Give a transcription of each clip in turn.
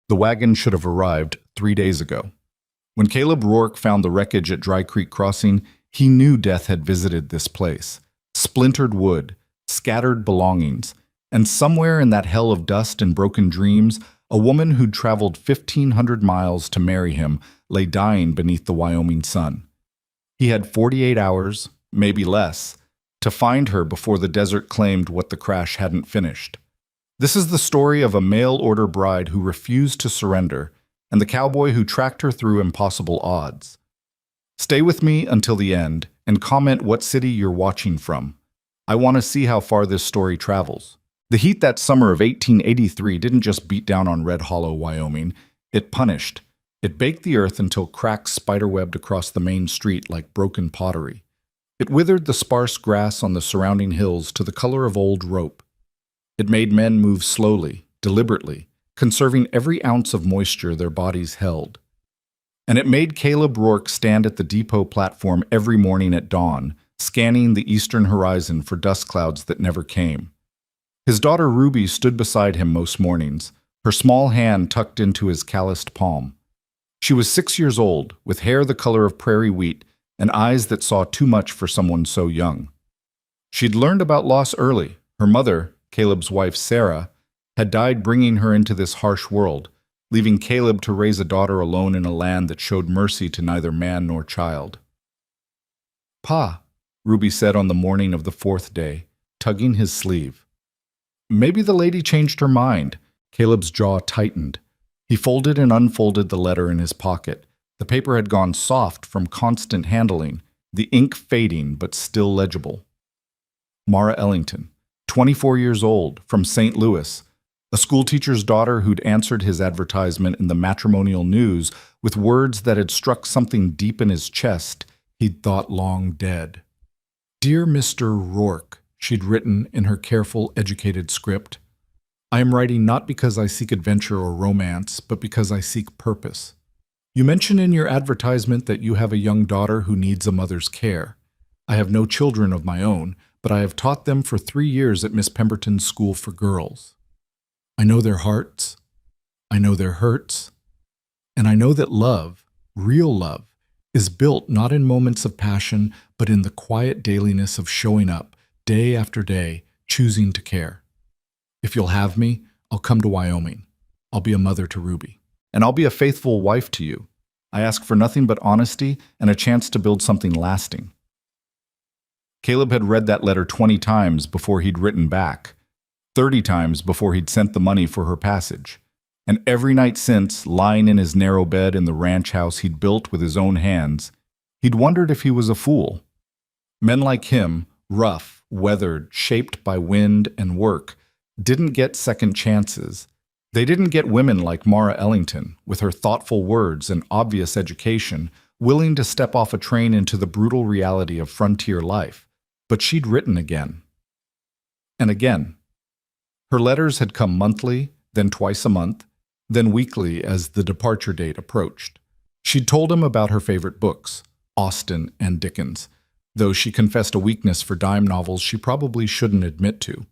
The wagon should have arrived 3 days ago. When Caleb Rourke found the wreckage at Dry Creek Crossing, he knew death had visited this place. Splintered wood, scattered belongings, and somewhere in that hell of dust and broken dreams, a woman who'd traveled 1,500 miles to marry him lay dying beneath the Wyoming sun. He had 48 hours, maybe less, to find her before the desert claimed what the crash hadn't finished. This is the story of a mail-order bride who refused to surrender, and the cowboy who tracked her through impossible odds. Stay with me until the end, and comment what city you're watching from. I want to see how far this story travels. The heat that summer of 1883 didn't just beat down on Red Hollow, Wyoming. It punished. It baked the earth until cracks spiderwebbed across the main street like broken pottery. It withered the sparse grass on the surrounding hills to the color of old rope. It made men move slowly, deliberately, conserving every ounce of moisture their bodies held. And it made Caleb Rourke stand at the depot platform every morning at dawn, scanning the eastern horizon for dust clouds that never came. His daughter Ruby stood beside him most mornings, her small hand tucked into his calloused palm. She was 6 years old, with hair the color of prairie wheat and eyes that saw too much for someone so young. She'd learned about loss early. Her mother, Caleb's wife Sarah, had died bringing her into this harsh world, leaving Caleb to raise a daughter alone in a land that showed mercy to neither man nor child. "Pa," Ruby said on the morning of the 4th day, tugging his sleeve. Maybe the lady changed her mind. Caleb's jaw tightened. He folded and unfolded the letter in his pocket. The paper had gone soft from constant handling, the ink fading but still legible. Mara Ellington, 24 years old, from St. Louis, a schoolteacher's daughter who'd answered his advertisement in the matrimonial news with words that had struck something deep in his chest he'd thought long dead. "Dear Mr. Rourke," she'd written in her careful, educated script, "I am writing not because I seek adventure or romance, but because I seek purpose. You mention in your advertisement that you have a young daughter who needs a mother's care. I have no children of my own, but I have taught them for 3 years at Miss Pemberton's School for Girls. I know their hearts, I know their hurts, and I know that love, real love, is built not in moments of passion, but in the quiet dailiness of showing up, day after day, choosing to care. If you'll have me, I'll come to Wyoming. I'll be a mother to Ruby. And I'll be a faithful wife to you. I ask for nothing but honesty and a chance to build something lasting." Caleb had read that letter 20 times before he'd written back, 30 times before he'd sent the money for her passage. And every night since, lying in his narrow bed in the ranch house he'd built with his own hands, he'd wondered if he was a fool. Men like him, rough, weathered, shaped by wind and work, didn't get second chances. They didn't get women like Mara Ellington, with her thoughtful words and obvious education, willing to step off a train into the brutal reality of frontier life. But she'd written again. And again. Her letters had come monthly, then twice a month, then weekly as the departure date approached. She'd told him about her favorite books, Austen and Dickens, though she confessed a weakness for dime novels she probably shouldn't admit to.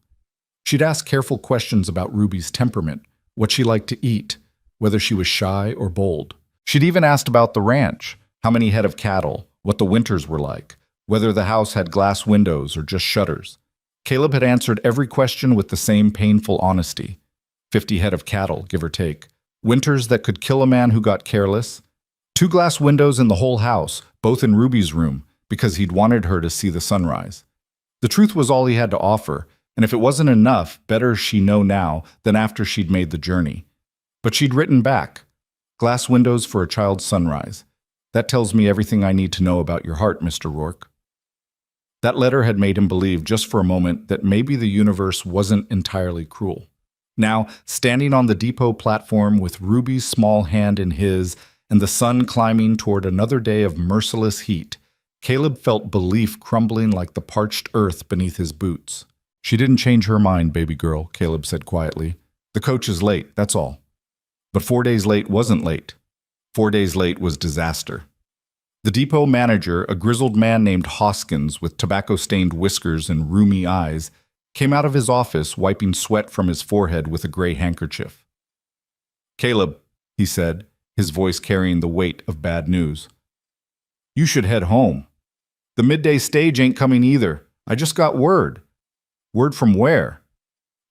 She'd asked careful questions about Ruby's temperament, what she liked to eat, whether she was shy or bold. She'd even asked about the ranch, how many head of cattle, what the winters were like, whether the house had glass windows or just shutters. Caleb had answered every question with the same painful honesty. 50 head of cattle, give or take. Winters that could kill a man who got careless. 2 glass windows in the whole house, both in Ruby's room, because he'd wanted her to see the sunrise. The truth was all he had to offer, and if it wasn't enough, better she know now than after she'd made the journey. But she'd written back, "Glass windows for a child's sunrise. That tells me everything I need to know about your heart, Mr. Rourke." That letter had made him believe just for a moment that maybe the universe wasn't entirely cruel. Now, standing on the depot platform with Ruby's small hand in his and the sun climbing toward another day of merciless heat, Caleb felt belief crumbling like the parched earth beneath his boots. "She didn't change her mind, baby girl," Caleb said quietly. "The coach is late, that's all." But 4 days late wasn't late. 4 days late was disaster. The depot manager, a grizzled man named Hoskins with tobacco-stained whiskers and rheumy eyes, came out of his office wiping sweat from his forehead with a gray handkerchief. "Caleb," he said, his voice carrying the weight of bad news. You should head home. The midday stage ain't coming either. I just got word. Word from where?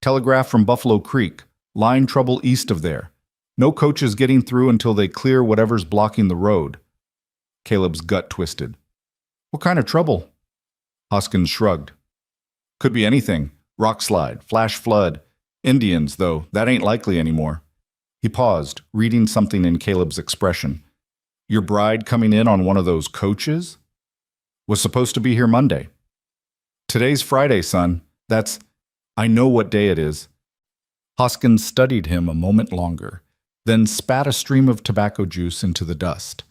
Telegraph from Buffalo Creek. Line trouble east of there. No coaches getting through until they clear whatever's blocking the road. Caleb's gut twisted. What kind of trouble? Hoskins shrugged. Could be anything. Rock slide, flash flood. Indians, though, that ain't likely anymore. He paused, reading something in Caleb's expression. Your bride coming in on one of those coaches? Was supposed to be here Monday. Today's Friday, son. I know what day it is. Hoskins studied him a moment longer, then spat a stream of tobacco juice into the dust.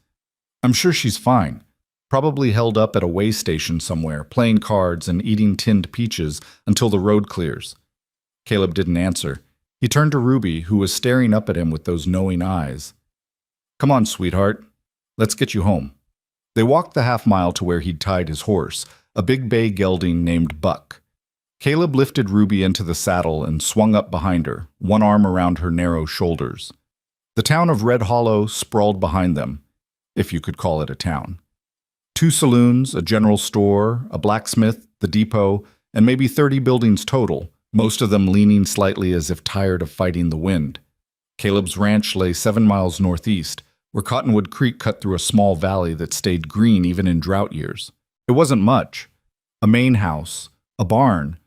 I'm sure she's fine. Probably held up at a way station somewhere, playing cards and eating tinned peaches until the road clears. Caleb didn't answer. He turned to Ruby, who was staring up at him with those knowing eyes. Come on, sweetheart. Let's get you home. They walked the half-mile to where he'd tied his horse, a big bay gelding named Buck. Caleb lifted Ruby into the saddle and swung up behind her, one arm around her narrow shoulders. The town of Red Hollow sprawled behind them, if you could call it a town. 2 saloons, a general store, a blacksmith, the depot, and maybe 30 buildings total, most of them leaning slightly as if tired of fighting the wind. Caleb's ranch lay 7 miles northeast, where Cottonwood Creek cut through a small valley that stayed green even in drought years. It wasn't much. A main house, a barn,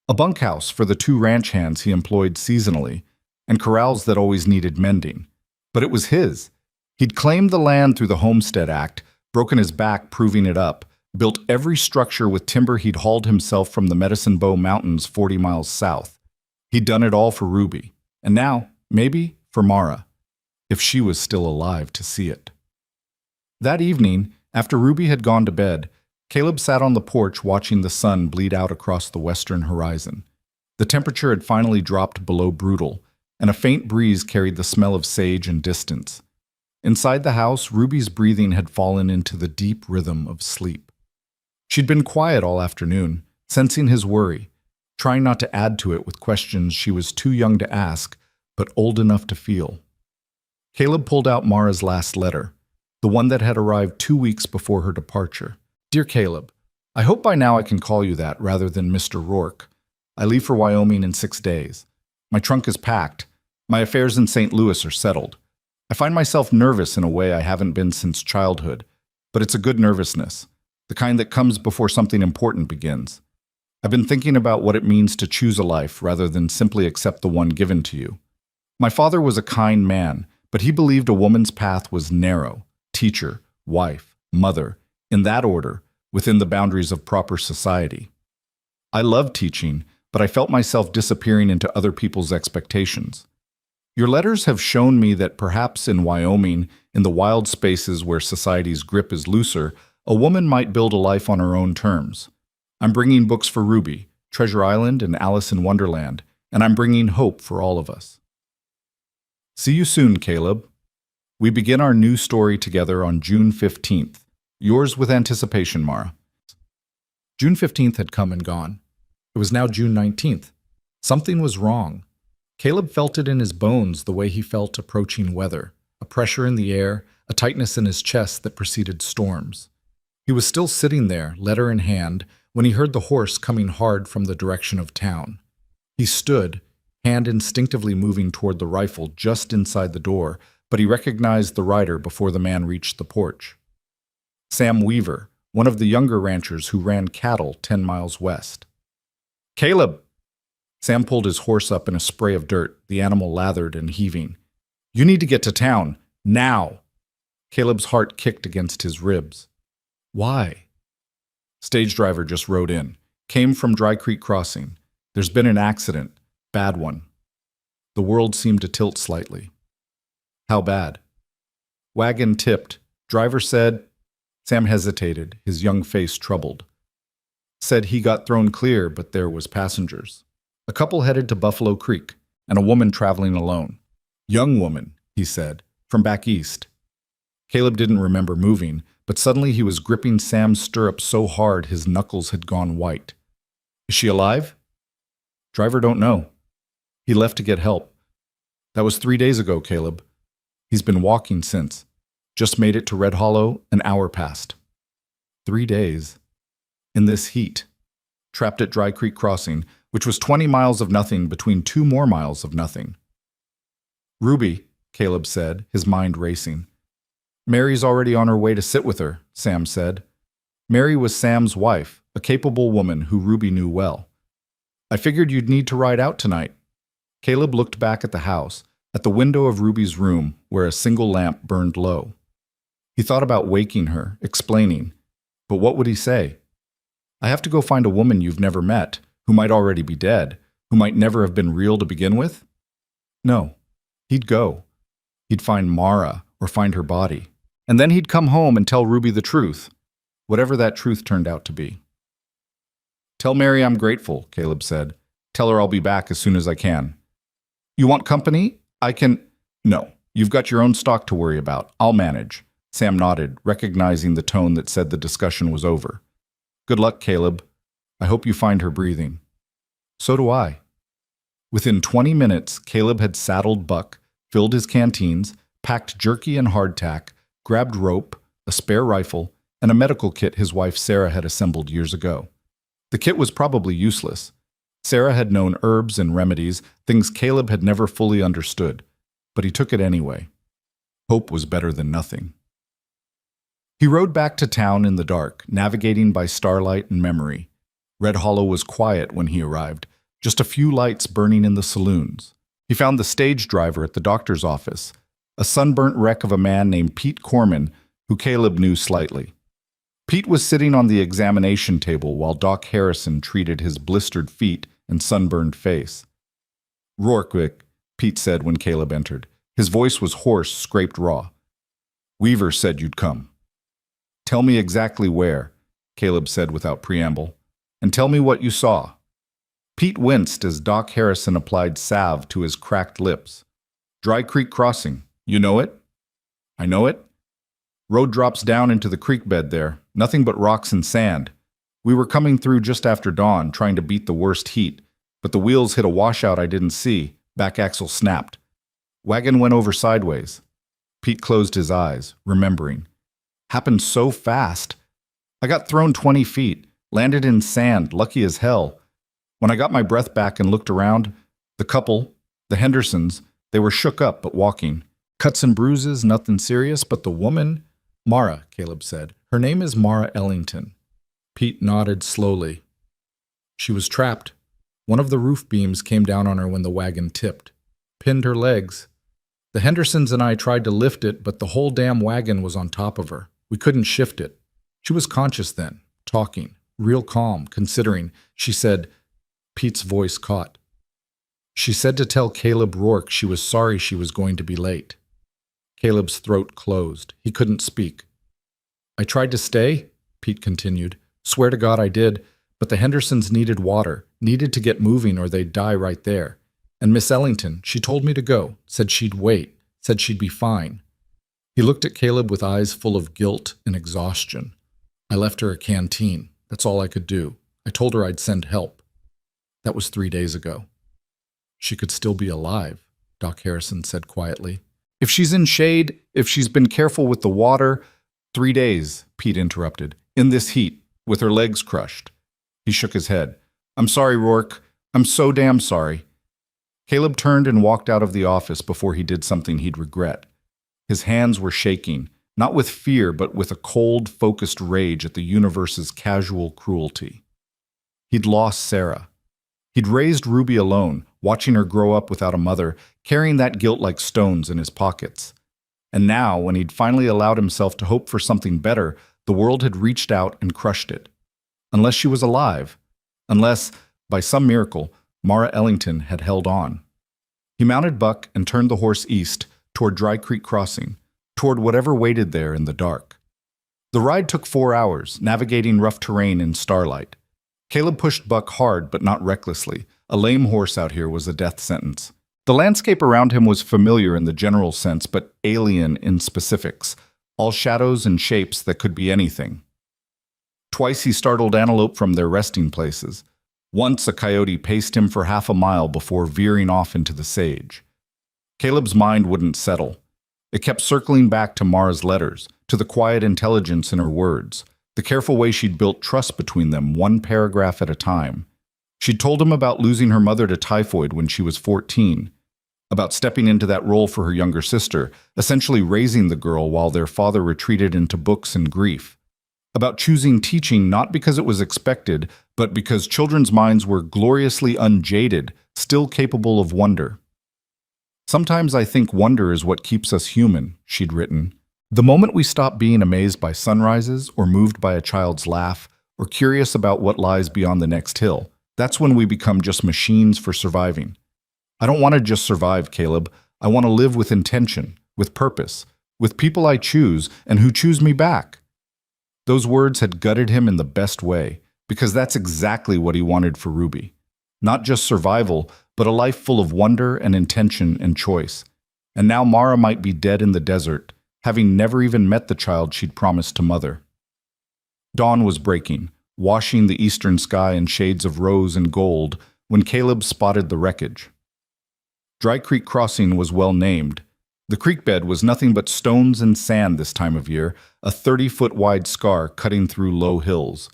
a bunkhouse for the 2 ranch hands he employed seasonally, and corrals that always needed mending. But it was his. He'd claimed the land through the Homestead Act, broken his back proving it up, built every structure with timber he'd hauled himself from the Medicine Bow Mountains 40 miles south. He'd done it all for Ruby, and now, maybe, for Mara, if she was still alive to see it. That evening, after Ruby had gone to bed, Caleb sat on the porch watching the sun bleed out across the western horizon. The temperature had finally dropped below brutal, and a faint breeze carried the smell of sage and distance. Inside the house, Ruby's breathing had fallen into the deep rhythm of sleep. She'd been quiet all afternoon, sensing his worry, trying not to add to it with questions she was too young to ask, but old enough to feel. Caleb pulled out Mara's last letter, the one that had arrived 2 weeks before her departure. Dear Caleb, I hope by now I can call you that rather than Mr. Rourke. I leave for Wyoming in 6 days. My trunk is packed. My affairs in St. Louis are settled. I find myself nervous in a way I haven't been since childhood, but it's a good nervousness, the kind that comes before something important begins. I've been thinking about what it means to choose a life rather than simply accept the one given to you. My father was a kind man, but he believed a woman's path was narrow: teacher, wife, mother, in that order, within the boundaries of proper society. I loved teaching, but I felt myself disappearing into other people's expectations. Your letters have shown me that perhaps in Wyoming, in the wild spaces where society's grip is looser, a woman might build a life on her own terms. I'm bringing books for Ruby, Treasure Island and Alice in Wonderland, and I'm bringing hope for all of us. See you soon, Caleb. We begin our new story together on June 15th. Yours with anticipation, Mara. June 15th had come and gone. It was now June 19th. Something was wrong. Caleb felt it in his bones the way he felt approaching weather, a pressure in the air, a tightness in his chest that preceded storms. He was still sitting there, letter in hand, when he heard the horse coming hard from the direction of town. He stood, hand instinctively moving toward the rifle just inside the door, but he recognized the rider before the man reached the porch. Sam Weaver, one of the younger ranchers who ran cattle 10 miles west. Caleb! Sam pulled his horse up in a spray of dirt, the animal lathered and heaving. You need to get to town, now! Caleb's heart kicked against his ribs. Why? Stage driver just rode in. Came from Dry Creek Crossing. There's been an accident. Bad one. The world seemed to tilt slightly. How bad? Wagon tipped. Driver said... Sam hesitated, his young face troubled. Said he got thrown clear, but there was passengers. A couple headed to Buffalo Creek, and a woman traveling alone. Young woman, he said, from back east. Caleb didn't remember moving, but suddenly he was gripping Sam's stirrup so hard his knuckles had gone white. Is she alive? Driver don't know. He left to get help. That was 3 days ago, Caleb. He's been walking since. Just made it to Red Hollow an hour past. 3 days. In this heat. Trapped at Dry Creek Crossing, which was 20 miles of nothing between 2 more miles of nothing. Ruby, Caleb said, his mind racing. Mary's already on her way to sit with her, Sam said. Mary was Sam's wife, a capable woman who Ruby knew well. I figured you'd need to ride out tonight. Caleb looked back at the house, at the window of Ruby's room where a single lamp burned low. He thought about waking her, explaining. But what would he say? I have to go find a woman you've never met, who might already be dead, who might never have been real to begin with? No. He'd go. He'd find Mara or find her body. And then he'd come home and tell Ruby the truth, whatever that truth turned out to be. Tell Mary I'm grateful, Caleb said. Tell her I'll be back as soon as I can. You want company? I can... No, you've got your own stock to worry about. I'll manage. Sam nodded, recognizing the tone that said the discussion was over. Good luck, Caleb. I hope you find her breathing. So do I. Within 20 minutes, Caleb had saddled Buck, filled his canteens, packed jerky and hardtack, grabbed rope, a spare rifle, and a medical kit his wife Sarah had assembled years ago. The kit was probably useless. Sarah had known herbs and remedies, things Caleb had never fully understood, but he took it anyway. Hope was better than nothing. He rode back to town in the dark, navigating by starlight and memory. Red Hollow was quiet when he arrived, just a few lights burning in the saloons. He found the stage driver at the doctor's office, a sunburnt wreck of a man named Pete Corman, who Caleb knew slightly. Pete was sitting on the examination table while Doc Harrison treated his blistered feet and sunburned face. Rourke, Pete said when Caleb entered. His voice was hoarse, scraped raw. Weaver said you'd come. Tell me exactly where, Caleb said without preamble, and tell me what you saw. Pete winced as Doc Harrison applied salve to his cracked lips. Dry Creek Crossing. You know it? I know it. Road drops down into the creek bed there, nothing but rocks and sand. We were coming through just after dawn, trying to beat the worst heat, but the wheels hit a washout I didn't see. Back axle snapped. Wagon went over sideways. Pete closed his eyes, remembering. Happened so fast. I got thrown 20 feet, landed in sand, lucky as hell. When I got my breath back and looked around, the couple, the Hendersons, they were shook up but walking. Cuts and bruises, nothing serious, but the woman... Mara, Caleb said. Her name is Mara Ellington. Pete nodded slowly. She was trapped. One of the roof beams came down on her when the wagon tipped. Pinned her legs. The Hendersons and I tried to lift it, but the whole damn wagon was on top of her. We couldn't shift it. She was conscious then, talking, real calm, considering. She said... Pete's voice caught. She said to tell Caleb Rourke she was sorry she was going to be late. Caleb's throat closed. He couldn't speak. I tried to stay, Pete continued. Swear to God I did, but the Hendersons needed water, needed to get moving or they'd die right there. And Miss Ellington, she told me to go, said she'd wait, said she'd be fine. He looked at Caleb with eyes full of guilt and exhaustion. I left her a canteen. That's all I could do. I told her I'd send help. That was 3 days ago. She could still be alive, Doc Harrison said quietly. If she's in shade, if she's been careful with the water... 3 days, Pete interrupted. In this heat, with her legs crushed. He shook his head. I'm sorry, Rourke. I'm so damn sorry. Caleb turned and walked out of the office before he did something he'd regret. His hands were shaking, not with fear, but with a cold, focused rage at the universe's casual cruelty. He'd lost Sarah. He'd raised Ruby alone, watching her grow up without a mother, carrying that guilt like stones in his pockets. And now, when he'd finally allowed himself to hope for something better, the world had reached out and crushed it. Unless she was alive. Unless, by some miracle, Mara Ellington had held on. He mounted Buck and turned the horse east, toward Dry Creek Crossing, toward whatever waited there in the dark. The ride took 4 hours, navigating rough terrain in starlight. Caleb pushed Buck hard but not recklessly. A lame horse out here was a death sentence. The landscape around him was familiar in the general sense, but alien in specifics, all shadows and shapes that could be anything. Twice he startled antelope from their resting places. Once a coyote paced him for half a mile before veering off into the sage. Caleb's mind wouldn't settle. It kept circling back to Mara's letters, to the quiet intelligence in her words, the careful way she'd built trust between them, one paragraph at a time. She'd told him about losing her mother to typhoid when she was 14, about stepping into that role for her younger sister, essentially raising the girl while their father retreated into books and grief, about choosing teaching not because it was expected, but because children's minds were gloriously unjaded, still capable of wonder. "Sometimes I think wonder is what keeps us human," she'd written. "The moment we stop being amazed by sunrises or moved by a child's laugh or curious about what lies beyond the next hill, that's when we become just machines for surviving. I don't want to just survive, Caleb. I want to live with intention, with purpose, with people I choose and who choose me back." Those words had gutted him in the best way, because that's exactly what he wanted for Ruby. Not just survival, but a life full of wonder and intention and choice. And now Mara might be dead in the desert, having never even met the child she'd promised to mother. Dawn was breaking, washing the eastern sky in shades of rose and gold when Caleb spotted the wreckage. Dry Creek Crossing was well named. The creek bed was nothing but stones and sand this time of year, a 30-foot-wide scar cutting through low hills.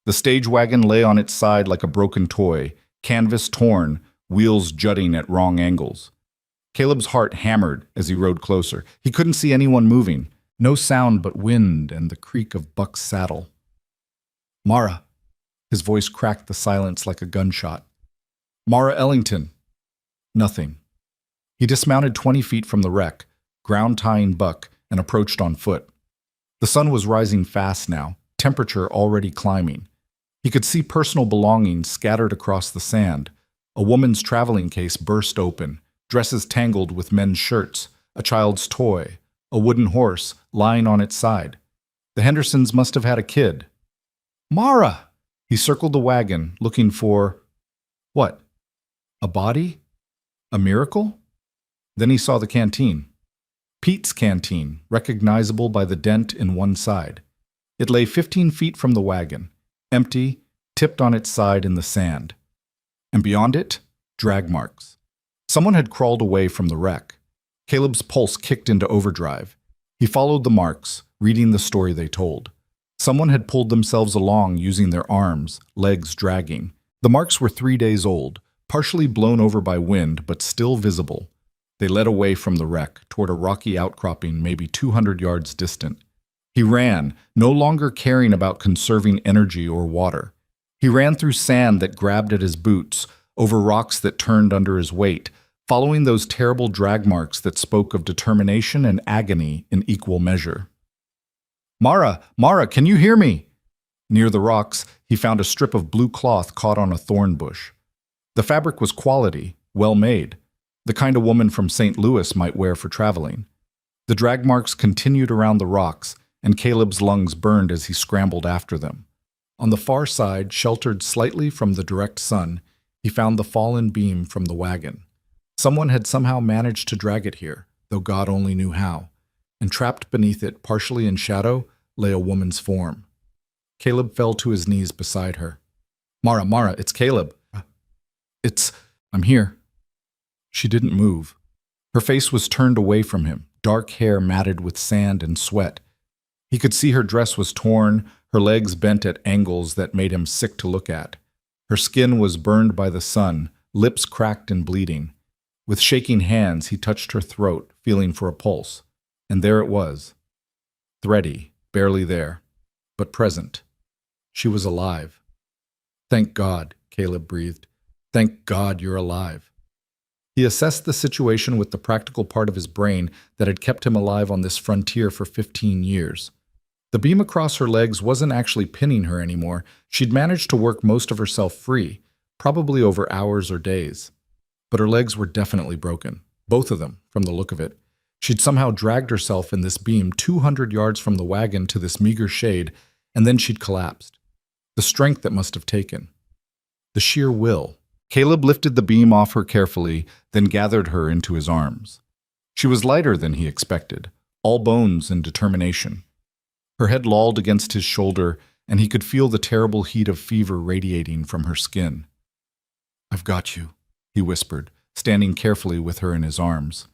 The stage wagon lay on its side like a broken toy, canvas torn, wheels jutting at wrong angles. Caleb's heart hammered as he rode closer. He couldn't see anyone moving. No sound but wind and the creak of Buck's saddle. "Mara." His voice cracked the silence like a gunshot. "Mara Ellington." Nothing. He dismounted 20 feet from the wreck, ground-tying Buck, and approached on foot. The sun was rising fast now, temperature already climbing. He could see personal belongings scattered across the sand. A woman's traveling case burst open, dresses tangled with men's shirts, a child's toy, a wooden horse lying on its side. The Hendersons must have had a kid. "Mara!" He circled the wagon, looking for... what? A body? A miracle? Then he saw the canteen. Pete's canteen, recognizable by the dent in one side. It lay 15 feet from the wagon, empty, tipped on its side in the sand. And beyond it, drag marks. Someone had crawled away from the wreck. Caleb's pulse kicked into overdrive. He followed the marks, reading the story they told. Someone had pulled themselves along using their arms, legs dragging. The marks were 3 days old, partially blown over by wind, but still visible. They led away from the wreck, toward a rocky outcropping maybe 200 yards distant. He ran, no longer caring about conserving energy or water. He ran through sand that grabbed at his boots, over rocks that turned under his weight, following those terrible drag marks that spoke of determination and agony in equal measure. "Mara! Mara, can you hear me?" Near the rocks, he found a strip of blue cloth caught on a thorn bush. The fabric was quality, well made, the kind a woman from St. Louis might wear for traveling. The drag marks continued around the rocks, and Caleb's lungs burned as he scrambled after them. On the far side, sheltered slightly from the direct sun, he found the fallen beam from the wagon. Someone had somehow managed to drag it here, though God only knew how, and trapped beneath it, partially in shadow, lay a woman's form. Caleb fell to his knees beside her. "Mara, Mara, it's Caleb." I'm here." She didn't move. Her face was turned away from him, dark hair matted with sand and sweat. He could see her dress was torn, her legs bent at angles that made him sick to look at. Her skin was burned by the sun, lips cracked and bleeding. With shaking hands, he touched her throat, feeling for a pulse. And there it was. Thready, barely there, but present. She was alive. "Thank God," Caleb breathed. "Thank God you're alive." He assessed the situation with the practical part of his brain that had kept him alive on this frontier for 15 years. The beam across her legs wasn't actually pinning her anymore. She'd managed to work most of herself free, probably over hours or days. But her legs were definitely broken, both of them, from the look of it. She'd somehow dragged herself in this beam 200 yards from the wagon to this meager shade, and then she'd collapsed. The strength that must have taken. The sheer will. Caleb lifted the beam off her carefully, then gathered her into his arms. She was lighter than he expected, all bones and determination. Her head lolled against his shoulder, and he could feel the terrible heat of fever radiating from her skin. "I've got you," he whispered, standing carefully with her in his arms.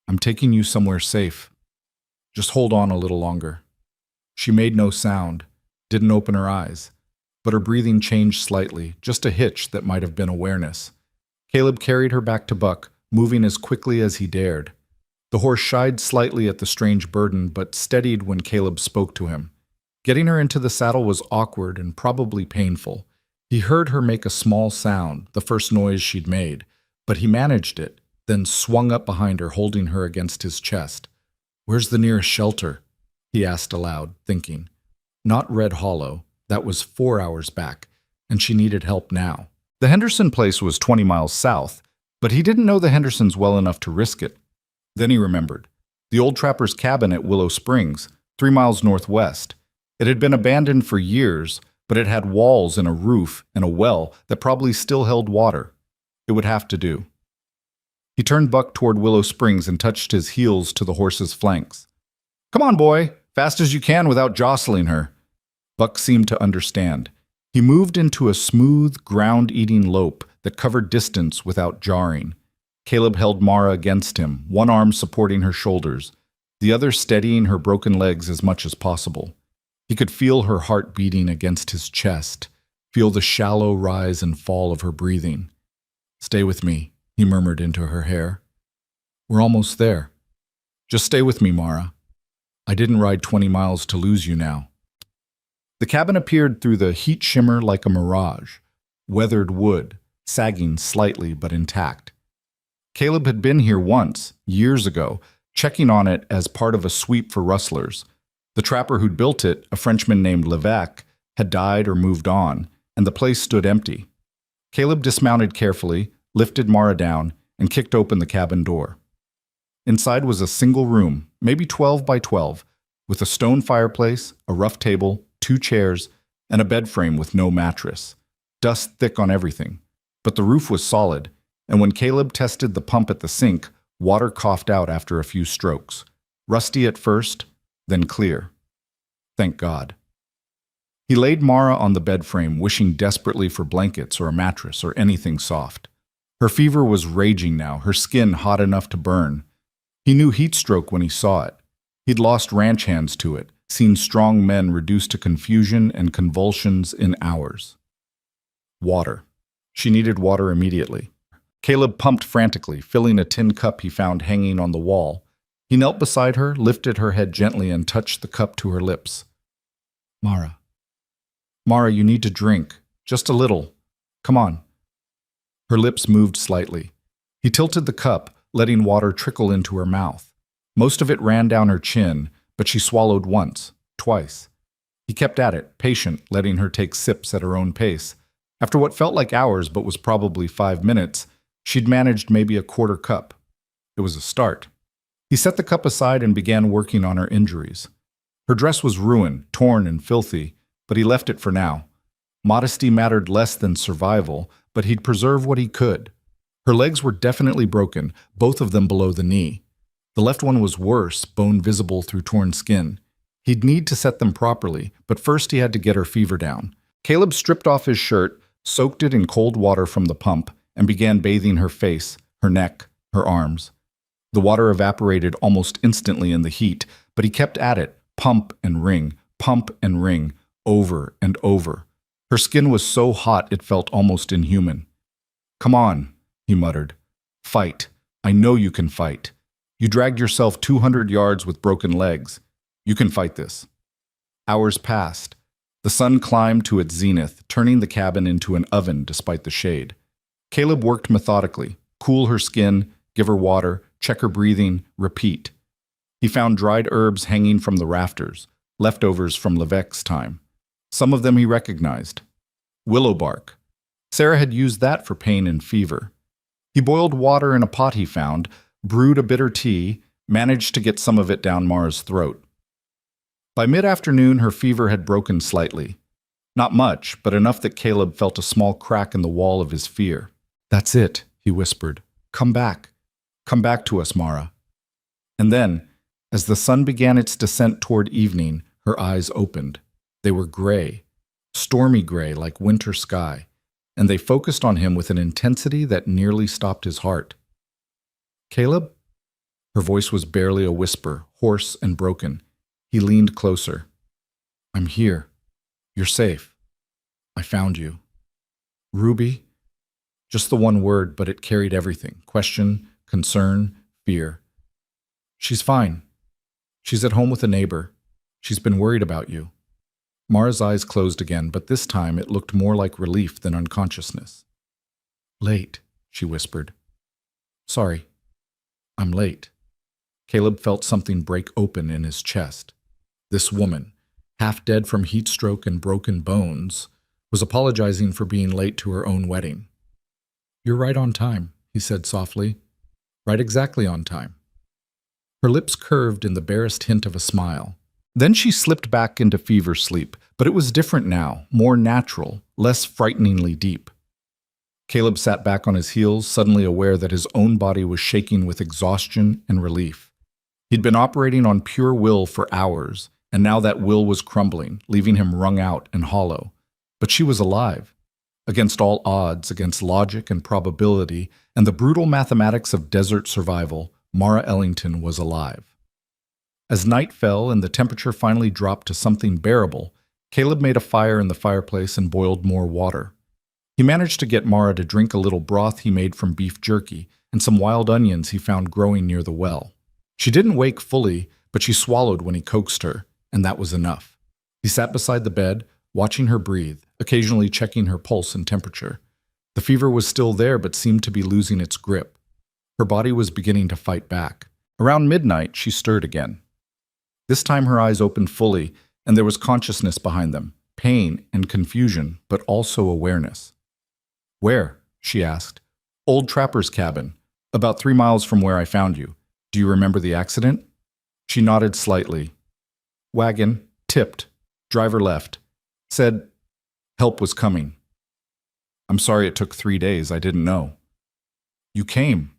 "I'm taking you somewhere safe." Just hold on a little longer." She made no sound, didn't open her eyes, but her breathing changed slightly, just a hitch that might have been awareness. Caleb carried her back to Buck, moving as quickly as he dared. The horse shied slightly at the strange burden, but steadied when Caleb spoke to him. Getting her into the saddle was awkward and probably painful. He heard her make a small sound, the first noise she'd made, but he managed it, then swung up behind her, holding her against his chest. "Where's the nearest shelter?" he asked aloud, thinking. Not Red Hollow. That was 4 hours back, and she needed help now. The Henderson place was 20 miles south, but he didn't know the Hendersons well enough to risk it. Then he remembered. The old trapper's cabin at Willow Springs, 3 miles northwest. It had been abandoned for years, but it had walls and a roof and a well that probably still held water. It would have to do. He turned Buck toward Willow Springs and touched his heels to the horse's flanks. "Come on, boy, fast as you can without jostling her." Buck seemed to understand. He moved into a smooth, ground-eating lope that covered distance without jarring. Caleb held Mara against him, one arm supporting her shoulders, the other steadying her broken legs as much as possible. He could feel her heart beating against his chest, feel the shallow rise and fall of her breathing. "Stay with me," he murmured into her hair. "We're almost there. Just stay with me, Mara. I didn't ride 20 miles to lose you now." The cabin appeared through the heat shimmer like a mirage, weathered wood, sagging slightly but intact. Caleb had been here once, years ago, checking on it as part of a sweep for rustlers. The trapper who'd built it, a Frenchman named Levesque, had died or moved on, and the place stood empty. Caleb dismounted carefully, lifted Mara down, and kicked open the cabin door. Inside was a single room, maybe 12 by 12, with a stone fireplace, a rough table, 2 chairs, and a bed frame with no mattress. Dust thick on everything. But the roof was solid, and when Caleb tested the pump at the sink, water coughed out after a few strokes. Rusty at first, then clear. Thank God. He laid Mara on the bed frame, wishing desperately for blankets or a mattress or anything soft. Her fever was raging now, her skin hot enough to burn. He knew heat stroke when he saw it. He'd lost ranch hands to it, seen strong men reduced to confusion and convulsions in hours. Water. She needed water immediately. Caleb pumped frantically, filling a tin cup he found hanging on the wall. He knelt beside her, lifted her head gently, and touched the cup to her lips. "Mara. Mara, you need to drink. Just a little. Come on." Her lips moved slightly. He tilted the cup, letting water trickle into her mouth. Most of it ran down her chin, but she swallowed once, twice. He kept at it, patient, letting her take sips at her own pace. After what felt like hours but was probably 5 minutes, she'd managed maybe a quarter cup. It was a start. He set the cup aside and began working on her injuries. Her dress was ruined, torn and filthy, but he left it for now. Modesty mattered less than survival, but he'd preserve what he could. Her legs were definitely broken, both of them below the knee. The left one was worse, bone visible through torn skin. He'd need to set them properly, but first he had to get her fever down. Caleb stripped off his shirt, soaked it in cold water from the pump, and began bathing her face, her neck, her arms. The water evaporated almost instantly in the heat, but he kept at it, pump and ring, over and over. Her skin was so hot it felt almost inhuman. "Come on," he muttered. "Fight. I know you can fight. You dragged yourself 200 yards with broken legs. You can fight this." Hours passed. The sun climbed to its zenith, turning the cabin into an oven despite the shade. Caleb worked methodically, cool her skin, give her water, check her breathing, repeat. He found dried herbs hanging from the rafters, leftovers from Levesque's time. Some of them he recognized. Willow bark. Sarah had used that for pain and fever. He boiled water in a pot he found, brewed a bitter tea, managed to get some of it down Mara's throat. By mid-afternoon, her fever had broken slightly. Not much, but enough that Caleb felt a small crack in the wall of his fear. "That's it," he whispered. "Come back. Come back to us, Mara." And then, as the sun began its descent toward evening, her eyes opened. They were gray, stormy gray like winter sky, and they focused on him with an intensity that nearly stopped his heart. "Caleb?" Her voice was barely a whisper, hoarse and broken. He leaned closer. I'm here. You're safe. I found you. Ruby? Just the one word, but it carried everything. Question, concern, fear. She's fine. She's at home with a neighbor. She's been worried about you. Mara's eyes closed again, but this time it looked more like relief than unconsciousness. Late, she whispered. Sorry. I'm late. Caleb felt something break open in his chest. This woman, half dead from heat stroke and broken bones, was apologizing for being late to her own wedding. You're right on time, he said softly. Right exactly on time. Her lips curved in the barest hint of a smile. Then she slipped back into fever sleep, but it was different now, more natural, less frighteningly deep. Caleb sat back on his heels, suddenly aware that his own body was shaking with exhaustion and relief. He'd been operating on pure will for hours, and now that will was crumbling, leaving him wrung out and hollow. But she was alive. Against all odds, against logic and probability, and the brutal mathematics of desert survival, Mara Ellington was alive. As night fell and the temperature finally dropped to something bearable, Caleb made a fire in the fireplace and boiled more water. He managed to get Mara to drink a little broth he made from beef jerky and some wild onions he found growing near the well. She didn't wake fully, but she swallowed when he coaxed her, and that was enough. He sat beside the bed, watching her breathe, occasionally checking her pulse and temperature. The fever was still there but seemed to be losing its grip. Her body was beginning to fight back. Around midnight, she stirred again. This time her eyes opened fully, and there was consciousness behind them, pain and confusion, but also awareness. Where? She asked. Old Trapper's cabin, about 3 miles from where I found you. Do you remember the accident? She nodded slightly. Wagon, tipped, driver left. Said, help was coming. I'm sorry it took 3 days, I didn't know. You came.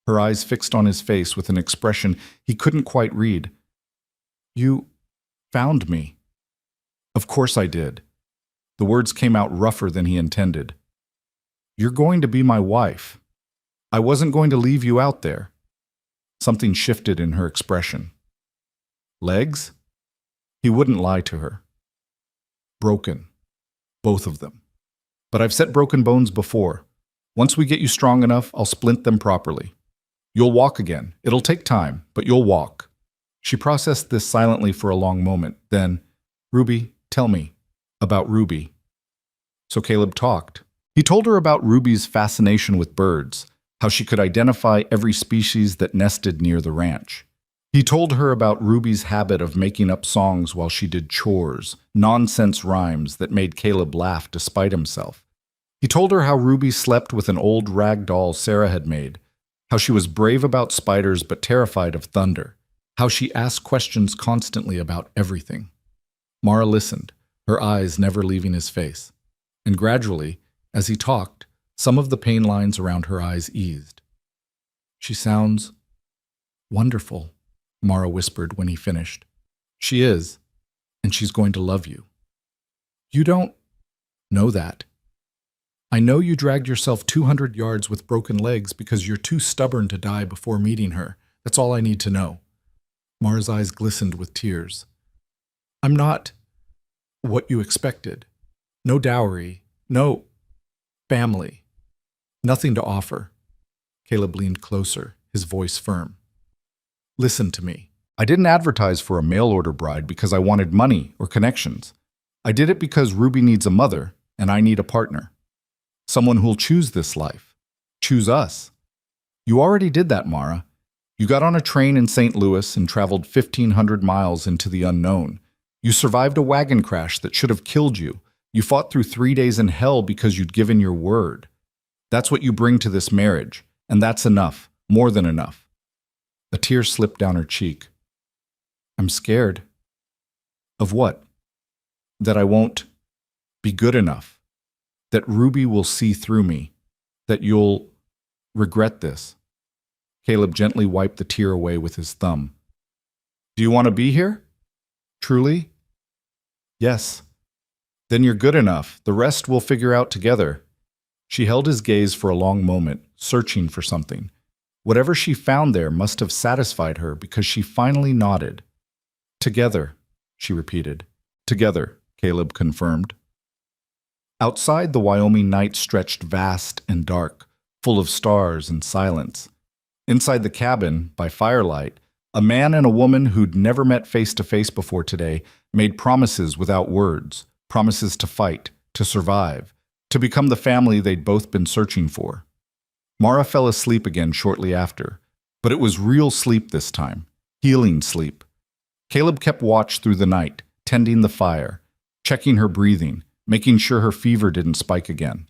Her eyes fixed on his face with an expression he couldn't quite read. You found me. Of course I did. The words came out rougher than he intended. You're going to be my wife. I wasn't going to leave you out there. Something shifted in her expression. Legs? He wouldn't lie to her. Broken. Both of them. But I've set broken bones before. Once we get you strong enough, I'll splint them properly. You'll walk again. It'll take time, but you'll walk. She processed this silently for a long moment. Then, Ruby, tell me about Ruby. So Caleb talked. He told her about Ruby's fascination with birds, how she could identify every species that nested near the ranch. He told her about Ruby's habit of making up songs while she did chores, nonsense rhymes that made Caleb laugh despite himself. He told her how Ruby slept with an old rag doll Sarah had made, how she was brave about spiders but terrified of thunder, how she asked questions constantly about everything. Mara listened, her eyes never leaving his face. And gradually, as he talked, some of the pain lines around her eyes eased. She sounds wonderful, Mara whispered when he finished. She is, and she's going to love you. You don't know that. I know you dragged yourself 200 yards with broken legs because you're too stubborn to die before meeting her. That's all I need to know. Mara's eyes glistened with tears. I'm not what you expected. No dowry, no family, nothing to offer. Caleb leaned closer, his voice firm. Listen to me. I didn't advertise for a mail-order bride because I wanted money or connections. I did it because Ruby needs a mother, and I need a partner. Someone who'll choose this life. Choose us. You already did that, Mara. You got on a train in St. Louis and traveled 1,500 miles into the unknown. You survived a wagon crash that should have killed you. You fought through 3 days in hell because you'd given your word. That's what you bring to this marriage, and that's enough, more than enough. A tear slipped down her cheek. I'm scared. Of what? That I won't be good enough. That Ruby will see through me. That you'll regret this. Caleb gently wiped the tear away with his thumb. Do you want to be here? Truly? Yes. Then you're good enough. The rest we'll figure out together. She held his gaze for a long moment, searching for something. Whatever she found there must have satisfied her because she finally nodded. "Together," she repeated. "Together," Caleb confirmed. Outside, the Wyoming night stretched vast and dark, full of stars and silence. Inside the cabin, by firelight, a man and a woman who'd never met face to face before today made promises without words, promises to fight, to survive, to become the family they'd both been searching for. Mara fell asleep again shortly after, but it was real sleep this time, healing sleep. Caleb kept watch through the night, tending the fire, checking her breathing, making sure her fever didn't spike again.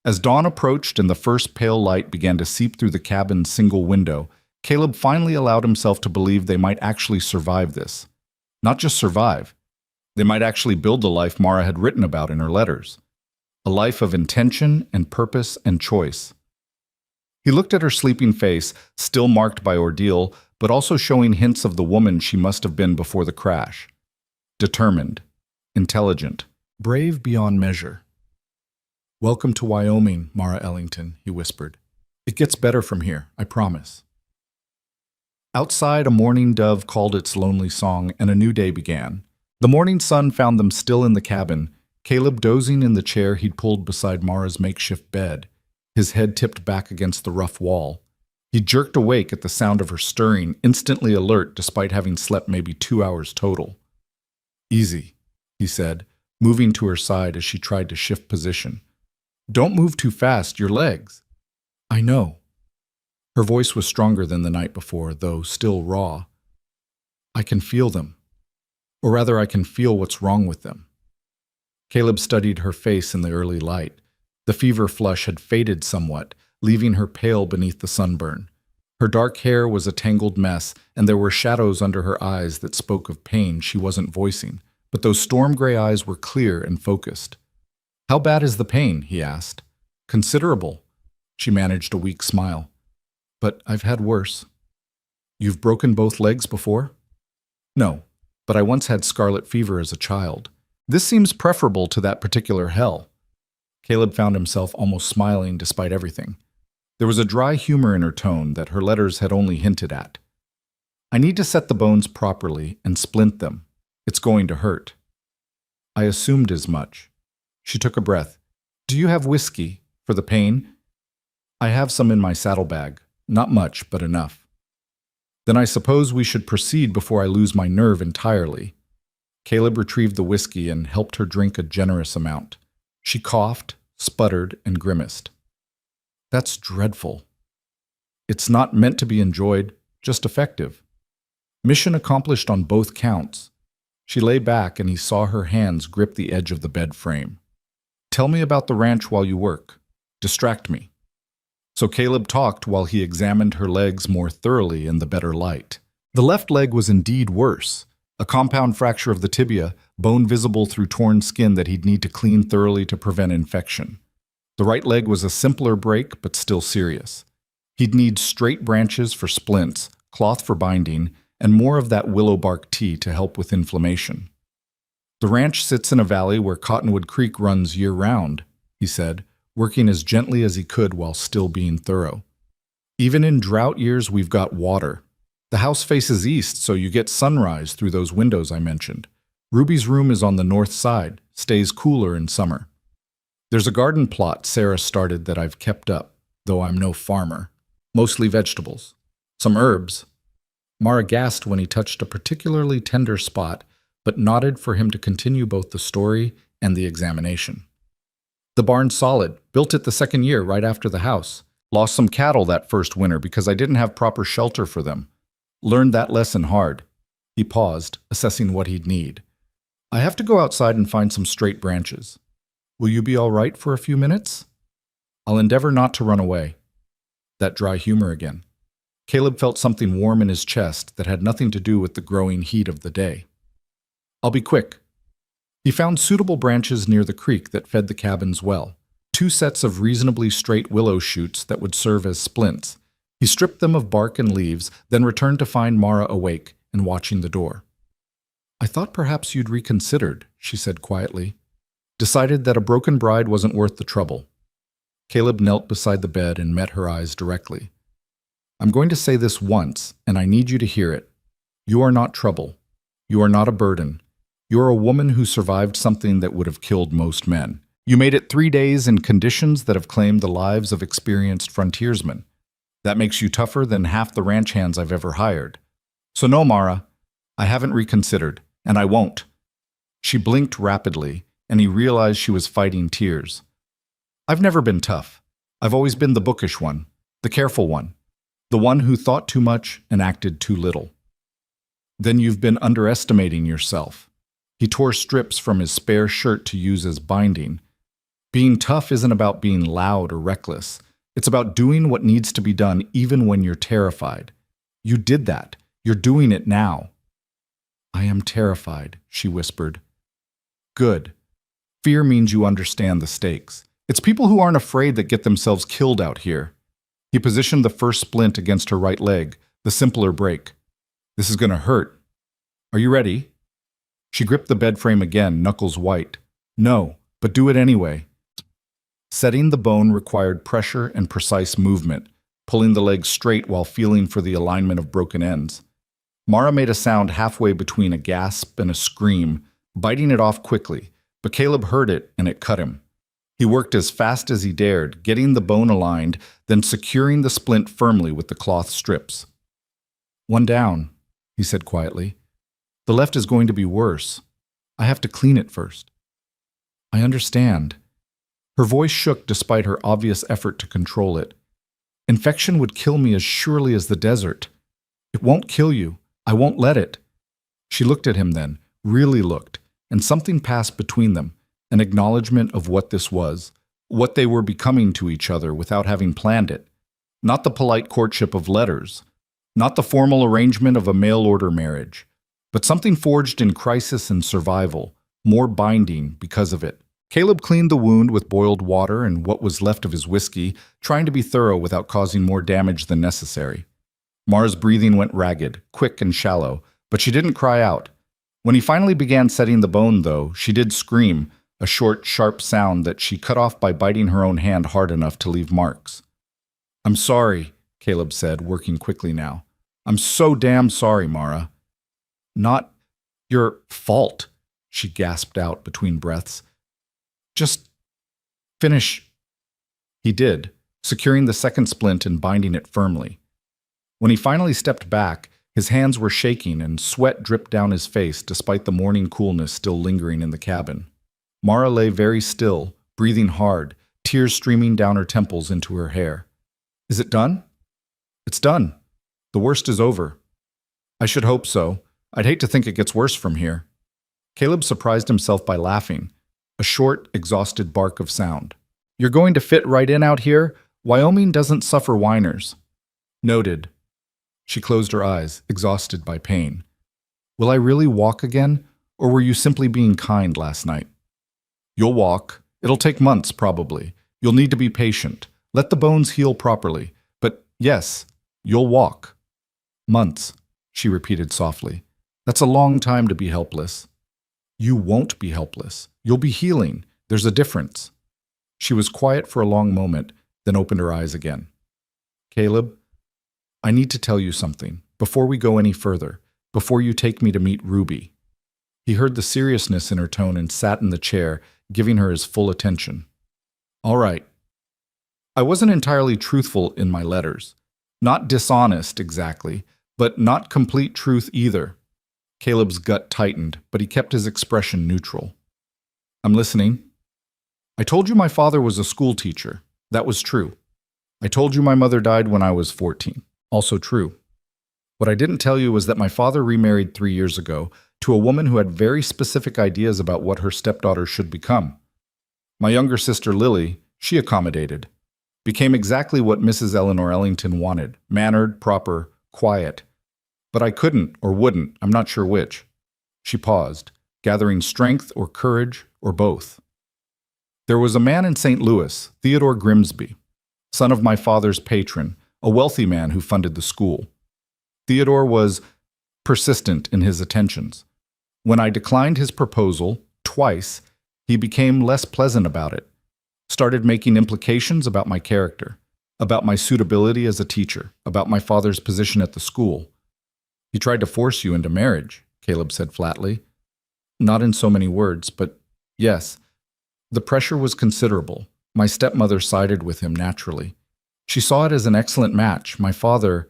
As dawn approached and the first pale light began to seep through the cabin's single window, Caleb finally allowed himself to believe they might actually survive this. Not just survive. They might actually build the life Mara had written about in her letters. A life of intention and purpose and choice. He looked at her sleeping face, still marked by ordeal, but also showing hints of the woman she must have been before the crash. Determined, intelligent, brave beyond measure. "Welcome to Wyoming, Mara Ellington," he whispered. "It gets better from here, I promise." Outside, a mourning dove called its lonely song, and a new day began. The morning sun found them still in the cabin, Caleb dozing in the chair he'd pulled beside Mara's makeshift bed, his head tipped back against the rough wall. He jerked awake at the sound of her stirring, instantly alert despite having slept maybe 2 hours total. "Easy," he said, moving to her side as she tried to shift position. "Don't move too fast, your legs." "I know." Her voice was stronger than the night before, though still raw. "I can feel them. Or rather, I can feel what's wrong with them." Caleb studied her face in the early light. The fever flush had faded somewhat, leaving her pale beneath the sunburn. Her dark hair was a tangled mess, and there were shadows under her eyes that spoke of pain she wasn't voicing, but those storm-gray eyes were clear and focused. "How bad is the pain?" he asked. "Considerable." She managed a weak smile. "But I've had worse." "You've broken both legs before?" "No, but I once had scarlet fever as a child. This seems preferable to that particular hell." Caleb found himself almost smiling despite everything. There was a dry humor in her tone that her letters had only hinted at. "I need to set the bones properly and splint them. It's going to hurt." "I assumed as much." She took a breath. "Do you have whiskey for the pain?" "I have some in my saddlebag. Not much, but enough." "Then I suppose we should proceed before I lose my nerve entirely." Caleb retrieved the whiskey and helped her drink a generous amount. She coughed, sputtered, and grimaced. "That's dreadful." "It's not meant to be enjoyed, just effective." Mission accomplished on both counts. She lay back and he saw her hands grip the edge of the bed frame. "Tell me about the ranch while you work. Distract me." So Caleb talked while he examined her legs more thoroughly in the better light. The left leg was indeed worse. A compound fracture of the tibia, bone visible through torn skin that he'd need to clean thoroughly to prevent infection. The right leg was a simpler break, but still serious. He'd need straight branches for splints, cloth for binding, and more of that willow bark tea to help with inflammation. "The ranch sits in a valley where Cottonwood Creek runs year-round," he said, working as gently as he could while still being thorough. "Even in drought years, we've got water. The house faces east, so you get sunrise through those windows I mentioned. Ruby's room is on the north side, stays cooler in summer. There's a garden plot Sarah started that I've kept up, though I'm no farmer. Mostly vegetables. Some herbs." Mara gasped when he touched a particularly tender spot, but nodded for him to continue both the story and the examination. "The barn's solid. Built it the second year, right after the house. Lost some cattle that first winter because I didn't have proper shelter for them. Learned that lesson hard." He paused, assessing what he'd need. "I have to go outside and find some straight branches. Will you be all right for a few minutes?" "I'll endeavor not to run away." That dry humor again. Caleb felt something warm in his chest that had nothing to do with the growing heat of the day. "I'll be quick." He found suitable branches near the creek that fed the cabin's well, 2 sets of reasonably straight willow shoots that would serve as splints. He stripped them of bark and leaves, then returned to find Mara awake and watching the door. "I thought perhaps you'd reconsidered," she said quietly. "Decided that a broken bride wasn't worth the trouble." Caleb knelt beside the bed and met her eyes directly. I'm going to say this once, and I need you to hear it. You are not trouble. You are not a burden. You are a woman who survived something that would have killed most men. You made it 3 days in conditions that have claimed the lives of experienced frontiersmen. That makes you tougher than half the ranch hands I've ever hired. So no, Mara, I haven't reconsidered, and I won't. She blinked rapidly, and he realized she was fighting tears. I've never been tough. I've always been the bookish one, the careful one, the one who thought too much and acted too little. Then you've been underestimating yourself. He tore strips from his spare shirt to use as binding. Being tough isn't about being loud or reckless. It's about doing what needs to be done even when you're terrified. You did that. You're doing it now. I am terrified, she whispered. Good. Fear means you understand the stakes. It's people who aren't afraid that get themselves killed out here. He positioned the first splint against her right leg, the simpler break. This is going to hurt. Are you ready? She gripped the bed frame again, knuckles white. No, but do it anyway. Setting the bone required pressure and precise movement, pulling the leg straight while feeling for the alignment of broken ends. Mara made a sound halfway between a gasp and a scream, biting it off quickly, but Caleb heard it and it cut him. He worked as fast as he dared, getting the bone aligned, then securing the splint firmly with the cloth strips. One down, he said quietly. The left is going to be worse. I have to clean it first. I understand. Her voice shook despite her obvious effort to control it. Infection would kill me as surely as the desert. It won't kill you. I won't let it. She looked at him then, really looked, and something passed between them, an acknowledgement of what this was, what they were becoming to each other without having planned it. Not the polite courtship of letters, not the formal arrangement of a mail-order marriage, but something forged in crisis and survival, more binding because of it. Caleb cleaned the wound with boiled water and what was left of his whiskey, trying to be thorough without causing more damage than necessary. Mara's breathing went ragged, quick and shallow, but she didn't cry out. When he finally began setting the bone, though, she did scream, a short, sharp sound that she cut off by biting her own hand hard enough to leave marks. I'm sorry, Caleb said, working quickly now. I'm so damn sorry, Mara. Not your fault, she gasped out between breaths. Just finish. He did, securing the second splint and binding it firmly. When he finally stepped back, his hands were shaking and sweat dripped down his face despite the morning coolness still lingering in the cabin. Mara lay very still, breathing hard, tears streaming down her temples into her hair. Is it done? It's done. The worst is over. I should hope so. I'd hate to think it gets worse from here. Caleb surprised himself by laughing, a short, exhausted bark of sound. You're going to fit right in out here? Wyoming doesn't suffer whiners. Noted. She closed her eyes, exhausted by pain. Will I really walk again, or were you simply being kind last night? You'll walk. It'll take months, probably. You'll need to be patient. Let the bones heal properly. But yes, you'll walk. Months, she repeated softly. That's a long time to be helpless. You won't be helpless. You'll be healing. There's a difference. She was quiet for a long moment, then opened her eyes again. Caleb, I need to tell you something, before we go any further, before you take me to meet Ruby. He heard the seriousness in her tone and sat in the chair, giving her his full attention. All right. I wasn't entirely truthful in my letters. Not dishonest, exactly, but not complete truth either. Caleb's gut tightened, but he kept his expression neutral. I'm listening. I told you my father was a school teacher. That was true. I told you my mother died when I was 14. Also true. What I didn't tell you was that my father remarried 3 years ago to a woman who had very specific ideas about what her stepdaughter should become. My younger sister Lily, she accommodated. Became exactly what Mrs. Eleanor Ellington wanted, mannered, proper, quiet. But I couldn't or wouldn't, I'm not sure which. She paused, gathering strength or courage or both. There was a man in St. Louis, Theodore Grimsby, son of my father's patron, a wealthy man who funded the school. Theodore was persistent in his attentions. When I declined his proposal, twice, he became less pleasant about it, started making implications about my character. about my suitability as a teacher, about my father's position at the school. He tried to force you into marriage, Caleb said flatly. Not in so many words, but yes. The pressure was considerable. My stepmother sided with him naturally. She saw it as an excellent match. My father...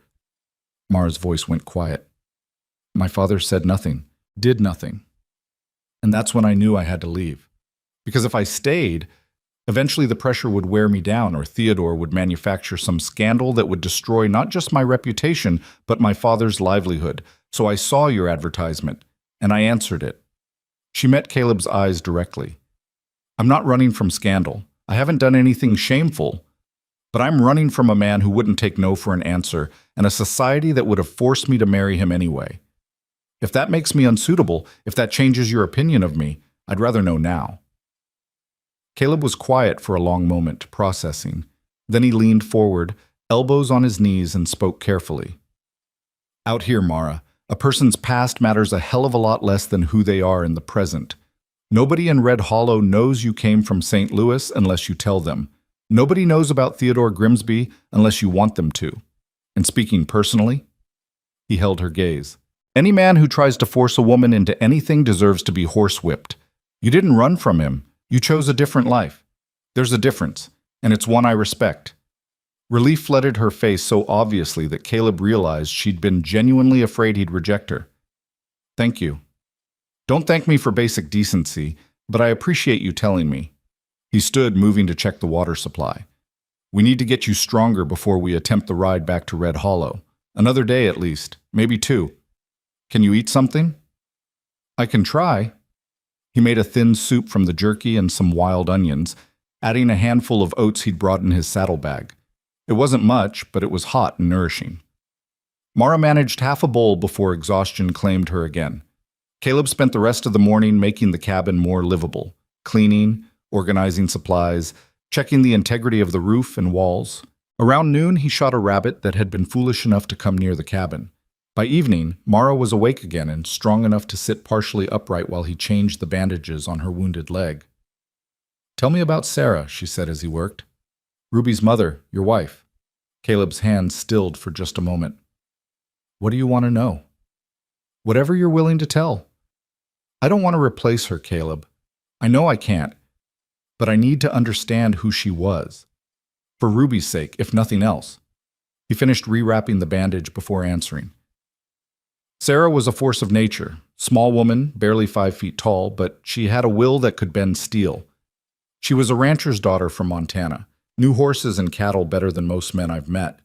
Mara's voice went quiet. My father said nothing, did nothing. And that's when I knew I had to leave. Because if I stayed, eventually the pressure would wear me down, or Theodore would manufacture some scandal that would destroy not just my reputation, but my father's livelihood. So I saw your advertisement, and I answered it. She met Caleb's eyes directly. I'm not running from scandal. I haven't done anything shameful. But I'm running from a man who wouldn't take no for an answer, and a society that would have forced me to marry him anyway. If that makes me unsuitable, if that changes your opinion of me, I'd rather know now. Caleb was quiet for a long moment, processing. Then he leaned forward, elbows on his knees, and spoke carefully. Out here, Mara, a person's past matters a hell of a lot less than who they are in the present. Nobody in Red Hollow knows you came from St. Louis unless you tell them. Nobody knows about Theodore Grimsby unless you want them to. And speaking personally, he held her gaze. Any man who tries to force a woman into anything deserves to be horsewhipped. You didn't run from him. You chose a different life. There's a difference, and it's one I respect. Relief flooded her face so obviously that Caleb realized she'd been genuinely afraid he'd reject her. Thank you. Don't thank me for basic decency, but I appreciate you telling me. He stood, moving to check the water supply. We need to get you stronger before we attempt the ride back to Red Hollow. Another day at least, maybe 2. Can you eat something? I can try. He made a thin soup from the jerky and some wild onions, adding a handful of oats he'd brought in his saddlebag. It wasn't much, but it was hot and nourishing. Mara managed half a bowl before exhaustion claimed her again. Caleb spent the rest of the morning making the cabin more livable, cleaning, organizing supplies, checking the integrity of the roof and walls. Around noon, he shot a rabbit that had been foolish enough to come near the cabin. By evening, Mara was awake again and strong enough to sit partially upright while he changed the bandages on her wounded leg. Tell me about Sarah, she said as he worked. Ruby's mother, your wife. Caleb's hand stilled for just a moment. What do you want to know? Whatever you're willing to tell. I don't want to replace her, Caleb. I know I can't. But I need to understand who she was. For Ruby's sake, if nothing else. He finished rewrapping the bandage before answering. Sarah was a force of nature, small woman, barely 5 feet tall, but she had a will that could bend steel. She was a rancher's daughter from Montana, knew horses and cattle better than most men I've met.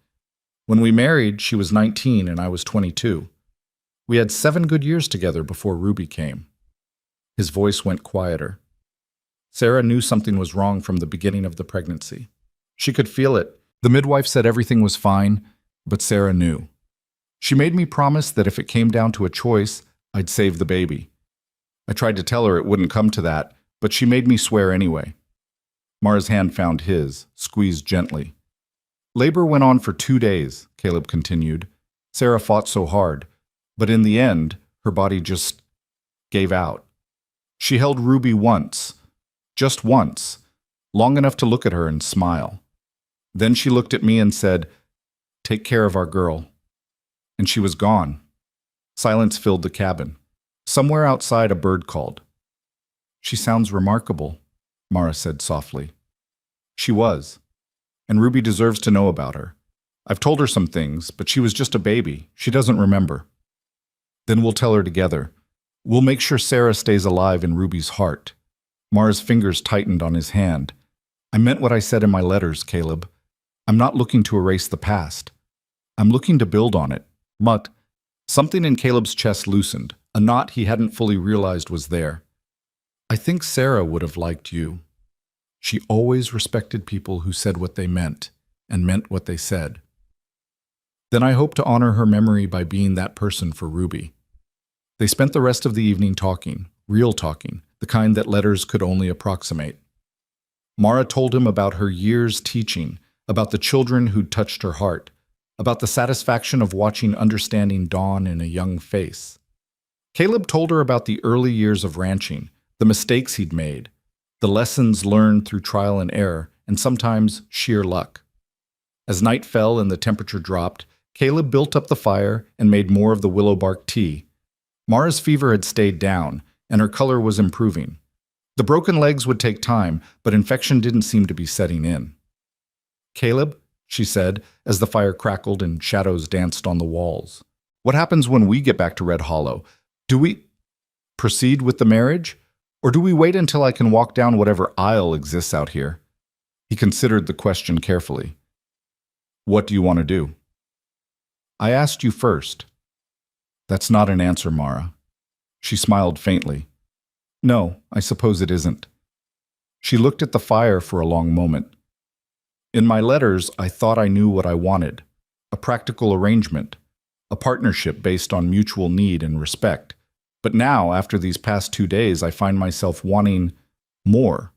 When we married, she was 19 and I was 22. We had 7 good years together before Ruby came. His voice went quieter. Sarah knew something was wrong from the beginning of the pregnancy. She could feel it. The midwife said everything was fine, but Sarah knew. She made me promise that if it came down to a choice, I'd save the baby. I tried to tell her it wouldn't come to that, but she made me swear anyway. Mara's hand found his, squeezed gently. Labor went on for 2 days, Caleb continued. Sarah fought so hard, but in the end, her body just gave out. She held Ruby once, just once, long enough to look at her and smile. Then she looked at me and said, "Take care of our girl." And she was gone. Silence filled the cabin. Somewhere outside, a bird called. She sounds remarkable, Mara said softly. She was. And Ruby deserves to know about her. I've told her some things, but she was just a baby. She doesn't remember. Then we'll tell her together. We'll make sure Sarah stays alive in Ruby's heart. Mara's fingers tightened on his hand. I meant what I said in my letters, Caleb. I'm not looking to erase the past. I'm looking to build on it. But something in Caleb's chest loosened, a knot he hadn't fully realized was there. I think Sarah would have liked you. She always respected people who said what they meant, and meant what they said. Then I hope to honor her memory by being that person for Ruby. They spent the rest of the evening talking, real talking, the kind that letters could only approximate. Mara told him about her years teaching, about the children who'd touched her heart, about the satisfaction of watching understanding dawn in a young face. Caleb told her about the early years of ranching, the mistakes he'd made, the lessons learned through trial and error, and sometimes sheer luck. As night fell and the temperature dropped, Caleb built up the fire and made more of the willow bark tea. Mara's fever had stayed down, and her color was improving. The broken legs would take time, but infection didn't seem to be setting in. "Caleb," she said, as the fire crackled and shadows danced on the walls, "what happens when we get back to Red Hollow? Do we proceed with the marriage? Or do we wait until I can walk down whatever aisle exists out here?" He considered the question carefully. "What do you want to do?" "I asked you first." "That's not an answer, Mara." She smiled faintly. "No, I suppose it isn't." She looked at the fire for a long moment. "In my letters, I thought I knew what I wanted. A practical arrangement. A partnership based on mutual need and respect. But now, after these past 2 days, I find myself wanting more.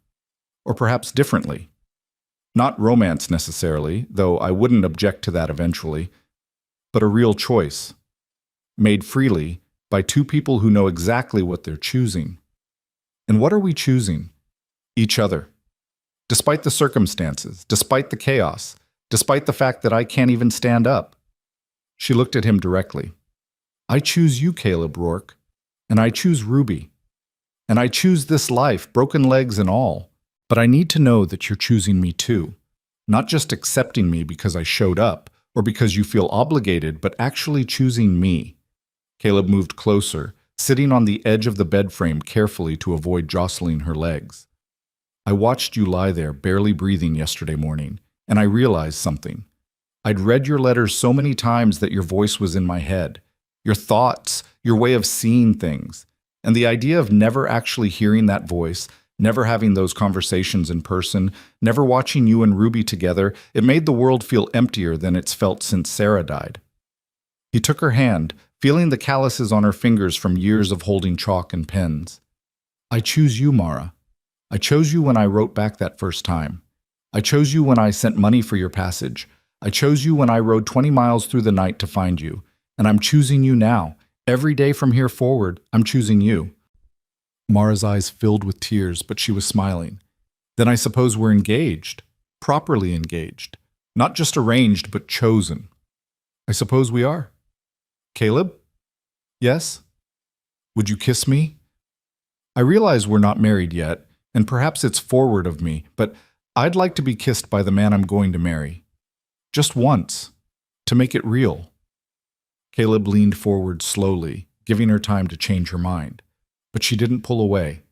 Or perhaps differently. Not romance necessarily, though I wouldn't object to that eventually, but a real choice. Made freely by two people who know exactly what they're choosing. And what are we choosing? Each other. Despite the circumstances, despite the chaos, despite the fact that I can't even stand up." She looked at him directly. "I choose you, Caleb Rourke. And I choose Ruby. And I choose this life, broken legs and all. But I need to know that you're choosing me too. Not just accepting me because I showed up, or because you feel obligated, but actually choosing me." Caleb moved closer, sitting on the edge of the bed frame carefully to avoid jostling her legs. "I watched you lie there, barely breathing yesterday morning, and I realized something. I'd read your letters so many times that your voice was in my head. Your thoughts, your way of seeing things. And the idea of never actually hearing that voice, never having those conversations in person, never watching you and Ruby together, it made the world feel emptier than it's felt since Sarah died." He took her hand, feeling the calluses on her fingers from years of holding chalk and pens. "I choose you, Mara. I chose you when I wrote back that first time. I chose you when I sent money for your passage. I chose you when I rode 20 miles through the night to find you. And I'm choosing you now. Every day from here forward, I'm choosing you." Mara's eyes filled with tears, but she was smiling. "Then I suppose we're engaged. Properly engaged. Not just arranged, but chosen." "I suppose we are." "Caleb?" "Yes?" "Would you kiss me?" "I realize we're not married yet, and perhaps it's forward of me, but I'd like to be kissed by the man I'm going to marry. Just once. To make it real." Caleb leaned forward slowly, giving her time to change her mind. But she didn't pull away.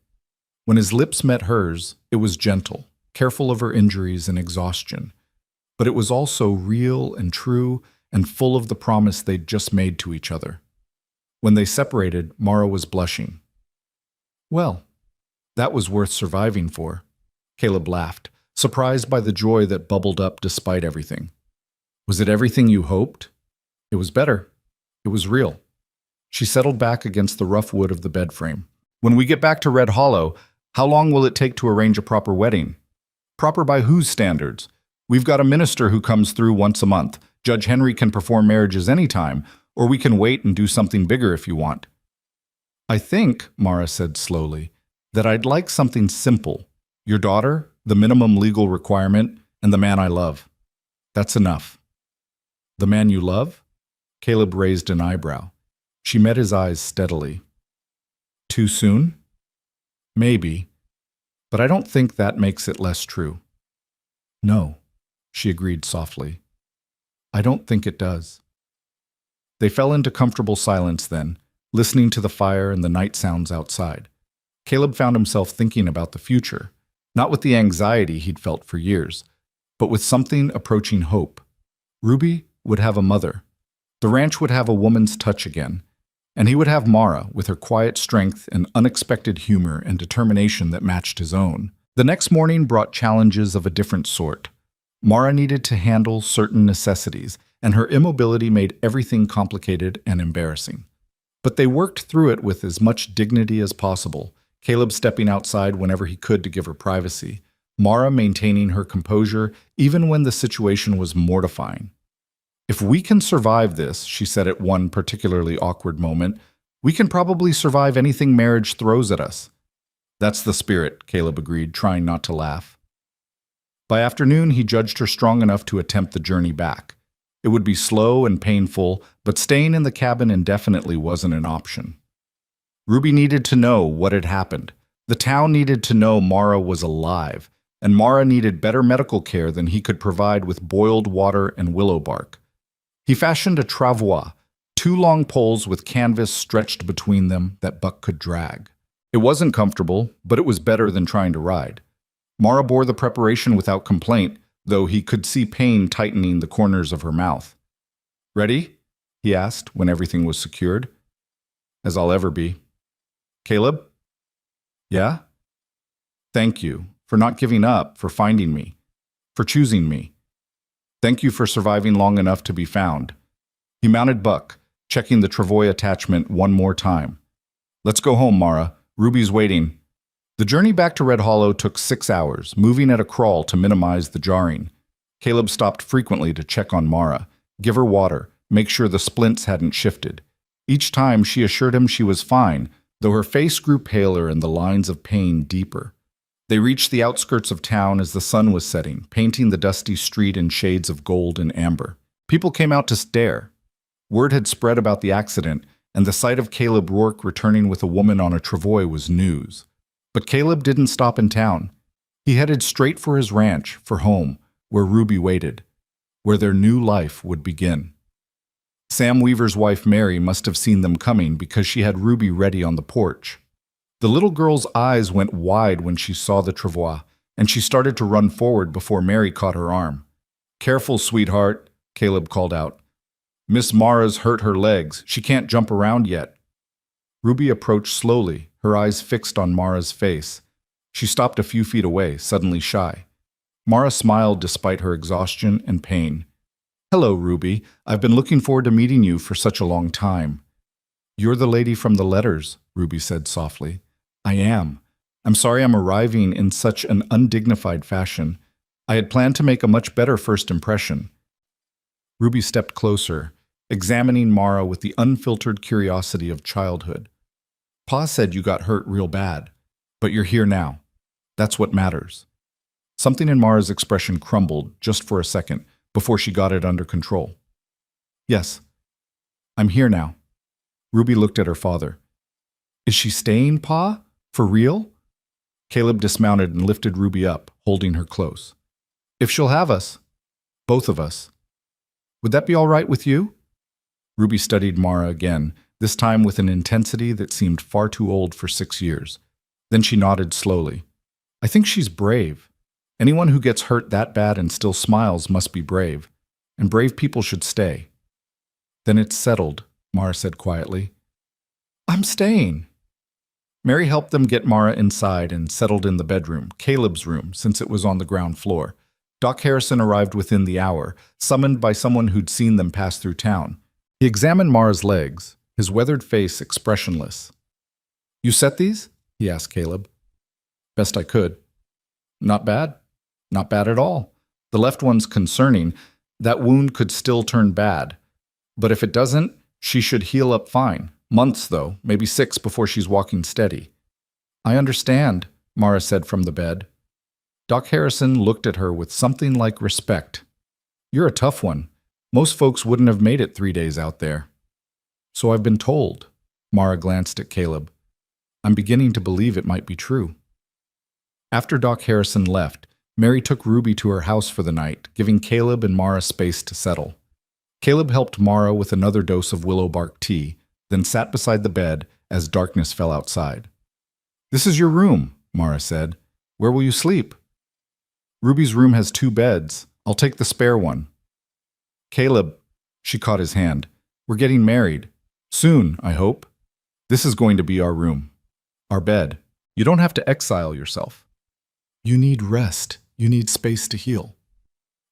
When his lips met hers, it was gentle, careful of her injuries and exhaustion. But it was also real and true and full of the promise they'd just made to each other. When they separated, Mara was blushing. "Well, that was worth surviving for." Caleb laughed, surprised by the joy that bubbled up despite everything. "Was it everything you hoped?" "It was better. It was real." She settled back against the rough wood of the bed frame. "When we get back to Red Hollow, how long will it take to arrange a proper wedding?" "Proper by whose standards? We've got a minister who comes through once a month. Judge Henry can perform marriages anytime, or we can wait and do something bigger if you want." "I think," Mara said slowly, "that I'd like something simple. Your daughter, the minimum legal requirement, and the man I love. That's enough." "The man you love?" Caleb raised an eyebrow. She met his eyes steadily. "Too soon?" "Maybe. But I don't think that makes it less true." "No," she agreed softly. "I don't think it does." They fell into comfortable silence then, listening to the fire and the night sounds outside. Caleb found himself thinking about the future, not with the anxiety he'd felt for years, but with something approaching hope. Ruby would have a mother. The ranch would have a woman's touch again, and he would have Mara with her quiet strength and unexpected humor and determination that matched his own. The next morning brought challenges of a different sort. Mara needed to handle certain necessities, and her immobility made everything complicated and embarrassing. But they worked through it with as much dignity as possible, Caleb stepping outside whenever he could to give her privacy, Mara maintaining her composure even when the situation was mortifying. "If we can survive this," she said at one particularly awkward moment, "we can probably survive anything marriage throws at us." "That's the spirit," Caleb agreed, trying not to laugh. By afternoon, he judged her strong enough to attempt the journey back. It would be slow and painful, but staying in the cabin indefinitely wasn't an option. Ruby needed to know what had happened. The town needed to know Mara was alive, and Mara needed better medical care than he could provide with boiled water and willow bark. He fashioned a travois, 2 long poles with canvas stretched between them that Buck could drag. It wasn't comfortable, but it was better than trying to ride. Mara bore the preparation without complaint, though he could see pain tightening the corners of her mouth. "Ready?" he asked when everything was secured. "As I'll ever be." "Caleb?" "Yeah?" "Thank you for not giving up, for finding me, for choosing me. Thank you for surviving long enough to be found." He mounted Buck, checking the travois attachment one more time. "Let's go home, Mara. Ruby's waiting." The journey back to Red Hollow took 6 hours, moving at a crawl to minimize the jarring. Caleb stopped frequently to check on Mara, give her water, make sure the splints hadn't shifted. Each time she assured him she was fine, though her face grew paler and the lines of pain deeper. They reached the outskirts of town as the sun was setting, painting the dusty street in shades of gold and amber. People came out to stare. Word had spread about the accident, and the sight of Caleb Rourke returning with a woman on a travois was news. But Caleb didn't stop in town. He headed straight for his ranch, for home, where Ruby waited, where their new life would begin. Sam Weaver's wife Mary must have seen them coming because she had Ruby ready on the porch. The little girl's eyes went wide when she saw the travois, and she started to run forward before Mary caught her arm. "Careful, sweetheart," Caleb called out. "Miss Mara's hurt her legs. She can't jump around yet." Ruby approached slowly, her eyes fixed on Mara's face. She stopped a few feet away, suddenly shy. Mara smiled despite her exhaustion and pain. "Hello, Ruby. I've been looking forward to meeting you for such a long time." "You're the lady from the letters," Ruby said softly. "I am. I'm sorry I'm arriving in such an undignified fashion. I had planned to make a much better first impression." Ruby stepped closer, examining Mara with the unfiltered curiosity of childhood. "Pa said you got hurt real bad, but you're here now. That's what matters." Something in Mara's expression crumbled just for a second before she got it under control. "Yes, I'm here now." Ruby looked at her father. "Is she staying, Pa? For real?" Caleb dismounted and lifted Ruby up, holding her close. "If she'll have us. Both of us. Would that be all right with you?" Ruby studied Mara again, this time with an intensity that seemed far too old for 6 years. Then she nodded slowly. "I think she's brave. Anyone who gets hurt that bad and still smiles must be brave, and brave people should stay." "Then it's settled," Mara said quietly. "I'm staying." Mary helped them get Mara inside and settled in the bedroom, Caleb's room, since it was on the ground floor. Doc Harrison arrived within the hour, summoned by someone who'd seen them pass through town. He examined Mara's legs, his weathered face expressionless. "You set these?" he asked Caleb. "Best I could." "Not bad. Not bad at all. The left one's concerning. That wound could still turn bad. But if it doesn't, she should heal up fine. Months, though, maybe 6 before she's walking steady." "I understand," Mara said from the bed. Doc Harrison looked at her with something like respect. "You're a tough one. Most folks wouldn't have made it 3 days out there." "So I've been told." Mara glanced at Caleb. "I'm beginning to believe it might be true." After Doc Harrison left, Mary took Ruby to her house for the night, giving Caleb and Mara space to settle. Caleb helped Mara with another dose of willow bark tea, then sat beside the bed as darkness fell outside. "This is your room," Mara said. "Where will you sleep?" "Ruby's room has 2 beds. I'll take the spare one." "Caleb," she caught his hand, "we're getting married. Soon, I hope. This is going to be our room. Our bed. You don't have to exile yourself. You need rest. You need space to heal.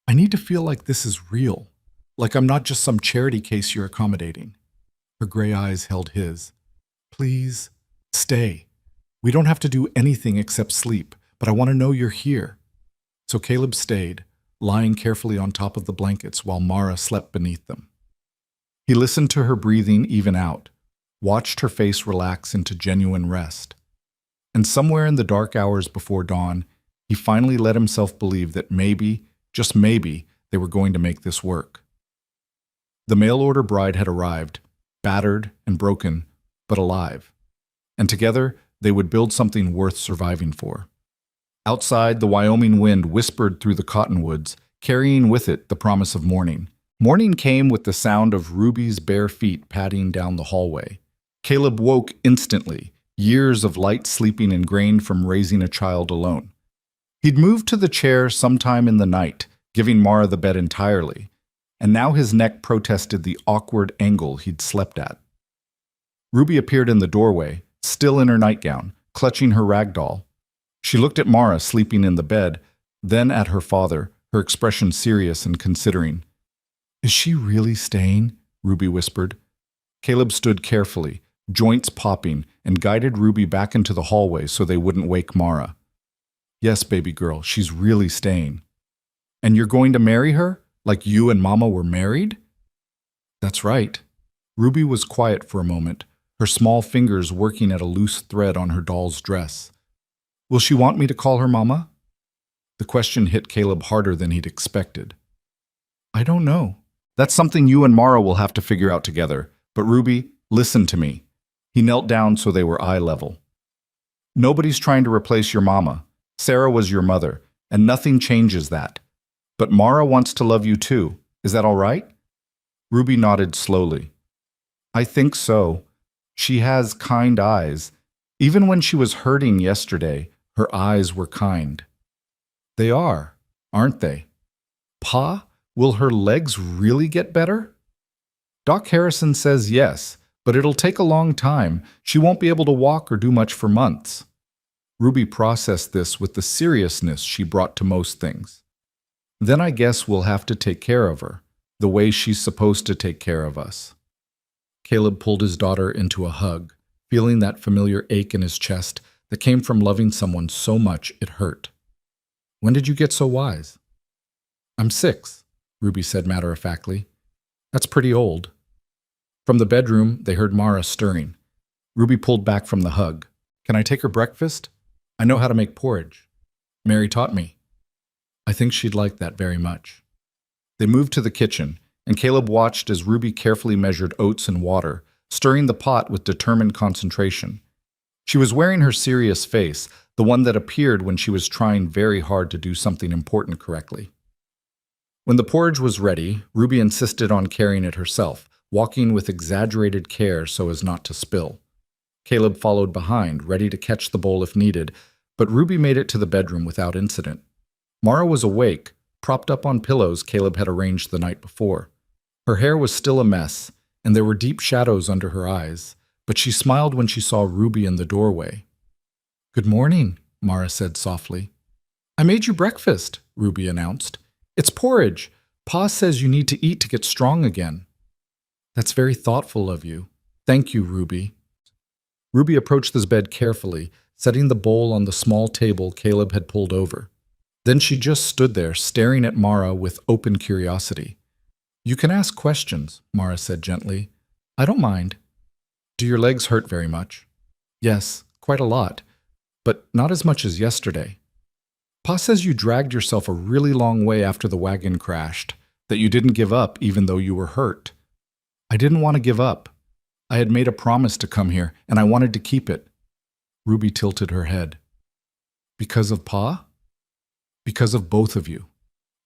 I need to feel like this is real, like I'm not just some charity case you're accommodating." Her gray eyes held his. "Please, stay. We don't have to do anything except sleep, but I want to know you're here." So Caleb stayed, lying carefully on top of the blankets while Mara slept beneath them. He listened to her breathing even out, watched her face relax into genuine rest. And somewhere in the dark hours before dawn, He finally let himself believe that maybe, just maybe, they were going to make this work. The mail-order bride had arrived, battered and broken, but alive. And together, they would build something worth surviving for. Outside, the Wyoming wind whispered through the cottonwoods, carrying with it the promise of morning. Morning came with the sound of Ruby's bare feet padding down the hallway. Caleb woke instantly, years of light sleeping ingrained from raising a child alone. He'd moved to the chair sometime in the night, giving Mara the bed entirely, and now his neck protested the awkward angle he'd slept at. Ruby appeared in the doorway, still in her nightgown, clutching her rag doll. She looked at Mara sleeping in the bed, then at her father, her expression serious and considering. "Is she really staying?" Ruby whispered. Caleb stood carefully, joints popping, and guided Ruby back into the hallway so they wouldn't wake Mara. "Yes, baby girl, she's really staying." "And you're going to marry her, like you and Mama were married?" "That's right." Ruby was quiet for a moment, her small fingers working at a loose thread on her doll's dress. "Will she want me to call her Mama?" The question hit Caleb harder than he'd expected. "I don't know. That's something you and Mara will have to figure out together. But Ruby, listen to me." He knelt down so they were eye level. "Nobody's trying to replace your mama. Sarah was your mother, and nothing changes that. But Mara wants to love you too. Is that all right?" Ruby nodded slowly. "I think so. She has kind eyes. Even when she was hurting yesterday, her eyes were kind." "They are, aren't they? Pa, will her legs really get better?" "Doc Harrison says yes, but it'll take a long time. She won't be able to walk or do much for months." Ruby processed this with the seriousness she brought to most things. "Then I guess we'll have to take care of her, the way she's supposed to take care of us." Caleb pulled his daughter into a hug, feeling that familiar ache in his chest that came from loving someone so much it hurt. "When did you get so wise?" "I'm 6, Ruby said matter-of-factly. "That's pretty old." From the bedroom, they heard Mara stirring. Ruby pulled back from the hug. "Can I take her breakfast? I know how to make porridge. Mary taught me." "I think she'd like that very much." They moved to the kitchen, and Caleb watched as Ruby carefully measured oats and water, stirring the pot with determined concentration. She was wearing her serious face, the one that appeared when she was trying very hard to do something important correctly. When the porridge was ready, Ruby insisted on carrying it herself, walking with exaggerated care so as not to spill. Caleb followed behind, ready to catch the bowl if needed, but Ruby made it to the bedroom without incident. Mara was awake, propped up on pillows Caleb had arranged the night before. Her hair was still a mess, and there were deep shadows under her eyes, but she smiled when she saw Ruby in the doorway. "Good morning," Mara said softly. "I made you breakfast," Ruby announced. "It's porridge. Pa says you need to eat to get strong again." "That's very thoughtful of you. Thank you, Ruby." Ruby approached the bed carefully, setting the bowl on the small table Caleb had pulled over. Then she just stood there, staring at Mara with open curiosity. "You can ask questions," Mara said gently. "I don't mind." "Do your legs hurt very much?" "Yes, quite a lot, but not as much as yesterday." "Pa says you dragged yourself a really long way after the wagon crashed, that you didn't give up even though you were hurt." "I didn't want to give up. I had made a promise to come here, and I wanted to keep it." Ruby tilted her head. "Because of Pa?" "Because of both of you.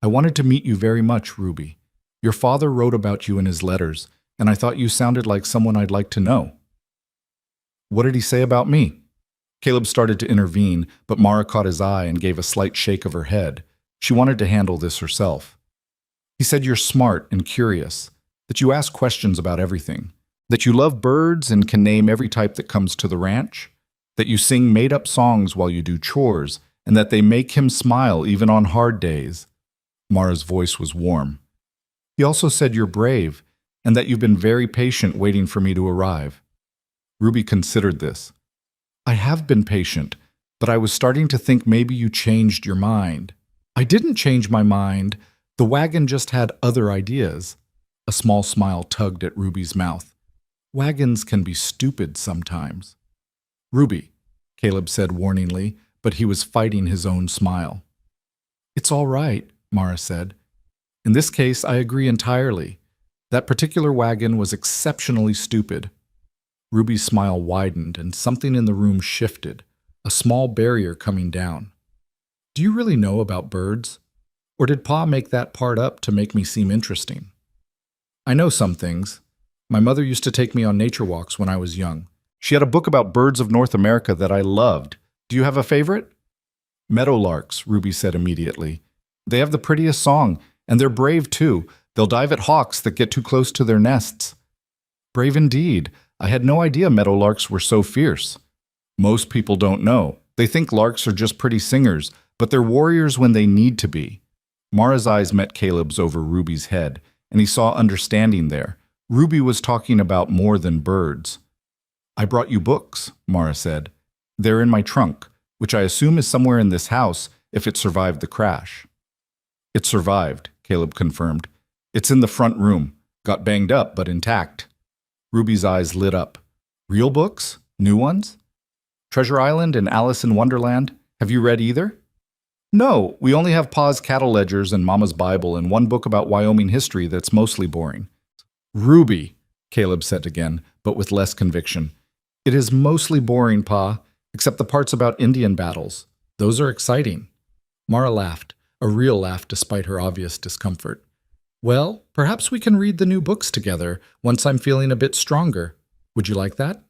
I wanted to meet you very much, Ruby. Your father wrote about you in his letters, and I thought you sounded like someone I'd like to know." "What did he say about me?" Caleb started to intervene, but Mara caught his eye and gave a slight shake of her head. She wanted to handle this herself. "He said you're smart and curious, that you ask questions about everything, that you love birds and can name every type that comes to the ranch, that you sing made-up songs while you do chores, and that they make him smile even on hard days." Mara's voice was warm. "He also said you're brave, and that you've been very patient waiting for me to arrive." Ruby considered this. "I have been patient, but I was starting to think maybe you changed your mind." "I didn't change my mind. The wagon just had other ideas." A small smile tugged at Ruby's mouth. "Wagons can be stupid sometimes." "Ruby," Caleb said warningly, but he was fighting his own smile. "It's all right," Mara said. "In this case, I agree entirely. That particular wagon was exceptionally stupid." Ruby's smile widened and something in the room shifted, a small barrier coming down. "Do you really know about birds? Or did Pa make that part up to make me seem interesting?" "I know some things. My mother used to take me on nature walks when I was young. She had a book about birds of North America that I loved. Do you have a favorite?" "Meadowlarks," Ruby said immediately. "They have the prettiest song, and they're brave too. They'll dive at hawks that get too close to their nests." "Brave indeed. I had no idea meadowlarks were so fierce." "Most people don't know. They think larks are just pretty singers, but they're warriors when they need to be." Mara's eyes met Caleb's over Ruby's head, and he saw understanding there. Ruby was talking about more than birds. "I brought you books," Mara said. "They're in my trunk, which I assume is somewhere in this house if it survived the crash." "It survived," Caleb confirmed. "It's in the front room. Got banged up, but intact." Ruby's eyes lit up. "Real books? New ones? Treasure Island and Alice in Wonderland? Have you read either?" "No, we only have Pa's cattle ledgers and Mama's Bible and one book about Wyoming history that's mostly boring." "Ruby," Caleb said again, but with less conviction. "It is mostly boring, Pa, except the parts about Indian battles. Those are exciting." Mara laughed, a real laugh despite her obvious discomfort. "Well, perhaps we can read the new books together once I'm feeling a bit stronger. Would you like that?"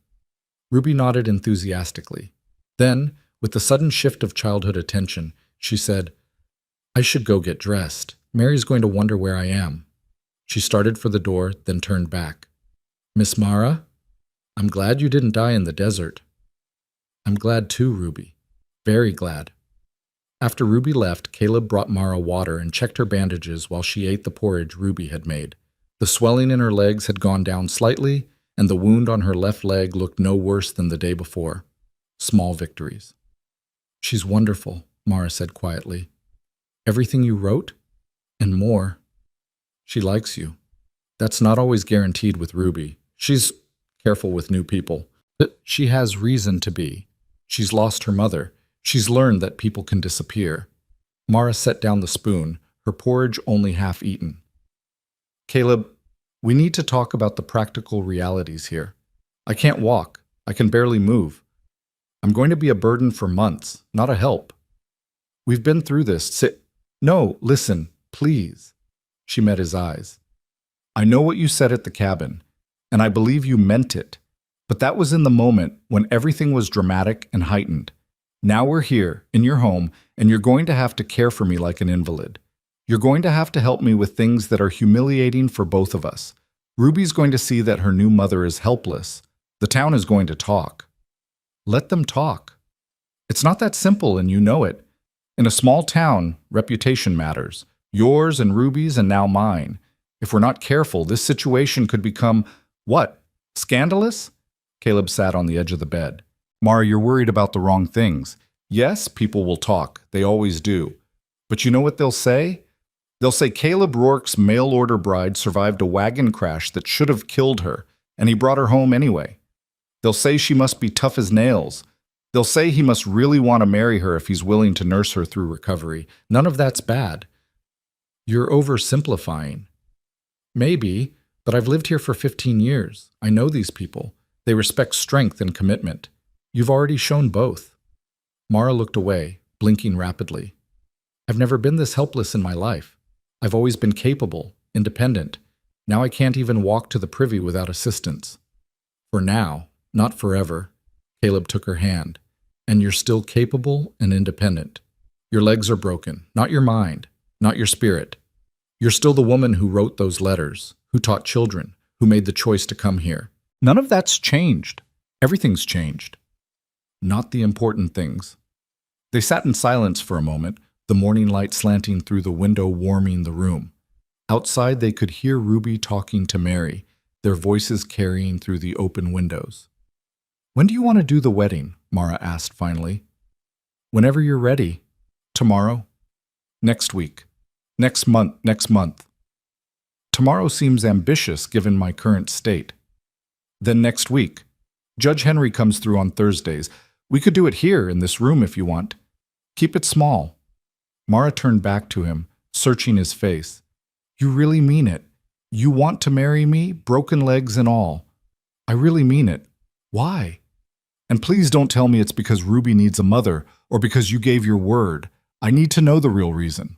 Ruby nodded enthusiastically. Then, with the sudden shift of childhood attention, she said, "I should go get dressed. Mary's going to wonder where I am." She started for the door, then turned back. "Miss Mara, I'm glad you didn't die in the desert." "I'm glad too, Ruby. Very glad." After Ruby left, Caleb brought Mara water and checked her bandages while she ate the porridge Ruby had made. The swelling in her legs had gone down slightly, and the wound on her left leg looked no worse than the day before. Small victories. "She's wonderful," Mara said quietly. "Everything you wrote? And more. She likes you. That's not always guaranteed with Ruby. She's careful with new people. But she has reason to be. She's lost her mother. She's learned that people can disappear." Mara set down the spoon, her porridge only half eaten. "Caleb, we need to talk about the practical realities here. I can't walk. I can barely move. I'm going to be a burden for months, not a help. We've been through this. No, listen, please." She met his eyes. "I know what you said at the cabin, and I believe you meant it, but that was in the moment when everything was dramatic and heightened. Now we're here, in your home, and you're going to have to care for me like an invalid. You're going to have to help me with things that are humiliating for both of us. Ruby's going to see that her new mother is helpless. The town is going to talk." "Let them talk. It's not that simple, and you know it. In a small town, reputation matters. Yours and Ruby's and now mine. If we're not careful, this situation could become, what, scandalous?" Caleb sat on the edge of the bed. "Mara, you're worried about the wrong things. Yes, people will talk. They always do. But you know what they'll say? They'll say Caleb Rourke's mail-order bride survived a wagon crash that should have killed her, and he brought her home anyway. They'll say she must be tough as nails. They'll say he must really want to marry her if he's willing to nurse her through recovery. None of that's bad." "You're oversimplifying." "Maybe, but I've lived here for 15 years. I know these people. They respect strength and commitment. You've already shown both." Mara looked away, blinking rapidly. "I've never been this helpless in my life. I've always been capable, independent. Now I can't even walk to the privy without assistance." "For now, not forever." Caleb took her hand. "And you're still capable and independent. Your legs are broken, not your mind, not your spirit. You're still the woman who wrote those letters, who taught children, who made the choice to come here. None of that's changed. Everything's changed. Not the important things." They sat in silence for a moment, the morning light slanting through the window warming the room. Outside they could hear Ruby talking to Mary, their voices carrying through the open windows. "When do you want to do the wedding?" Mara asked finally. "Whenever you're ready. Tomorrow? Next week? Next month? Tomorrow seems ambitious given my current state. Then next week. Judge Henry comes through on Thursdays. We could do it here in this room if you want. Keep it small." Mara turned back to him, searching his face. "You really mean it? You want to marry me, broken legs and all?" "I really mean it. Why? And please don't tell me it's because Ruby needs a mother or because you gave your word. I need to know the real reason."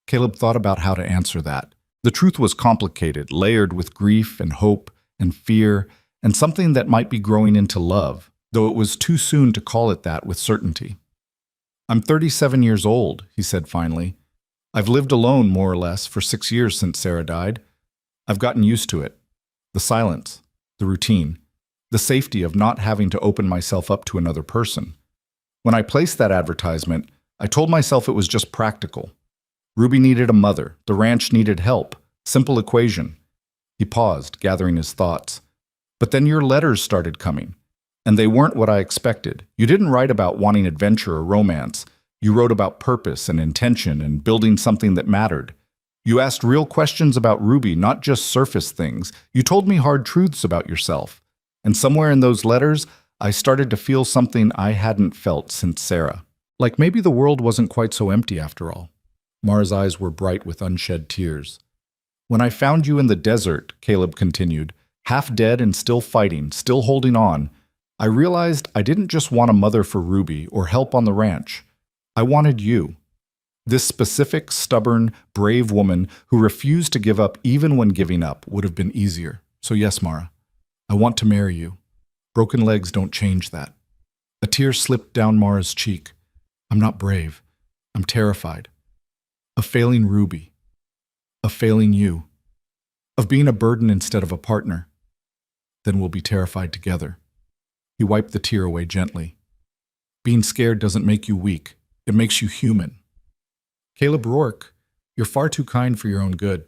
Caleb thought about how to answer that. The truth was complicated, layered with grief and hope and fear and something that might be growing into love, though it was too soon to call it that with certainty. "I'm 37 years old," he said finally. "I've lived alone, more or less, for 6 years since Sarah died. I've gotten used to it. The silence, the routine, the safety of not having to open myself up to another person. When I placed that advertisement, I told myself it was just practical. Ruby needed a mother. The ranch needed help. Simple equation." He paused, gathering his thoughts. "But then your letters started coming, and they weren't what I expected. You didn't write about wanting adventure or romance. You wrote about purpose and intention and building something that mattered. You asked real questions about Ruby, not just surface things. You told me hard truths about yourself. And somewhere in those letters, I started to feel something I hadn't felt since Sarah. Like maybe the world wasn't quite so empty after all." Mara's eyes were bright with unshed tears. "When I found you in the desert," Caleb continued, "half dead and still fighting, still holding on, I realized I didn't just want a mother for Ruby or help on the ranch. I wanted you. This specific, stubborn, brave woman who refused to give up even when giving up would have been easier. So yes, Mara, I want to marry you. Broken legs don't change that." A tear slipped down Mara's cheek. "I'm not brave. I'm terrified. Of failing Ruby. Of failing you. Of being a burden instead of a partner. Then we'll be terrified together." He wiped the tear away gently. "Being scared doesn't make you weak. It makes you human." "Caleb Rourke, you're far too kind for your own good.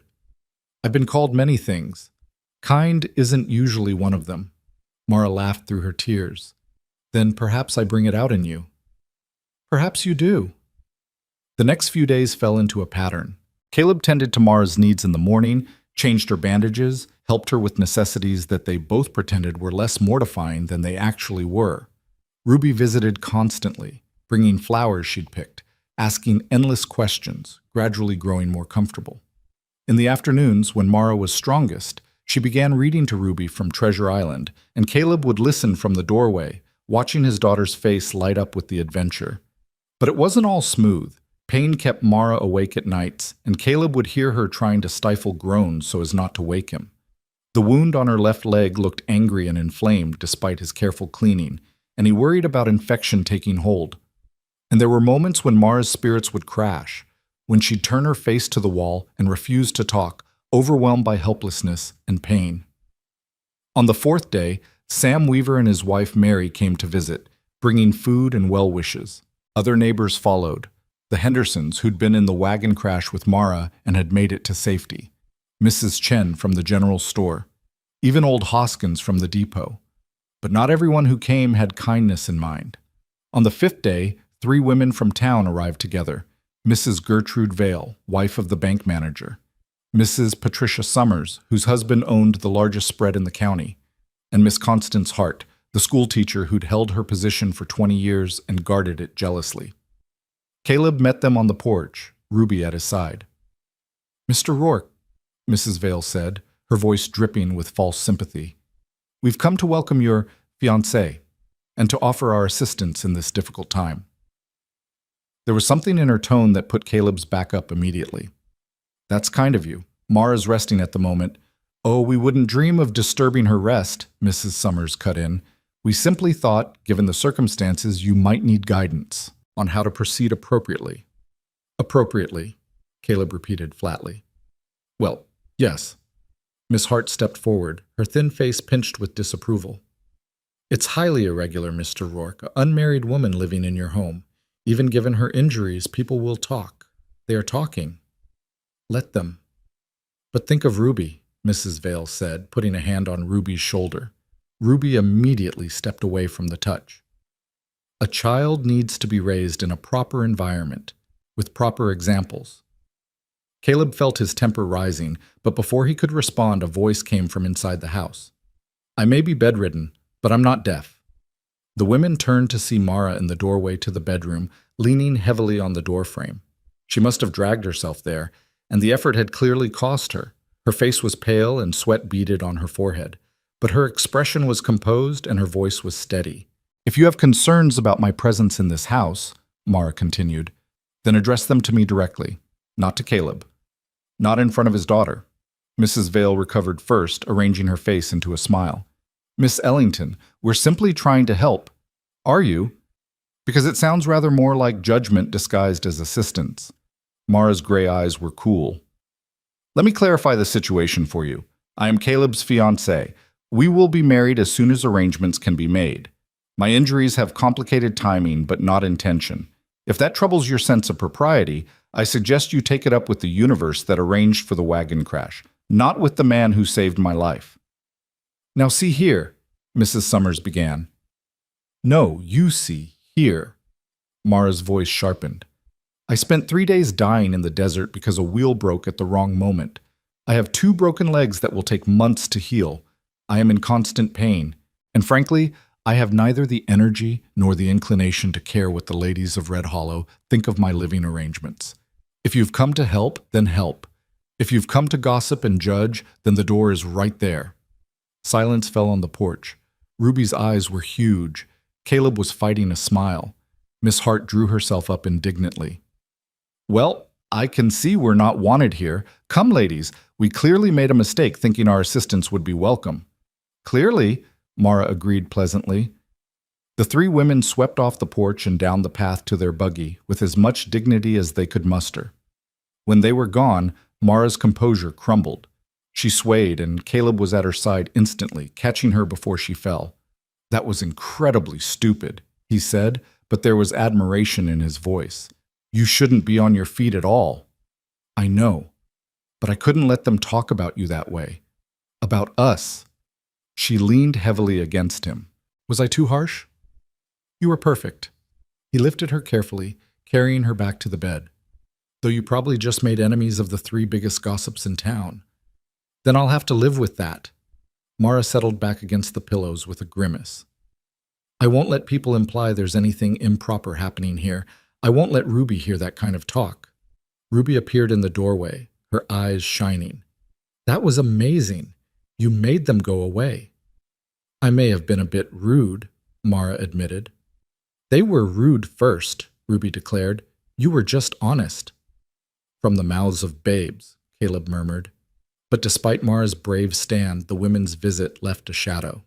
I've been called many things. Kind isn't usually one of them." Mara laughed through her tears. "Then perhaps I bring it out in you." "Perhaps you do." The next few days fell into a pattern. Caleb tended to Mara's needs in the morning, changed her bandages, helped her with necessities that they both pretended were less mortifying than they actually were. Ruby visited constantly, bringing flowers she'd picked, asking endless questions, gradually growing more comfortable. In the afternoons, when Mara was strongest, she began reading to Ruby from Treasure Island, and Caleb would listen from the doorway, watching his daughter's face light up with the adventure. But it wasn't all smooth. Pain kept Mara awake at nights, and Caleb would hear her trying to stifle groans so as not to wake him. The wound on her left leg looked angry and inflamed despite his careful cleaning, and he worried about infection taking hold. And there were moments when Mara's spirits would crash, when she'd turn her face to the wall and refuse to talk, overwhelmed by helplessness and pain. On the fourth day, Sam Weaver and his wife Mary came to visit, bringing food and well wishes. Other neighbors followed. The Hendersons, who'd been in the wagon crash with Mara and had made it to safety. Mrs. Chen from the general store. Even old Hoskins from the depot. But not everyone who came had kindness in mind. On the fifth day, 3 women from town arrived together. Mrs. Gertrude Vale, wife of the bank manager. Mrs. Patricia Summers, whose husband owned the largest spread in the county. And Miss Constance Hart, the schoolteacher who'd held her position for 20 years and guarded it jealously. Caleb met them on the porch, Ruby at his side. "Mr. Rourke," Mrs. Vale said, her voice dripping with false sympathy, "we've come to welcome your fiancé and to offer our assistance in this difficult time." There was something in her tone that put Caleb's back up immediately. "That's kind of you. Mara's resting at the moment." "Oh, we wouldn't dream of disturbing her rest," Mrs. Summers cut in. "We simply thought, given the circumstances, you might need guidance on how to proceed appropriately." "Appropriately," Caleb repeated flatly. "Well, yes." Miss Hart stepped forward, her thin face pinched with disapproval. "It's highly irregular, Mr. Rourke, an unmarried woman living in your home. Even given her injuries, people will talk. They are talking. Let them." "But think of Ruby," Mrs. Vale said, putting a hand on Ruby's shoulder. Ruby immediately stepped away from the touch. "A child needs to be raised in a proper environment, with proper examples." Caleb felt his temper rising, but before he could respond, a voice came from inside the house. "I may be bedridden, but I'm not deaf." The women turned to see Mara in the doorway to the bedroom, leaning heavily on the doorframe. She must have dragged herself there, and the effort had clearly cost her. Her face was pale and sweat beaded on her forehead, but her expression was composed and her voice was steady. "If you have concerns about my presence in this house," Mara continued, "then address them to me directly, not to Caleb. Not in front of his daughter." Mrs. Vale recovered first, arranging her face into a smile. "Miss Ellington, we're simply trying to help." "Are you?" "Because it sounds rather more like judgment disguised as assistance." Mara's gray eyes were cool. "Let me clarify the situation for you. I am Caleb's fiancée. We will be married as soon as arrangements can be made. My injuries have complicated timing, but not intention. If that troubles your sense of propriety, I suggest you take it up with the universe that arranged for the wagon crash, not with the man who saved my life." "Now see here," Mrs. Summers began. "No, you see here." Mara's voice sharpened. "I spent 3 days dying in the desert because a wheel broke at the wrong moment. I have 2 broken legs that will take months to heal. I am in constant pain, and frankly, I have neither the energy nor the inclination to care what the ladies of Red Hollow think of my living arrangements. If you've come to help, then help. If you've come to gossip and judge, then the door is right there." Silence fell on the porch. Ruby's eyes were huge. Caleb was fighting a smile. Miss Hart drew herself up indignantly. "Well, I can see we're not wanted here. Come, ladies, we clearly made a mistake thinking our assistance would be welcome." "Clearly," Mara agreed pleasantly. The 3 women swept off the porch and down the path to their buggy with as much dignity as they could muster. When they were gone, Mara's composure crumbled. She swayed, and Caleb was at her side instantly, catching her before she fell. "That was incredibly stupid," he said, but there was admiration in his voice. "You shouldn't be on your feet at all." "I know, but I couldn't let them talk about you that way. About us." She leaned heavily against him. "Was I too harsh?" "You were perfect." He lifted her carefully, carrying her back to the bed. "Though you probably just made enemies of the 3 biggest gossips in town. Then I'll have to live with that." Mara settled back against the pillows with a grimace. "I won't let people imply there's anything improper happening here. I won't let Ruby hear that kind of talk." Ruby appeared in the doorway, her eyes shining. "That was amazing. You made them go away." "I may have been a bit rude," Mara admitted. "They were rude first," Ruby declared. "You were just honest." "From the mouths of babes," Caleb murmured. But despite Mara's brave stand, the women's visit left a shadow.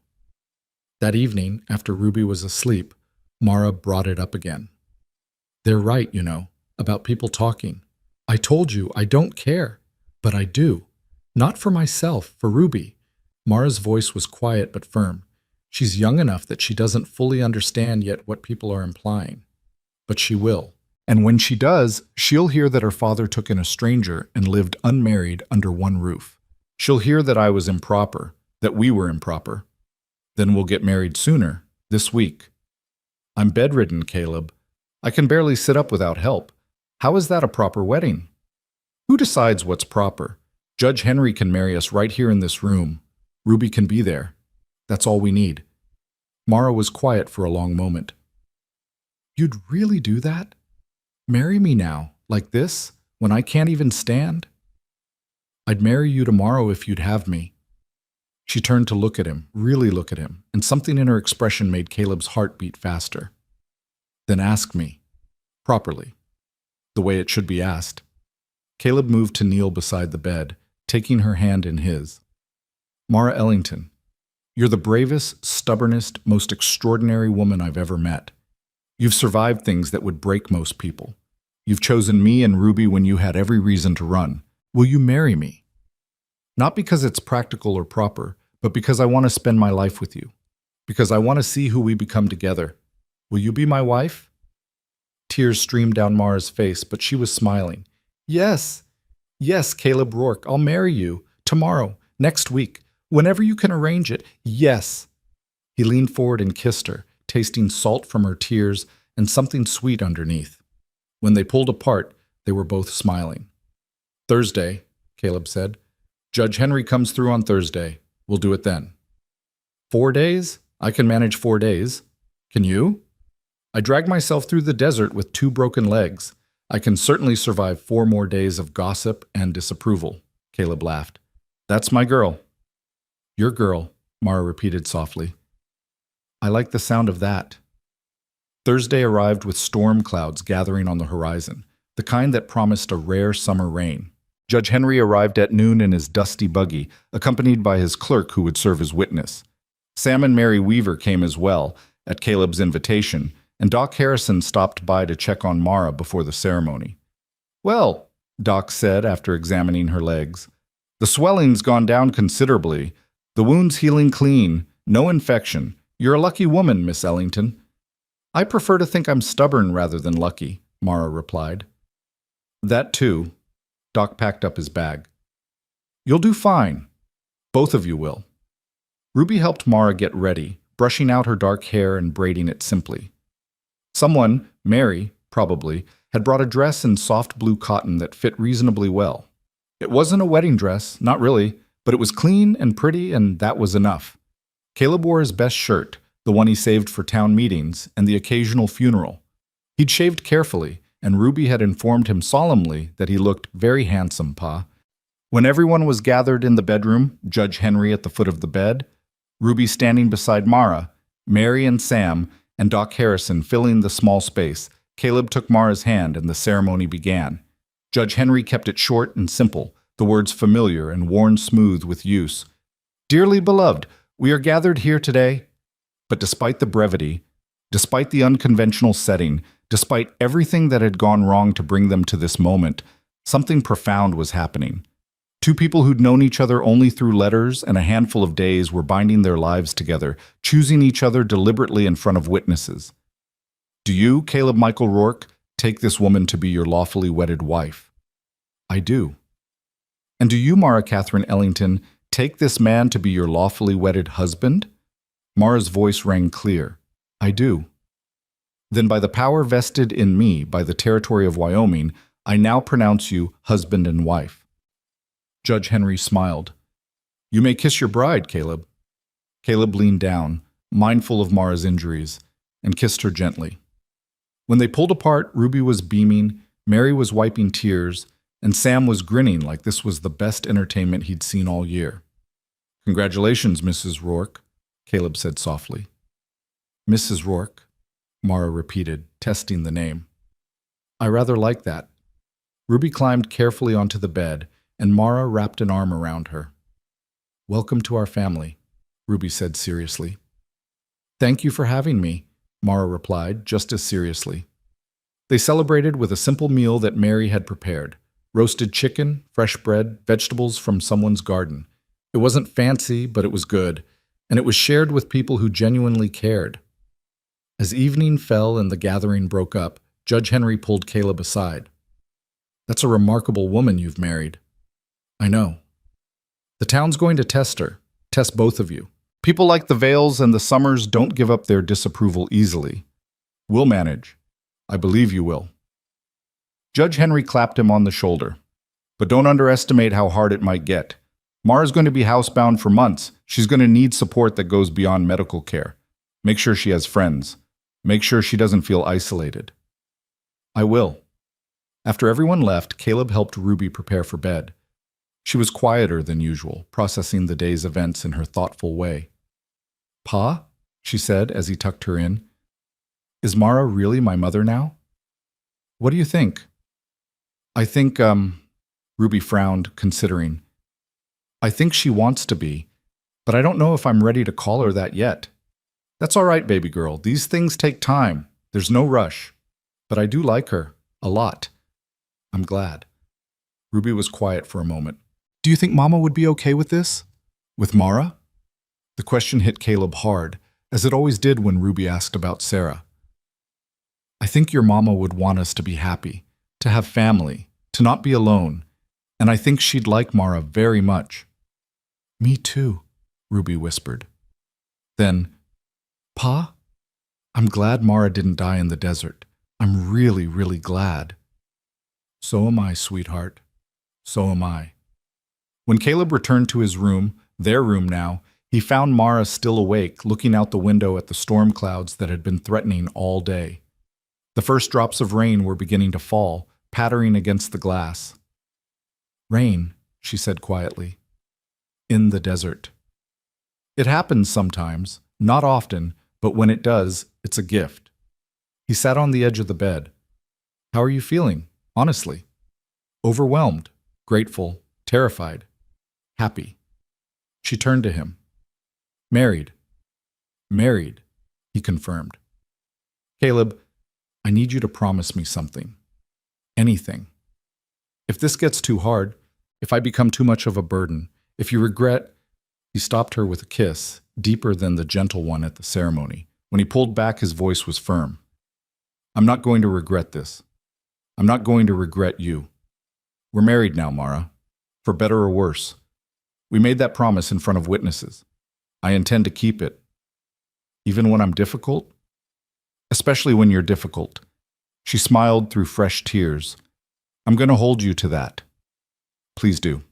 That evening, after Ruby was asleep, Mara brought it up again. "They're right, you know, about people talking. I told you I don't care, but I do. Not for myself, for Ruby." Mara's voice was quiet but firm. "She's young enough that she doesn't fully understand yet what people are implying. But she will. And when she does, she'll hear that her father took in a stranger and lived unmarried under one roof. She'll hear that I was improper, that we were improper. Then we'll get married sooner, this week. I'm bedridden, Caleb. I can barely sit up without help. How is that a proper wedding? Who decides what's proper? Judge Henry can marry us right here in this room. Ruby can be there. That's all we need." Mara was quiet for a long moment. "You'd really do that? Marry me now, like this, when I can't even stand?" "I'd marry you tomorrow if you'd have me." She turned to look at him, really look at him, and something in her expression made Caleb's heart beat faster. "Then ask me, properly, the way it should be asked." Caleb moved to kneel beside the bed, taking her hand in his. "Mara Ellington, you're the bravest, stubbornest, most extraordinary woman I've ever met. You've survived things that would break most people. You've chosen me and Ruby when you had every reason to run. Will you marry me? Not because it's practical or proper, but because I want to spend my life with you. Because I want to see who we become together. Will you be my wife?" Tears streamed down Mara's face, but she was smiling. "Yes, yes, Caleb Rourke, I'll marry you. Tomorrow, next week, whenever you can arrange it. Yes." He leaned forward and kissed her, tasting salt from her tears and something sweet underneath. When they pulled apart, they were both smiling. "Thursday," Caleb said. "Judge Henry comes through on Thursday. We'll do it then." 4 days? I can manage 4 days. Can you? I dragged myself through the desert with 2 broken legs. I can certainly survive 4 more days of gossip and disapproval, Caleb laughed. That's my girl. Your girl, Mara repeated softly. I like the sound of that. Thursday arrived with storm clouds gathering on the horizon, the kind that promised a rare summer rain. Judge Henry arrived at noon in his dusty buggy, accompanied by his clerk who would serve as witness. Sam and Mary Weaver came as well, at Caleb's invitation, and Doc Harrison stopped by to check on Mara before the ceremony. Well, Doc said after examining her legs, the swelling's gone down considerably. The wound's healing clean, no infection. You're a lucky woman, Miss Ellington. I prefer to think I'm stubborn rather than lucky, Mara replied. That too. Doc packed up his bag. You'll do fine. Both of you will. Ruby helped Mara get ready, brushing out her dark hair and braiding it simply. Someone, Mary, probably, had brought a dress in soft blue cotton that fit reasonably well. It wasn't a wedding dress, not really, but it was clean and pretty, and that was enough. Caleb wore his best shirt, the one he saved for town meetings and the occasional funeral. He'd shaved carefully, and Ruby had informed him solemnly that he looked very handsome, Pa. When everyone was gathered in the bedroom, Judge Henry at the foot of the bed, Ruby standing beside Mara, Mary and Sam, and Doc Harrison filling the small space, Caleb took Mara's hand and the ceremony began. Judge Henry kept it short and simple, the words familiar and worn smooth with use. Dearly beloved, we are gathered here today. But despite the brevity, despite the unconventional setting, despite everything that had gone wrong to bring them to this moment, something profound was happening. 2 people who'd known each other only through letters and a handful of days were binding their lives together, choosing each other deliberately in front of witnesses. Do you, Caleb Michael Rourke, take this woman to be your lawfully wedded wife? I do. And do you, Mara Catherine Ellington, take this man to be your lawfully wedded husband? Mara's voice rang clear. I do. Then by the power vested in me by the territory of Wyoming, I now pronounce you husband and wife. Judge Henry smiled. You may kiss your bride, Caleb. Caleb leaned down, mindful of Mara's injuries, and kissed her gently. When they pulled apart, Ruby was beaming, Mary was wiping tears, and Sam was grinning like this was the best entertainment he'd seen all year. Congratulations, Mrs. Rourke, Caleb said softly. Mrs. Rourke, Mara repeated, testing the name. I rather like that. Ruby climbed carefully onto the bed, and Mara wrapped an arm around her. Welcome to our family, Ruby said seriously. Thank you for having me, Mara replied, just as seriously. They celebrated with a simple meal that Mary had prepared. Roasted chicken, fresh bread, vegetables from someone's garden. It wasn't fancy, but it was good, and it was shared with people who genuinely cared. As evening fell and the gathering broke up, Judge Henry pulled Caleb aside. That's a remarkable woman you've married. I know. The town's going to test her, test both of you. People like the Vales and the Summers don't give up their disapproval easily. We'll manage. I believe you will. Judge Henry clapped him on the shoulder. But don't underestimate how hard it might get. Mara's going to be housebound for months. She's going to need support that goes beyond medical care. Make sure she has friends. Make sure she doesn't feel isolated. I will. After everyone left, Caleb helped Ruby prepare for bed. She was quieter than usual, processing the day's events in her thoughtful way. Pa, she said as he tucked her in, is Mara really my mother now? What do you think? I think, Ruby frowned, considering. I think she wants to be, but I don't know if I'm ready to call her that yet. That's all right, baby girl. These things take time. There's no rush. But I do like her. A lot. I'm glad. Ruby was quiet for a moment. Do you think Mama would be okay with this? With Mara? The question hit Caleb hard, as it always did when Ruby asked about Sarah. I think your mama would want us to be happy, to have family, to not be alone, and I think she'd like Mara very much. Me too, Ruby whispered. Then, Pa, I'm glad Mara didn't die in the desert. I'm really, really glad. So am I, sweetheart. So am I. When Caleb returned to his room, their room now, He found Mara still awake, looking out the window at the storm clouds that had been threatening all day. The first drops of rain were beginning to fall, pattering against the glass. "Rain," she said quietly. "In the desert." It happens sometimes, not often, but when it does, it's a gift. He sat on the edge of the bed. "How are you feeling, honestly?" "Overwhelmed, grateful, terrified, happy." She turned to him. "Married." "Married," he confirmed. "Caleb, I need you to promise me something. Anything. If this gets too hard, if I become too much of a burden, if you regret—" He stopped her with a kiss, deeper than the gentle one at the ceremony. When he pulled back, his voice was firm. "I'm not going to regret this. I'm not going to regret you. We're married now, Mara. For better or worse. We made that promise in front of witnesses. I intend to keep it. Even when I'm difficult? Especially when you're difficult." She smiled through fresh tears. "I'm going to hold you to that. Please do."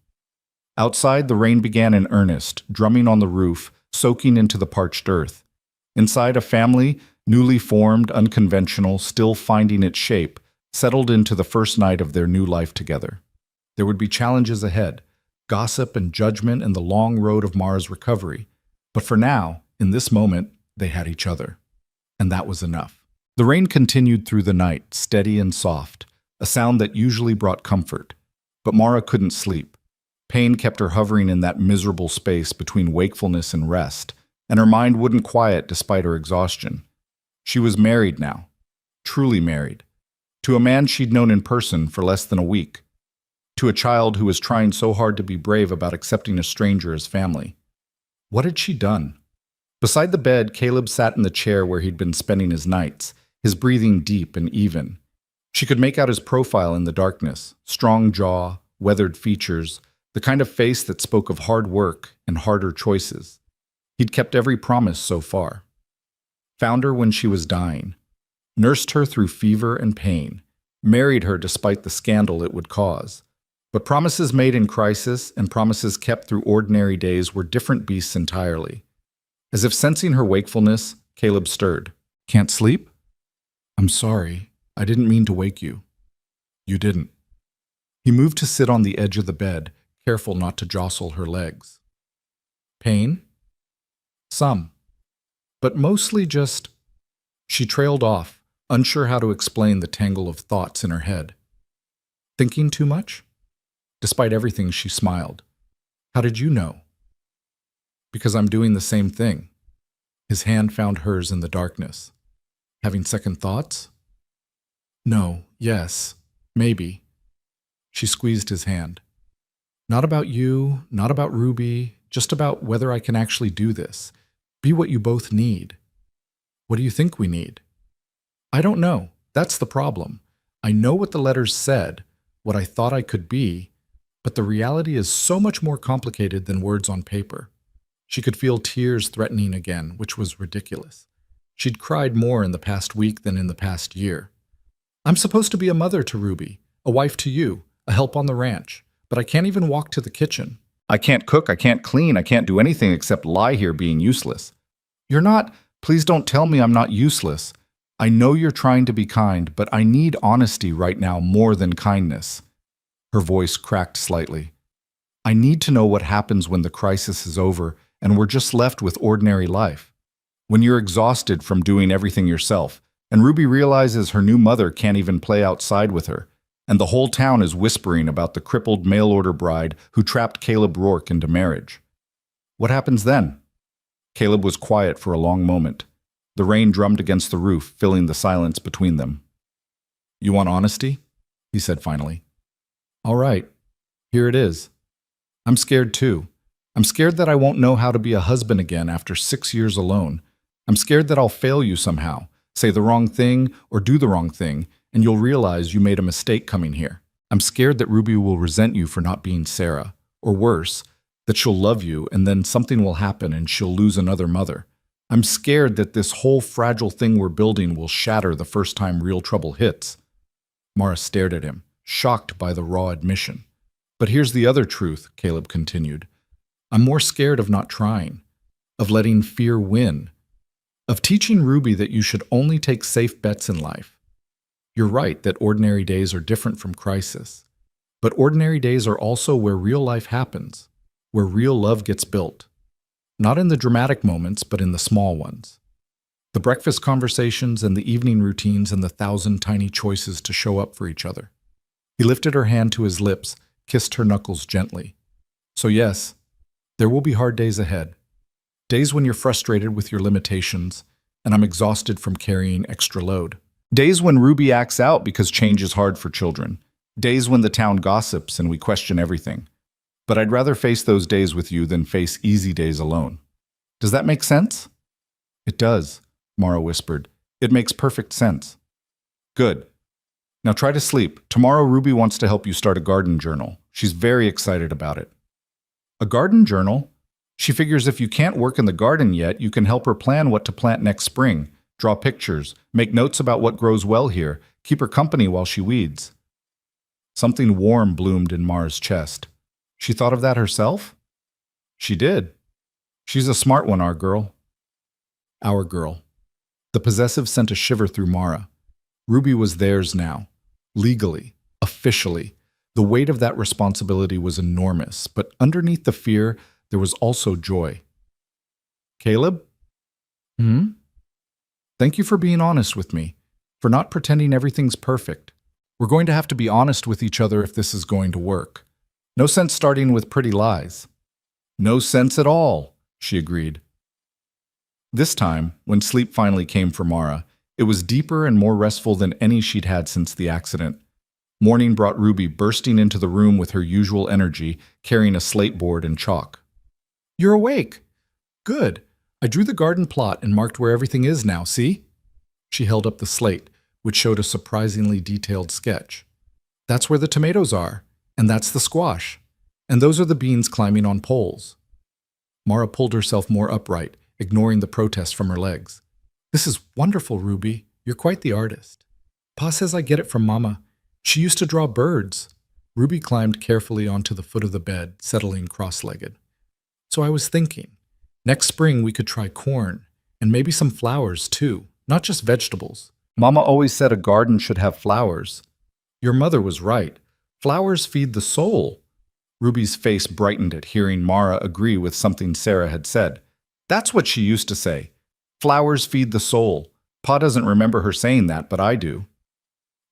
Outside, the rain began in earnest, drumming on the roof, soaking into the parched earth. Inside, a family, newly formed, unconventional, still finding its shape, settled into the first night of their new life together. There would be challenges ahead, gossip and judgment and the long road of Mara's recovery. But for now, in this moment, they had each other. And that was enough. The rain continued through the night, steady and soft, a sound that usually brought comfort. But Mara couldn't sleep. Pain kept her hovering in that miserable space between wakefulness and rest, and her mind wouldn't quiet despite her exhaustion. She was married now, truly married, to a man she'd known in person for less than a week, to a child who was trying so hard to be brave about accepting a stranger as family. What had she done? Beside the bed, Caleb sat in the chair where he'd been spending his nights, his breathing deep and even. She could make out his profile in the darkness, strong jaw, weathered features, the kind of face that spoke of hard work and harder choices. He'd kept every promise so far. Found her when she was dying, nursed her through fever and pain, married her despite the scandal it would cause. But promises made in crisis and promises kept through ordinary days were different beasts entirely. As if sensing her wakefulness, Caleb stirred. "Can't sleep?" "I'm sorry. I didn't mean to wake you." "You didn't." He moved to sit on the edge of the bed, careful not to jostle her legs. "Pain?" "Some. But mostly just—" She trailed off, unsure how to explain the tangle of thoughts in her head. "Thinking too much?" Despite everything, she smiled. "How did you know?" "Because I'm doing the same thing." His hand found hers in the darkness. "Having second thoughts?" "No, yes, maybe." She squeezed his hand. "Not about you, not about Ruby, just about whether I can actually do this. Be what you both need." "What do you think we need?" "I don't know. That's the problem. I know what the letters said, what I thought I could be, but the reality is so much more complicated than words on paper." She could feel tears threatening again, which was ridiculous. She'd cried more in the past week than in the past year. "I'm supposed to be a mother to Ruby, a wife to you, a help on the ranch, but I can't even walk to the kitchen. I can't cook, I can't clean, I can't do anything except lie here being useless." "You're not— Please don't tell me I'm not useless. I know you're trying to be kind, but I need honesty right now more than kindness." Her voice cracked slightly. "I need to know what happens when the crisis is over and we're just left with ordinary life. When you're exhausted from doing everything yourself, and Ruby realizes her new mother can't even play outside with her, and the whole town is whispering about the crippled mail-order bride who trapped Caleb Rourke into marriage. What happens then?" Caleb was quiet for a long moment. The rain drummed against the roof, filling the silence between them. "You want honesty?" he said finally. "All right, here it is. I'm scared too. I'm scared that I won't know how to be a husband again after 6 years alone. I'm scared that I'll fail you somehow, say the wrong thing or do the wrong thing, and you'll realize you made a mistake coming here. I'm scared that Ruby will resent you for not being Sarah, or worse, that she'll love you and then something will happen and she'll lose another mother. I'm scared that this whole fragile thing we're building will shatter the first time real trouble hits." Mara stared at him, shocked by the raw admission. "But here's the other truth," Caleb continued. "I'm more scared of not trying. of letting fear win, of teaching Ruby that you should only take safe bets in life. You're right that ordinary days are different from crisis, but ordinary days are also where real life happens, where real love gets built. Not in the dramatic moments, but in the small ones. The breakfast conversations and the evening routines and the 1,000 tiny choices to show up for each other. He lifted her hand to his lips, kissed her knuckles gently. So yes, there will be hard days ahead. Days when you're frustrated with your limitations, and I'm exhausted from carrying extra load. Days when Ruby acts out because change is hard for children. Days when the town gossips and we question everything. But I'd rather face those days with you than face easy days alone. Does that make sense? It does, Mara whispered. It makes perfect sense. Good. Now try to sleep. Tomorrow Ruby wants to help you start a garden journal. She's very excited about it. A garden journal? She figures if you can't work in the garden yet, you can help her plan what to plant next spring, draw pictures, make notes about what grows well here, keep her company while she weeds. Something warm bloomed in Mara's chest. She thought of that herself? She did. She's a smart one, our girl. Our girl. The possessive sent a shiver through Mara. Ruby was theirs now. Legally. Officially. The weight of that responsibility was enormous, but underneath the fear, there was also joy. Caleb? Thank you for being honest with me, for not pretending everything's perfect. We're going to have to be honest with each other if this is going to work. No sense starting with pretty lies. No sense at all, she agreed. This time, when sleep finally came for Mara, it was deeper and more restful than any she'd had since the accident. Morning brought Ruby bursting into the room with her usual energy, carrying a slate board and chalk. You're awake. Good. I drew the garden plot and marked where everything is now, see? She held up the slate, which showed a surprisingly detailed sketch. That's where the tomatoes are, and that's the squash, and those are the beans climbing on poles. Mara pulled herself more upright, ignoring the protest from her legs. This is wonderful, Ruby. You're quite the artist. Pa says I get it from Mama. She used to draw birds. Ruby climbed carefully onto the foot of the bed, settling cross-legged. So I was thinking, next spring we could try corn, and maybe some flowers too, not just vegetables. Mama always said a garden should have flowers. Your mother was right. Flowers feed the soul. Ruby's face brightened at hearing Mara agree with something Sarah had said. That's what she used to say. Flowers feed the soul. Pa doesn't remember her saying that, but I do.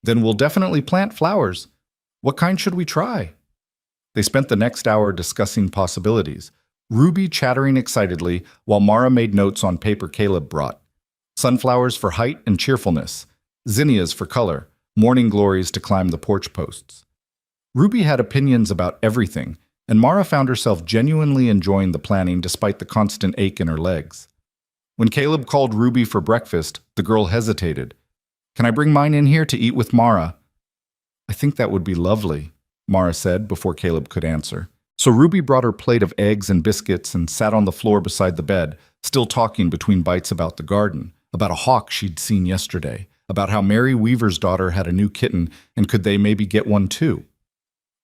Then we'll definitely plant flowers. What kind should we try? They spent the next hour discussing possibilities, Ruby chattering excitedly while Mara made notes on paper Caleb brought. Sunflowers for height and cheerfulness, zinnias for color, morning glories to climb the porch posts. Ruby had opinions about everything, and Mara found herself genuinely enjoying the planning despite the constant ache in her legs. When Caleb called Ruby for breakfast, the girl hesitated. Can I bring mine in here to eat with Mara? I think that would be lovely, Mara said before Caleb could answer. So Ruby brought her plate of eggs and biscuits and sat on the floor beside the bed, still talking between bites about the garden, about a hawk she'd seen yesterday, about how Mary Weaver's daughter had a new kitten and could they maybe get one too.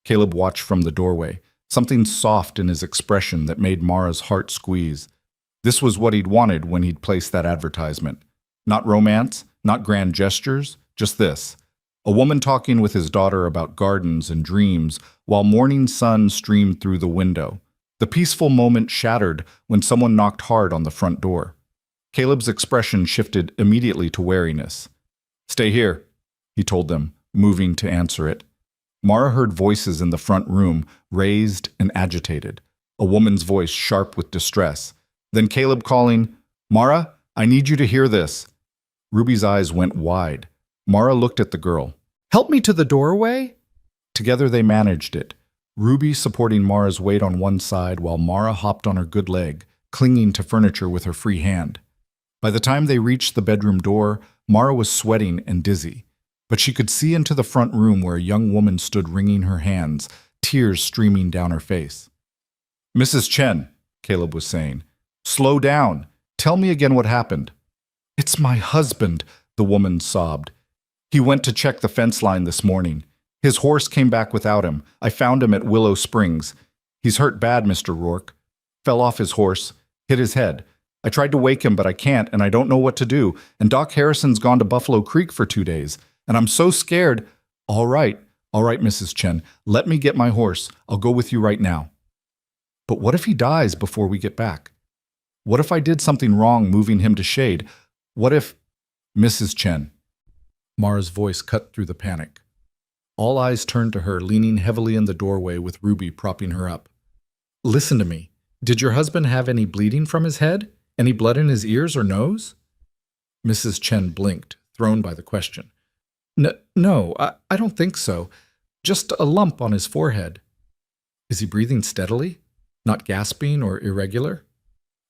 Caleb watched from the doorway, something soft in his expression that made Mara's heart squeeze. This was what he'd wanted when he'd placed that advertisement. Not romance, not grand gestures, just this. A woman talking with his daughter about gardens and dreams while morning sun streamed through the window. The peaceful moment shattered when someone knocked hard on the front door. Caleb's expression shifted immediately to wariness. Stay here, he told them, moving to answer it. Mara heard voices in the front room, raised and agitated, a woman's voice sharp with distress. Then Caleb calling, Mara, I need you to hear this. Ruby's eyes went wide. Mara looked at the girl. Help me to the doorway? Together they managed it, Ruby supporting Mara's weight on one side while Mara hopped on her good leg, clinging to furniture with her free hand. By the time they reached the bedroom door, Mara was sweating and dizzy, but she could see into the front room where a young woman stood wringing her hands, tears streaming down her face. Mrs. Chen, Caleb was saying, slow down. Tell me again what happened. It's my husband, the woman sobbed. He went to check the fence line this morning. His horse came back without him. I found him at Willow Springs. He's hurt bad, Mr. Rourke. Fell off his horse. Hit his head. I tried to wake him, but I can't, and I don't know what to do. And Doc Harrison's gone to Buffalo Creek for 2 days. And I'm so scared. All right, Mrs. Chen. Let me get my horse. I'll go with you right now. But what if he dies before we get back? What if I did something wrong moving him to shade? What if... Mrs. Chen. Mara's voice cut through the panic. All eyes turned to her, leaning heavily in the doorway with Ruby propping her up. Listen to me. Did your husband have any bleeding from his head? Any blood in his ears or nose? Mrs. Chen blinked, thrown by the question. No, I don't think so. Just a lump on his forehead. Is he breathing steadily? Not gasping or irregular?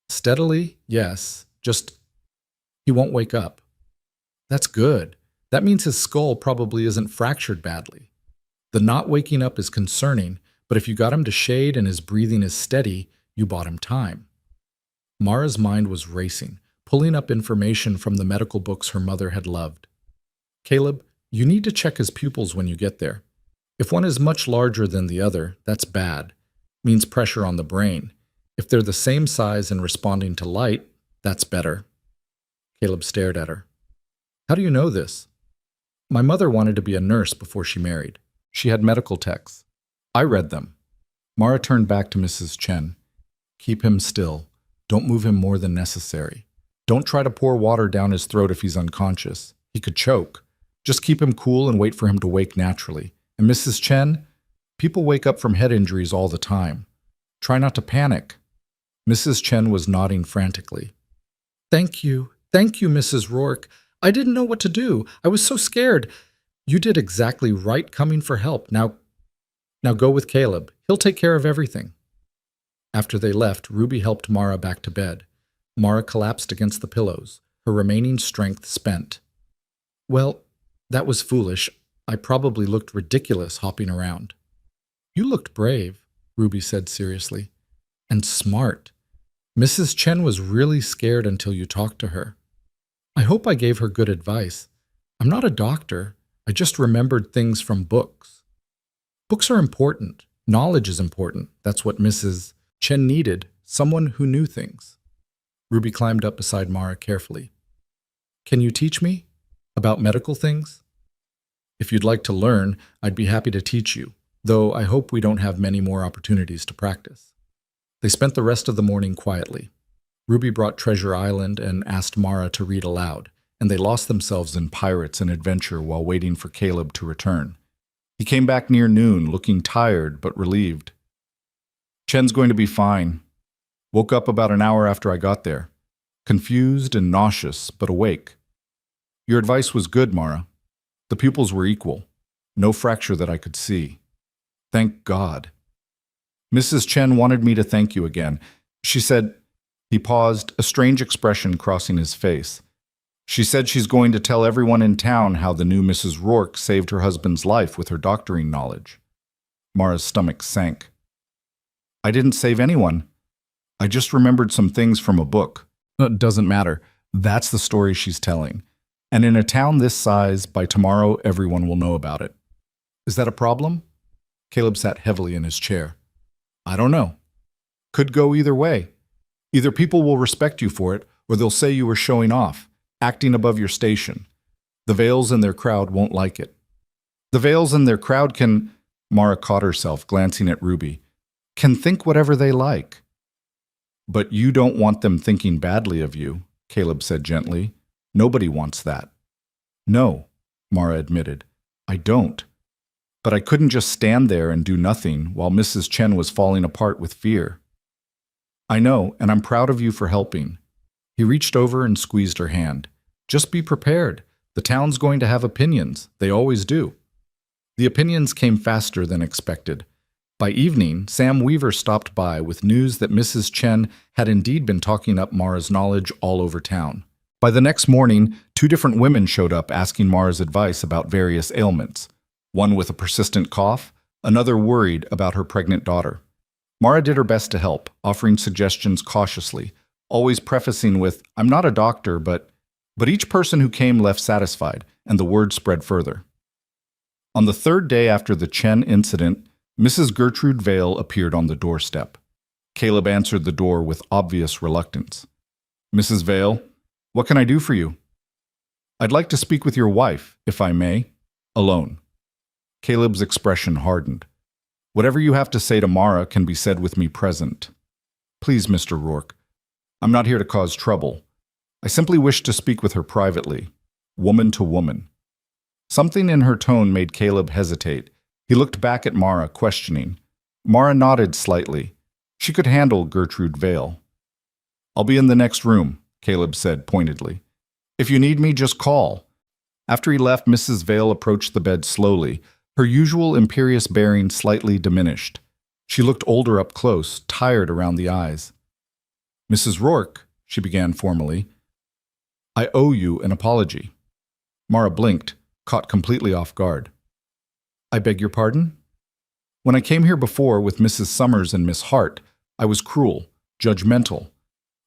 Steadily, yes. Just, he won't wake up. That's good. That means his skull probably isn't fractured badly. The not waking up is concerning, but if you got him to shade and his breathing is steady, you bought him time. Mara's mind was racing, pulling up information from the medical books her mother had loved. Caleb, you need to check his pupils when you get there. If one is much larger than the other, that's bad. Means pressure on the brain. If they're the same size and responding to light, that's better. Caleb stared at her. How do you know this? My mother wanted to be a nurse before she married. She had medical texts. I read them. Mara turned back to Mrs. Chen. Keep him still. Don't move him more than necessary. Don't try to pour water down his throat if he's unconscious. He could choke. Just keep him cool and wait for him to wake naturally. And Mrs. Chen, people wake up from head injuries all the time. Try not to panic. Mrs. Chen was nodding frantically. Thank you, Mrs. Rourke. I didn't know what to do. I was so scared. You did exactly right coming for help. Now go with Caleb. He'll take care of everything. After they left, Ruby helped Mara back to bed. Mara collapsed against the pillows, her remaining strength spent. Well, that was foolish. I probably looked ridiculous hopping around. You looked brave, Ruby said seriously. And smart. Mrs. Chen was really scared until you talked to her. I hope I gave her good advice. I'm not a doctor. I just remembered things from books. Books are important. Knowledge is important. That's what Mrs. Chen needed, someone who knew things. Ruby climbed up beside Mara carefully. Can you teach me about medical things? If you'd like to learn, I'd be happy to teach you, though I hope we don't have many more opportunities to practice. They spent the rest of the morning quietly. Ruby brought Treasure Island and asked Mara to read aloud, and they lost themselves in pirates and adventure while waiting for Caleb to return. He came back near noon, looking tired but relieved. Chen's going to be fine. Woke up about an hour after I got there. Confused and nauseous, but awake. Your advice was good, Mara. The pupils were equal. No fracture that I could see. Thank God. Mrs. Chen wanted me to thank you again. She said... He paused, a strange expression crossing his face. She said she's going to tell everyone in town how the new Mrs. Rourke saved her husband's life with her doctoring knowledge. Mara's stomach sank. I didn't save anyone. I just remembered some things from a book. It doesn't matter. That's the story she's telling. And in a town this size, by tomorrow everyone will know about it. Is that a problem? Caleb sat heavily in his chair. I don't know. Could go either way. Either people will respect you for it, or they'll say you were showing off, acting above your station. The Vales and their crowd won't like it. The Vales and their crowd can... Mara caught herself, glancing at Ruby. Can think whatever they like. But you don't want them thinking badly of you, Caleb said gently. Nobody wants that. No, Mara admitted. I don't. But I couldn't just stand there and do nothing while Mrs. Chen was falling apart with fear. I know, and I'm proud of you for helping. He reached over and squeezed her hand. Just be prepared. The town's going to have opinions. They always do. The opinions came faster than expected. By evening, Sam Weaver stopped by with news that Mrs. Chen had indeed been talking up Mara's knowledge all over town. By the next morning, 2 different women showed up asking Mara's advice about various ailments. One with a persistent cough, another worried about her pregnant daughter. Mara did her best to help, offering suggestions cautiously, always prefacing with, I'm not a doctor, but each person who came left satisfied, and the word spread further. On the 3rd day after the Chen incident, Mrs. Gertrude Vale appeared on the doorstep. Caleb answered the door with obvious reluctance. Mrs. Vale, what can I do for you? I'd like to speak with your wife, if I may, alone. Caleb's expression hardened. Whatever you have to say to Mara can be said with me present. Please, Mr. Rourke. I'm not here to cause trouble. I simply wish to speak with her privately, woman to woman. Something in her tone made Caleb hesitate. He looked back at Mara, questioning. Mara nodded slightly. She could handle Gertrude Vale. I'll be in the next room, Caleb said pointedly. If you need me, just call. After he left, Mrs. Vale approached the bed slowly, her usual imperious bearing slightly diminished. She looked older up close, tired around the eyes. Mrs. Rourke, she began formally, I owe you an apology. Mara blinked, caught completely off guard. I beg your pardon? When I came here before with Mrs. Summers and Miss Hart, I was cruel, judgmental.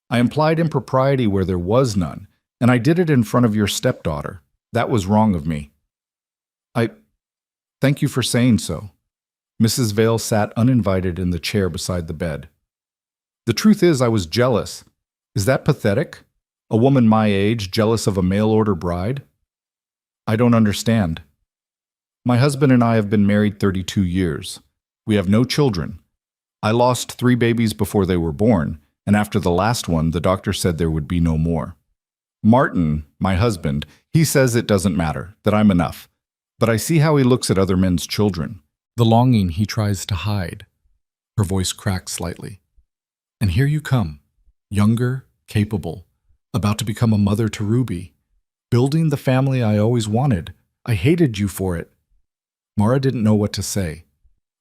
I implied impropriety where there was none, and I did it in front of your stepdaughter. That was wrong of me. Thank you for saying so. Mrs. Vale sat uninvited in the chair beside the bed. The truth is, I was jealous. Is that pathetic? A woman my age jealous of a mail-order bride? I don't understand. My husband and I have been married 32 years. We have no children. I lost 3 babies before they were born, and after the last one, the doctor said there would be no more. Martin, my husband, he says it doesn't matter, that I'm enough. But I see how he looks at other men's children. The longing he tries to hide. Her voice cracked slightly. And here you come, younger, capable, about to become a mother to Ruby, building the family I always wanted. I hated you for it. Mara didn't know what to say.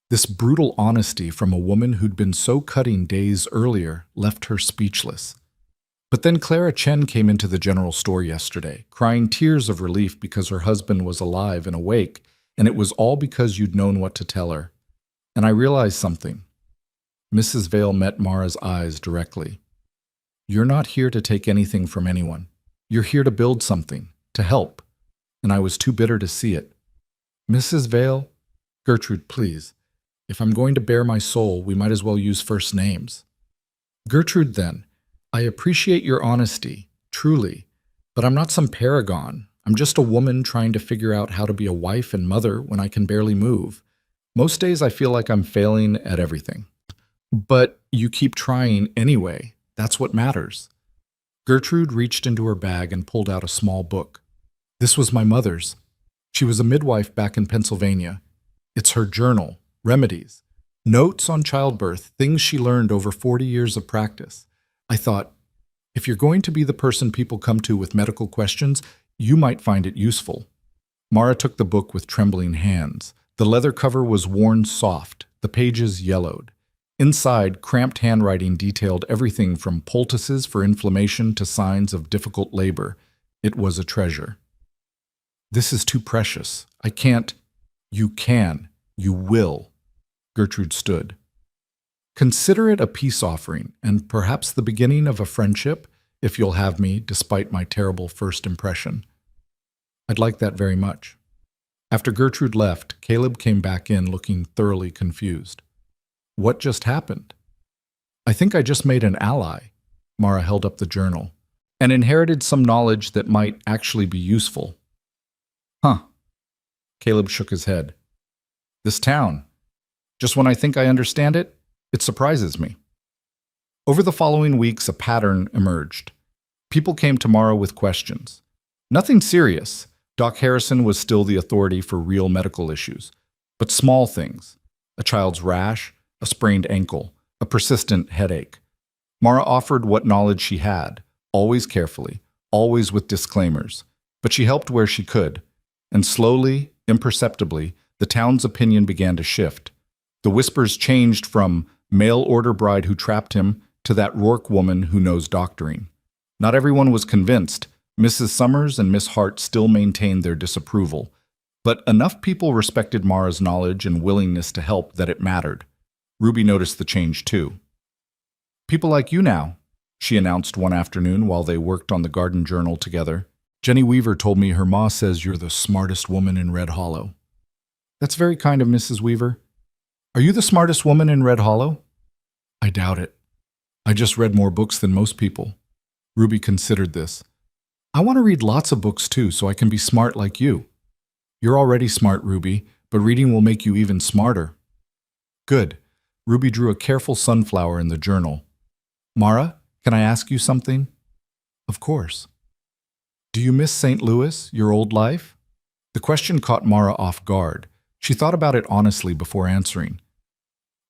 This brutal honesty from a woman who'd been so cutting days earlier left her speechless. But then Clara Chen came into the general store yesterday, crying tears of relief because her husband was alive and awake, and it was all because you'd known what to tell her. And I realized something. Mrs. Vale met Mara's eyes directly. You're not here to take anything from anyone. You're here to build something, to help. And I was too bitter to see it. Mrs. Vale, Gertrude, please. If I'm going to bare my soul, we might as well use first names. Gertrude, then. I appreciate your honesty, truly, but I'm not some paragon. I'm just a woman trying to figure out how to be a wife and mother when I can barely move. Most days I feel like I'm failing at everything. But you keep trying anyway. That's what matters. Gertrude reached into her bag and pulled out a small book. This was my mother's. She was a midwife back in Pennsylvania. It's her journal, remedies, notes on childbirth, things she learned over 40 years of practice. I thought, if you're going to be the person people come to with medical questions, you might find it useful. Mara took the book with trembling hands. The leather cover was worn soft, the pages yellowed. Inside, cramped handwriting detailed everything from poultices for inflammation to signs of difficult labor. It was a treasure. This is too precious. I can't. You can. You will. Gertrude stood. Consider it a peace offering, and perhaps the beginning of a friendship, if you'll have me, despite my terrible first impression. I'd like that very much. After Gertrude left, Caleb came back in looking thoroughly confused. What just happened? I think I just made an ally. Mara held up the journal, and inherited some knowledge that might actually be useful. Huh. Caleb shook his head. This town. Just when I think I understand it, it surprises me. Over the following weeks, a pattern emerged. People came to Mara with questions. Nothing serious. Doc Harrison was still the authority for real medical issues. But small things. A child's rash, a sprained ankle, a persistent headache. Mara offered what knowledge she had, always carefully, always with disclaimers. But she helped where she could. And slowly, imperceptibly, the town's opinion began to shift. The whispers changed from mail-order bride who trapped him to that Rourke woman who knows doctoring. Not everyone was convinced. Mrs. Summers and Miss Hart still maintained their disapproval. But enough people respected Mara's knowledge and willingness to help that it mattered. Ruby noticed the change too. People like you now, she announced one afternoon while they worked on the garden journal together. Jenny Weaver told me her ma says you're the smartest woman in Red Hollow. That's very kind of Mrs. Weaver. Are you the smartest woman in Red Hollow? I doubt it. I just read more books than most people. Ruby considered this. I want to read lots of books too, so I can be smart like you. You're already smart, Ruby, but reading will make you even smarter. Good. Ruby drew a careful sunflower in the journal. Mara, can I ask you something? Of course. Do you miss St. Louis, your old life? The question caught Mara off guard. She thought about it honestly before answering.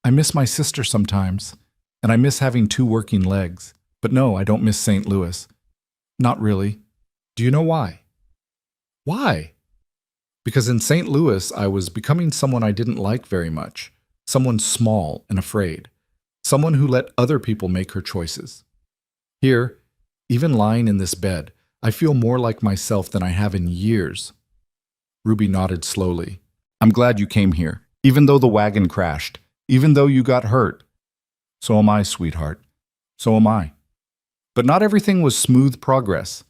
I miss my sister sometimes, and I miss having 2 working legs. But no, I don't miss St. Louis. Not really. Do you know why? Why? Because in St. Louis, I was becoming someone I didn't like very much. Someone small and afraid. Someone who let other people make her choices. Here, even lying in this bed, I feel more like myself than I have in years. Ruby nodded slowly. I'm glad you came here, even though the wagon crashed, even though you got hurt. So am I, sweetheart. So am I. But not everything was smooth progress.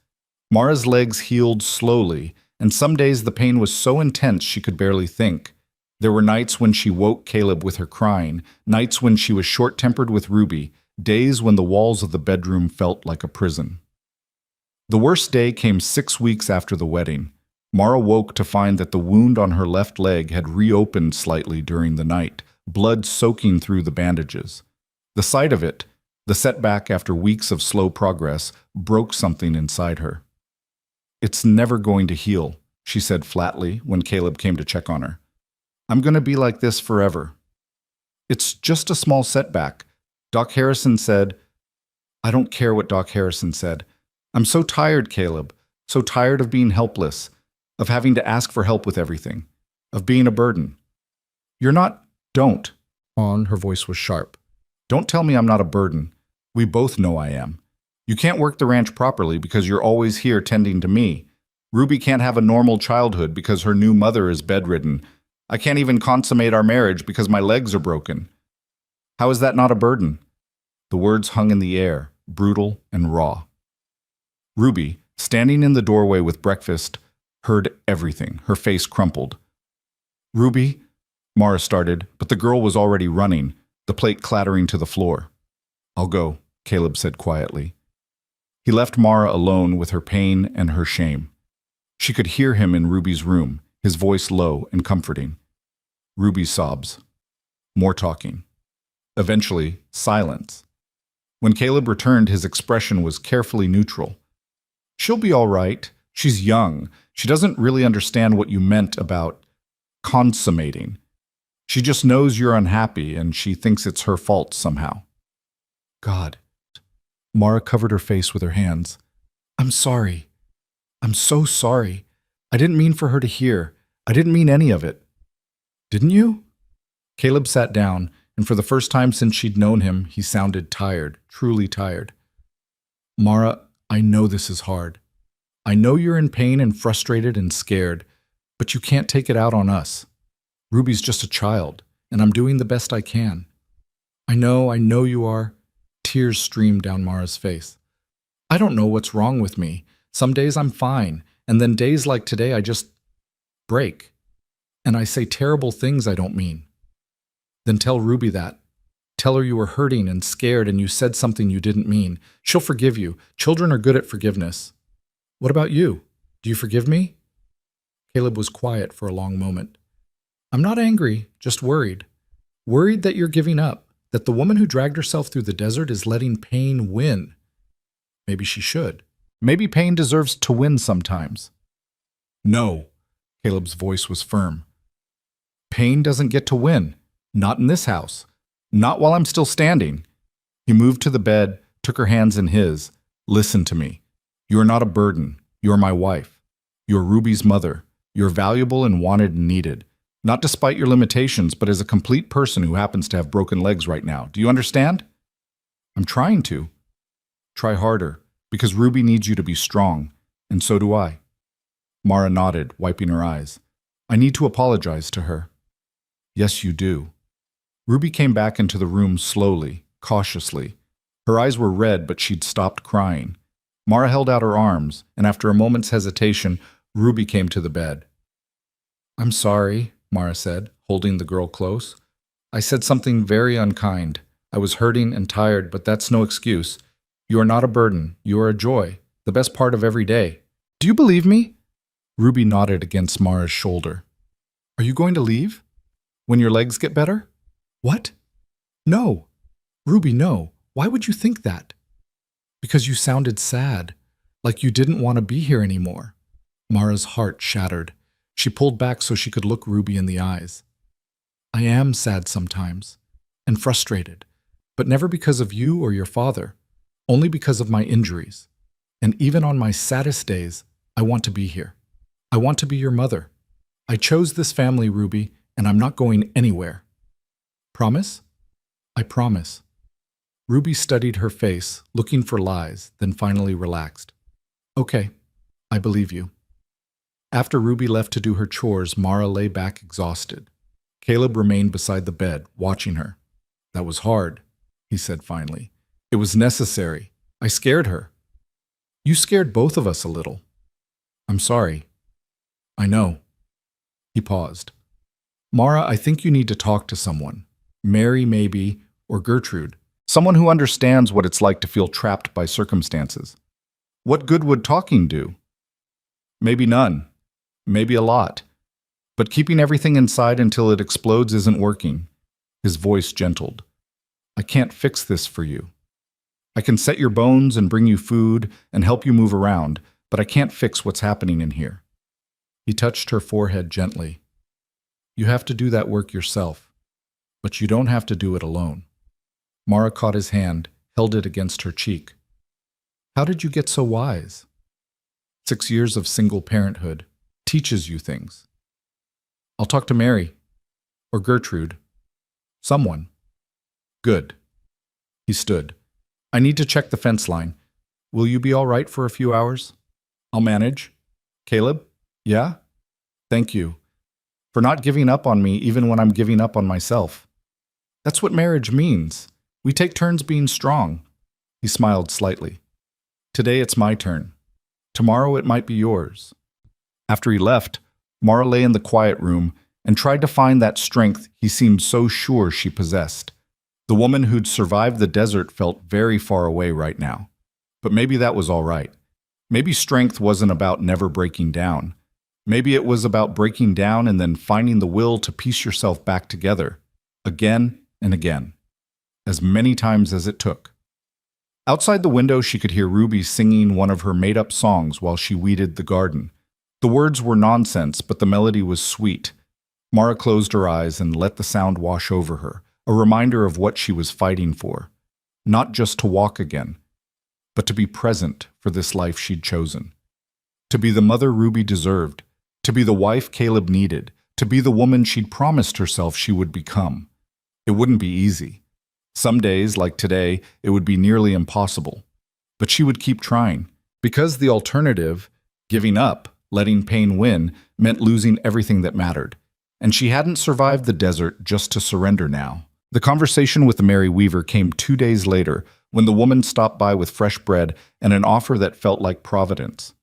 Mara's legs healed slowly, and some days the pain was so intense she could barely think. There were nights when she woke Caleb with her crying, nights when she was short-tempered with Ruby, days when the walls of the bedroom felt like a prison. The worst day came 6 weeks after the wedding. Mara woke to find that the wound on her left leg had reopened slightly during the night, blood soaking through the bandages. The sight of it, the setback after weeks of slow progress, broke something inside her. It's never going to heal, she said flatly when Caleb came to check on her. I'm going to be like this forever. It's just a small setback. Doc Harrison said, I don't care what Doc Harrison said. I'm so tired, Caleb, so tired of being helpless, of having to ask for help with everything, of being a burden. You're not, don't. Her voice was sharp. Don't tell me I'm not a burden. We both know I am. You can't work the ranch properly because you're always here tending to me. Ruby can't have a normal childhood because her new mother is bedridden. I can't even consummate our marriage because my legs are broken. How is that not a burden? The words hung in the air, brutal and raw. Ruby, standing in the doorway with breakfast, heard everything. Her face crumpled. Ruby, Mara started, but the girl was already running, the plate clattering to the floor. I'll go, Caleb said quietly. He left Mara alone with her pain and her shame. She could hear him in Ruby's room, his voice low and comforting. Ruby's sobs. More talking. Eventually, silence. When Caleb returned, his expression was carefully neutral. She'll be all right. She's young. She doesn't really understand what you meant about consummating. She just knows you're unhappy and she thinks it's her fault somehow. God. Mara covered her face with her hands. I'm sorry. I'm so sorry. I didn't mean for her to hear. I didn't mean any of it. Didn't you? Caleb sat down, and for the first time since she'd known him, he sounded tired, truly tired. Mara, I know this is hard. I know you're in pain and frustrated and scared, but you can't take it out on us. Ruby's just a child, and I'm doing the best I can. I know you are. Tears streamed down Mara's face. I don't know what's wrong with me. Some days I'm fine, and then days like today I just break. And I say terrible things I don't mean. Then tell Ruby that. Tell her you were hurting and scared and you said something you didn't mean. She'll forgive you. Children are good at forgiveness. What about you? Do you forgive me? Caleb was quiet for a long moment. I'm not angry, just worried. Worried that you're giving up, that the woman who dragged herself through the desert is letting pain win. Maybe she should. Maybe pain deserves to win sometimes. No, Caleb's voice was firm. Pain doesn't get to win. Not in this house. Not while I'm still standing. He moved to the bed, took her hands in his. Listen to me. You are not a burden. You are my wife. You are Ruby's mother. You're valuable and wanted and needed. Not despite your limitations, but as a complete person who happens to have broken legs right now. Do you understand? I'm trying to. Try harder, because Ruby needs you to be strong, and so do I. Mara nodded, wiping her eyes. I need to apologize to her. Yes, you do. Ruby came back into the room slowly, cautiously. Her eyes were red, but she'd stopped crying. Mara held out her arms, and after a moment's hesitation, Ruby came to the bed. I'm sorry, Mara said, holding the girl close. I said something very unkind. I was hurting and tired, but that's no excuse. You are not a burden. You are a joy, the best part of every day. Do you believe me? Ruby nodded against Mara's shoulder. Are you going to leave? When your legs get better? What? No. Ruby, no. Why would you think that? Because you sounded sad, like you didn't want to be here anymore. Mara's heart shattered. She pulled back so she could look Ruby in the eyes. I am sad sometimes, and frustrated, but never because of you or your father, only because of my injuries. And even on my saddest days, I want to be here. I want to be your mother. I chose this family, Ruby, and I'm not going anywhere. Promise? I promise. Ruby studied her face, looking for lies, then finally relaxed. Okay, I believe you. After Ruby left to do her chores, Mara lay back exhausted. Caleb remained beside the bed, watching her. That was hard, he said finally. It was necessary. I scared her. You scared both of us a little. I'm sorry. I know. He paused. Mara, I think you need to talk to someone. Mary, maybe, or Gertrude. Someone who understands what it's like to feel trapped by circumstances. What good would talking do? Maybe none. Maybe a lot. But keeping everything inside until it explodes isn't working. His voice gentled. I can't fix this for you. I can set your bones and bring you food and help you move around, but I can't fix what's happening in here. He touched her forehead gently. You have to do that work yourself, but you don't have to do it alone. Mara caught his hand, held it against her cheek. How did you get so wise? 6 years of single parenthood teaches you things. I'll talk to Mary. Or Gertrude. Someone. Good. He stood. I need to check the fence line. Will you be all right for a few hours? I'll manage. Caleb? Yeah? Thank you. For not giving up on me even when I'm giving up on myself. That's what marriage means. We take turns being strong. He smiled slightly. Today it's my turn. Tomorrow it might be yours. After he left, Mara lay in the quiet room and tried to find that strength he seemed so sure she possessed. The woman who'd survived the desert felt very far away right now. But maybe that was all right. Maybe strength wasn't about never breaking down. Maybe it was about breaking down and then finding the will to piece yourself back together, again and again, as many times as it took. Outside the window, she could hear Ruby singing one of her made-up songs while she weeded the garden. The words were nonsense, but the melody was sweet. Mara closed her eyes and let the sound wash over her, a reminder of what she was fighting for. Not just to walk again, but to be present for this life she'd chosen. To be the mother Ruby deserved, to be the wife Caleb needed, to be the woman she'd promised herself she would become. It wouldn't be easy. Some days, like today, it would be nearly impossible. But she would keep trying, because the alternative, giving up, letting pain win, meant losing everything that mattered. And she hadn't survived the desert just to surrender now. The conversation with Mary Weaver came 2 days later, when the woman stopped by with fresh bread and an offer that felt like providence.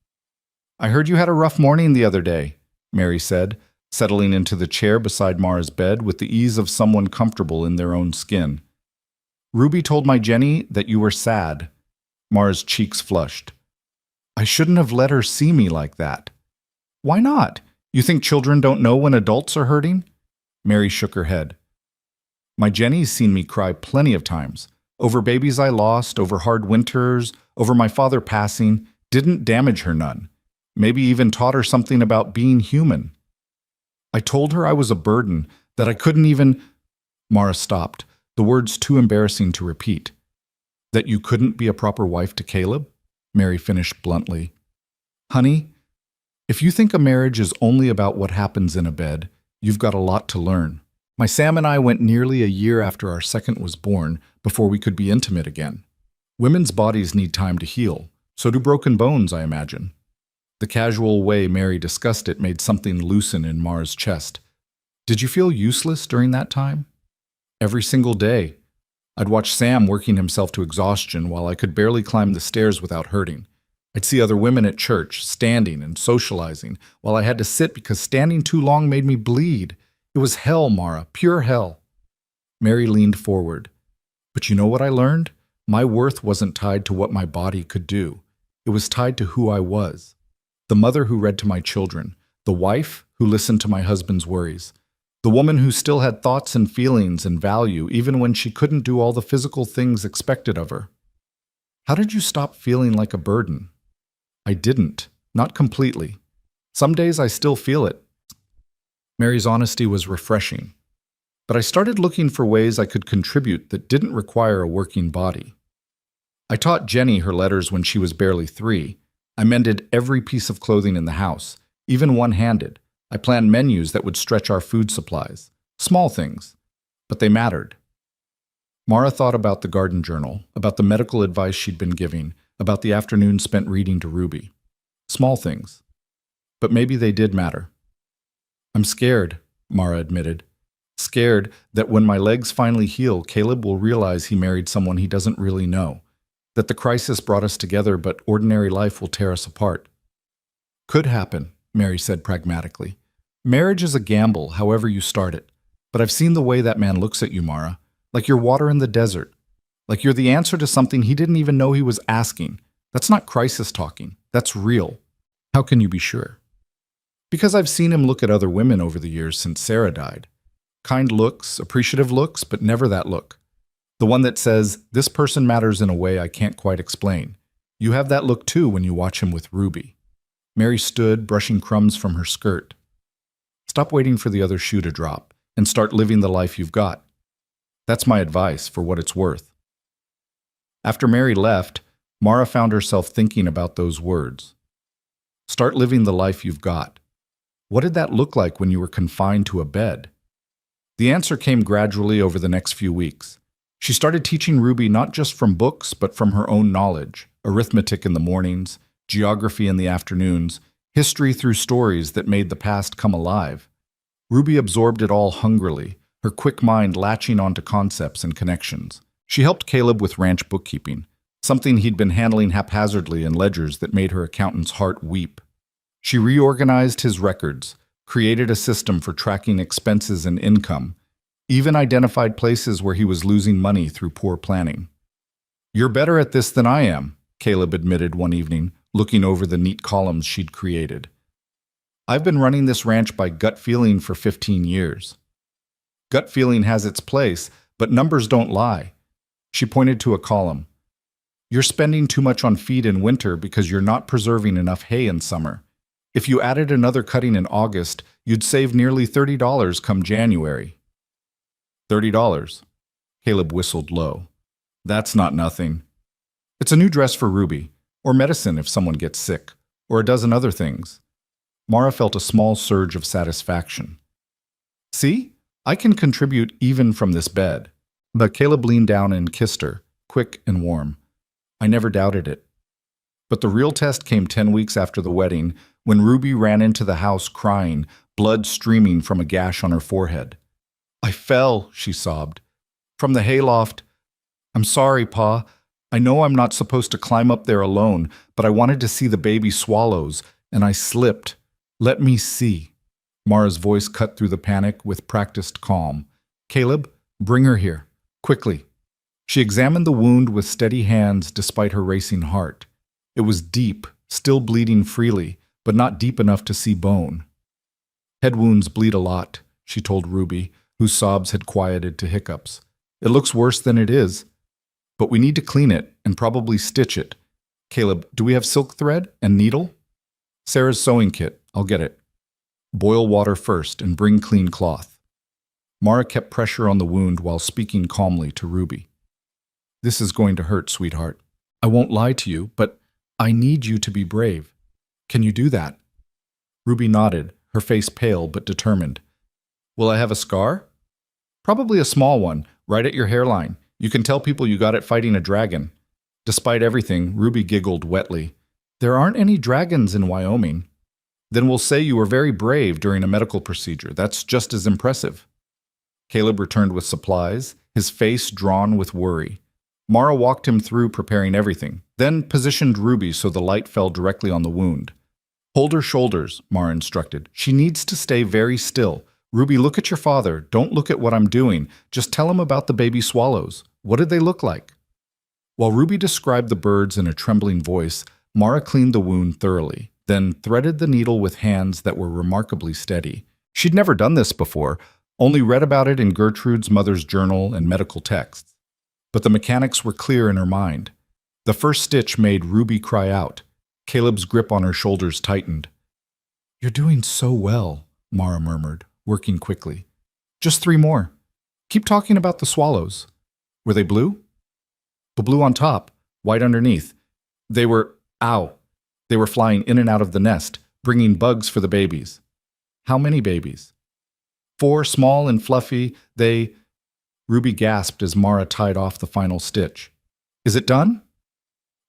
I heard you had a rough morning the other day, Mary said, settling into the chair beside Mara's bed with the ease of someone comfortable in their own skin. Ruby told my Jenny that you were sad. Mara's cheeks flushed. I shouldn't have let her see me like that. Why not? You think children don't know when adults are hurting? Mary shook her head. My Jenny's seen me cry plenty of times. Over babies I lost, over hard winters, over my father passing. Didn't damage her none. Maybe even taught her something about being human. I told her I was a burden, that I couldn't even... Mara stopped, the words too embarrassing to repeat. That you couldn't be a proper wife to Caleb? Mary finished bluntly. Honey, if you think a marriage is only about what happens in a bed, you've got a lot to learn. My Sam and I went nearly a year after our second was born before we could be intimate again. Women's bodies need time to heal, so do broken bones, I imagine. The casual way Mary discussed it made something loosen in Mara's chest. Did you feel useless during that time? Every single day. I'd watch Sam working himself to exhaustion while I could barely climb the stairs without hurting. I'd see other women at church, standing and socializing, while I had to sit because standing too long made me bleed. It was hell, Mara, pure hell. Mary leaned forward. But you know what I learned? My worth wasn't tied to what my body could do. It was tied to who I was. The mother who read to my children, the wife who listened to my husband's worries, the woman who still had thoughts and feelings and value even when she couldn't do all the physical things expected of her. How did you stop feeling like a burden? I didn't, not completely. Some days I still feel it. Mary's honesty was refreshing. But I started looking for ways I could contribute that didn't require a working body. I taught Jenny her letters when she was barely 3. I mended every piece of clothing in the house, even one-handed. I planned menus that would stretch our food supplies. Small things, but they mattered. Mara thought about the garden journal, about the medical advice she'd been giving, about the afternoon spent reading to Ruby. Small things. But maybe they did matter. I'm scared, Mara admitted. Scared that when my legs finally heal, Caleb will realize he married someone he doesn't really know. That the crisis brought us together, but ordinary life will tear us apart. Could happen, Mary said pragmatically. Marriage is a gamble, however you start it. But I've seen the way that man looks at you, Mara. Like you're water in the desert. Like you're the answer to something he didn't even know he was asking. That's not crisis talking. That's real. How can you be sure? Because I've seen him look at other women over the years since Sarah died. Kind looks, appreciative looks, but never that look. The one that says, this person matters in a way I can't quite explain. You have that look too when you watch him with Ruby. Mary stood, brushing crumbs from her skirt. Stop waiting for the other shoe to drop and start living the life you've got. That's my advice for what it's worth. After Mary left, Mara found herself thinking about those words. Start living the life you've got. What did that look like when you were confined to a bed? The answer came gradually over the next few weeks. She started teaching Ruby not just from books, but from her own knowledge, arithmetic in the mornings, geography in the afternoons, history through stories that made the past come alive. Ruby absorbed it all hungrily, her quick mind latching onto concepts and connections. She helped Caleb with ranch bookkeeping, something he'd been handling haphazardly in ledgers that made her accountant's heart weep. She reorganized his records, created a system for tracking expenses and income, even identified places where he was losing money through poor planning. You're better at this than I am, Caleb admitted one evening, looking over the neat columns she'd created. I've been running this ranch by gut feeling for 15 years. Gut feeling has its place, but numbers don't lie. She pointed to a column. You're spending too much on feed in winter because you're not preserving enough hay in summer. If you added another cutting in August, you'd save nearly $30 come January. $30. Caleb whistled low. That's not nothing. It's a new dress for Ruby, or medicine if someone gets sick, or a dozen other things. Mara felt a small surge of satisfaction. See? I can contribute even from this bed. But Caleb leaned down and kissed her, quick and warm. I never doubted it. But the real test came 10 weeks after the wedding, when Ruby ran into the house crying, blood streaming from a gash on her forehead. I fell, she sobbed. From the hayloft. I'm sorry, Pa. I know I'm not supposed to climb up there alone, but I wanted to see the baby swallows, and I slipped. Let me see. Mara's voice cut through the panic with practiced calm. Caleb, bring her here. Quickly. She examined the wound with steady hands despite her racing heart. It was deep, still bleeding freely, but not deep enough to see bone. Head wounds bleed a lot, she told Ruby, whose sobs had quieted to hiccups. It looks worse than it is. But we need to clean it and probably stitch it. Caleb, do we have silk thread and needle? Sarah's sewing kit. I'll get it. Boil water first and bring clean cloth. Mara kept pressure on the wound while speaking calmly to Ruby. This is going to hurt, sweetheart. I won't lie to you, but I need you to be brave. Can you do that? Ruby nodded, her face pale but determined. Will I have a scar? Probably a small one, right at your hairline. You can tell people you got it fighting a dragon. Despite everything, Ruby giggled wetly. There aren't any dragons in Wyoming. Then we'll say you were very brave during a medical procedure. That's just as impressive. Caleb returned with supplies, his face drawn with worry. Mara walked him through preparing everything, then positioned Ruby so the light fell directly on the wound. Hold her shoulders, Mara instructed. She needs to stay very still. Ruby, look at your father. Don't look at what I'm doing. Just tell him about the baby swallows. What did they look like? While Ruby described the birds in a trembling voice, Mara cleaned the wound thoroughly, then threaded the needle with hands that were remarkably steady. She'd never done this before, only read about it in Gertrude's mother's journal and medical texts. But the mechanics were clear in her mind. The first stitch made Ruby cry out. Caleb's grip on her shoulders tightened. "You're doing so well," Mara murmured, working quickly. "Just 3 more. Keep talking about the swallows. Were they blue?" "The blue on top, white underneath. They were, ow, they were flying in and out of the nest, bringing bugs for the babies." "How many babies?" 4, small and fluffy. Ruby gasped as Mara tied off the final stitch. "Is it done?"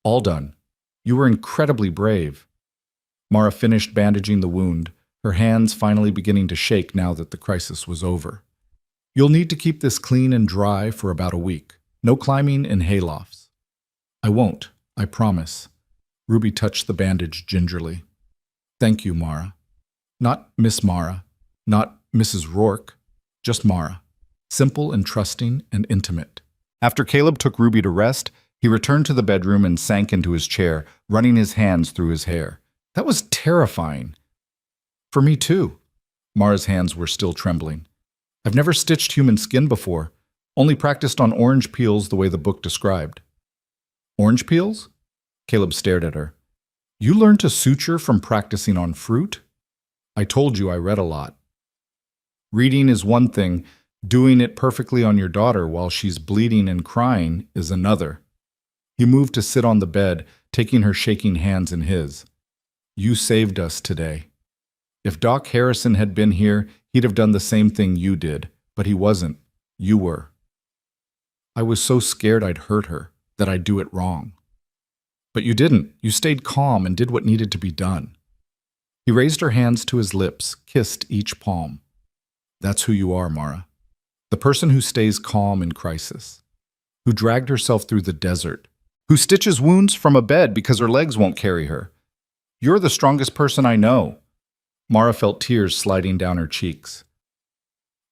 "All done. You were incredibly brave." Mara finished bandaging the wound, her hands finally beginning to shake now that the crisis was over. "You'll need to keep this clean and dry for about a week. No climbing in haylofts." "I won't, I promise." Ruby touched the bandage gingerly. "Thank you, Mara." Not Miss Mara, not Mrs. Rourke, just Mara. Simple and trusting and intimate. After Caleb took Ruby to rest, he returned to the bedroom and sank into his chair, running his hands through his hair. That was terrifying. "For me too." Mara's hands were still trembling. "I've never stitched human skin before, only practiced on orange peels the way the book described." "Orange peels?" Caleb stared at her. "You learned to suture from practicing on fruit?" "I told you I read a lot." "Reading is one thing. Doing it perfectly on your daughter while she's bleeding and crying is another." He moved to sit on the bed, taking her shaking hands in his. "You saved us today. If Doc Harrison had been here, he'd have done the same thing you did, but he wasn't. You were." "I was so scared I'd hurt her, that I'd do it wrong." "But you didn't. You stayed calm and did what needed to be done." He raised her hands to his lips, kissed each palm. "That's who you are, Mara. The person who stays calm in crisis, who dragged herself through the desert, who stitches wounds from a bed because her legs won't carry her. You're the strongest person I know." Mara felt tears sliding down her cheeks.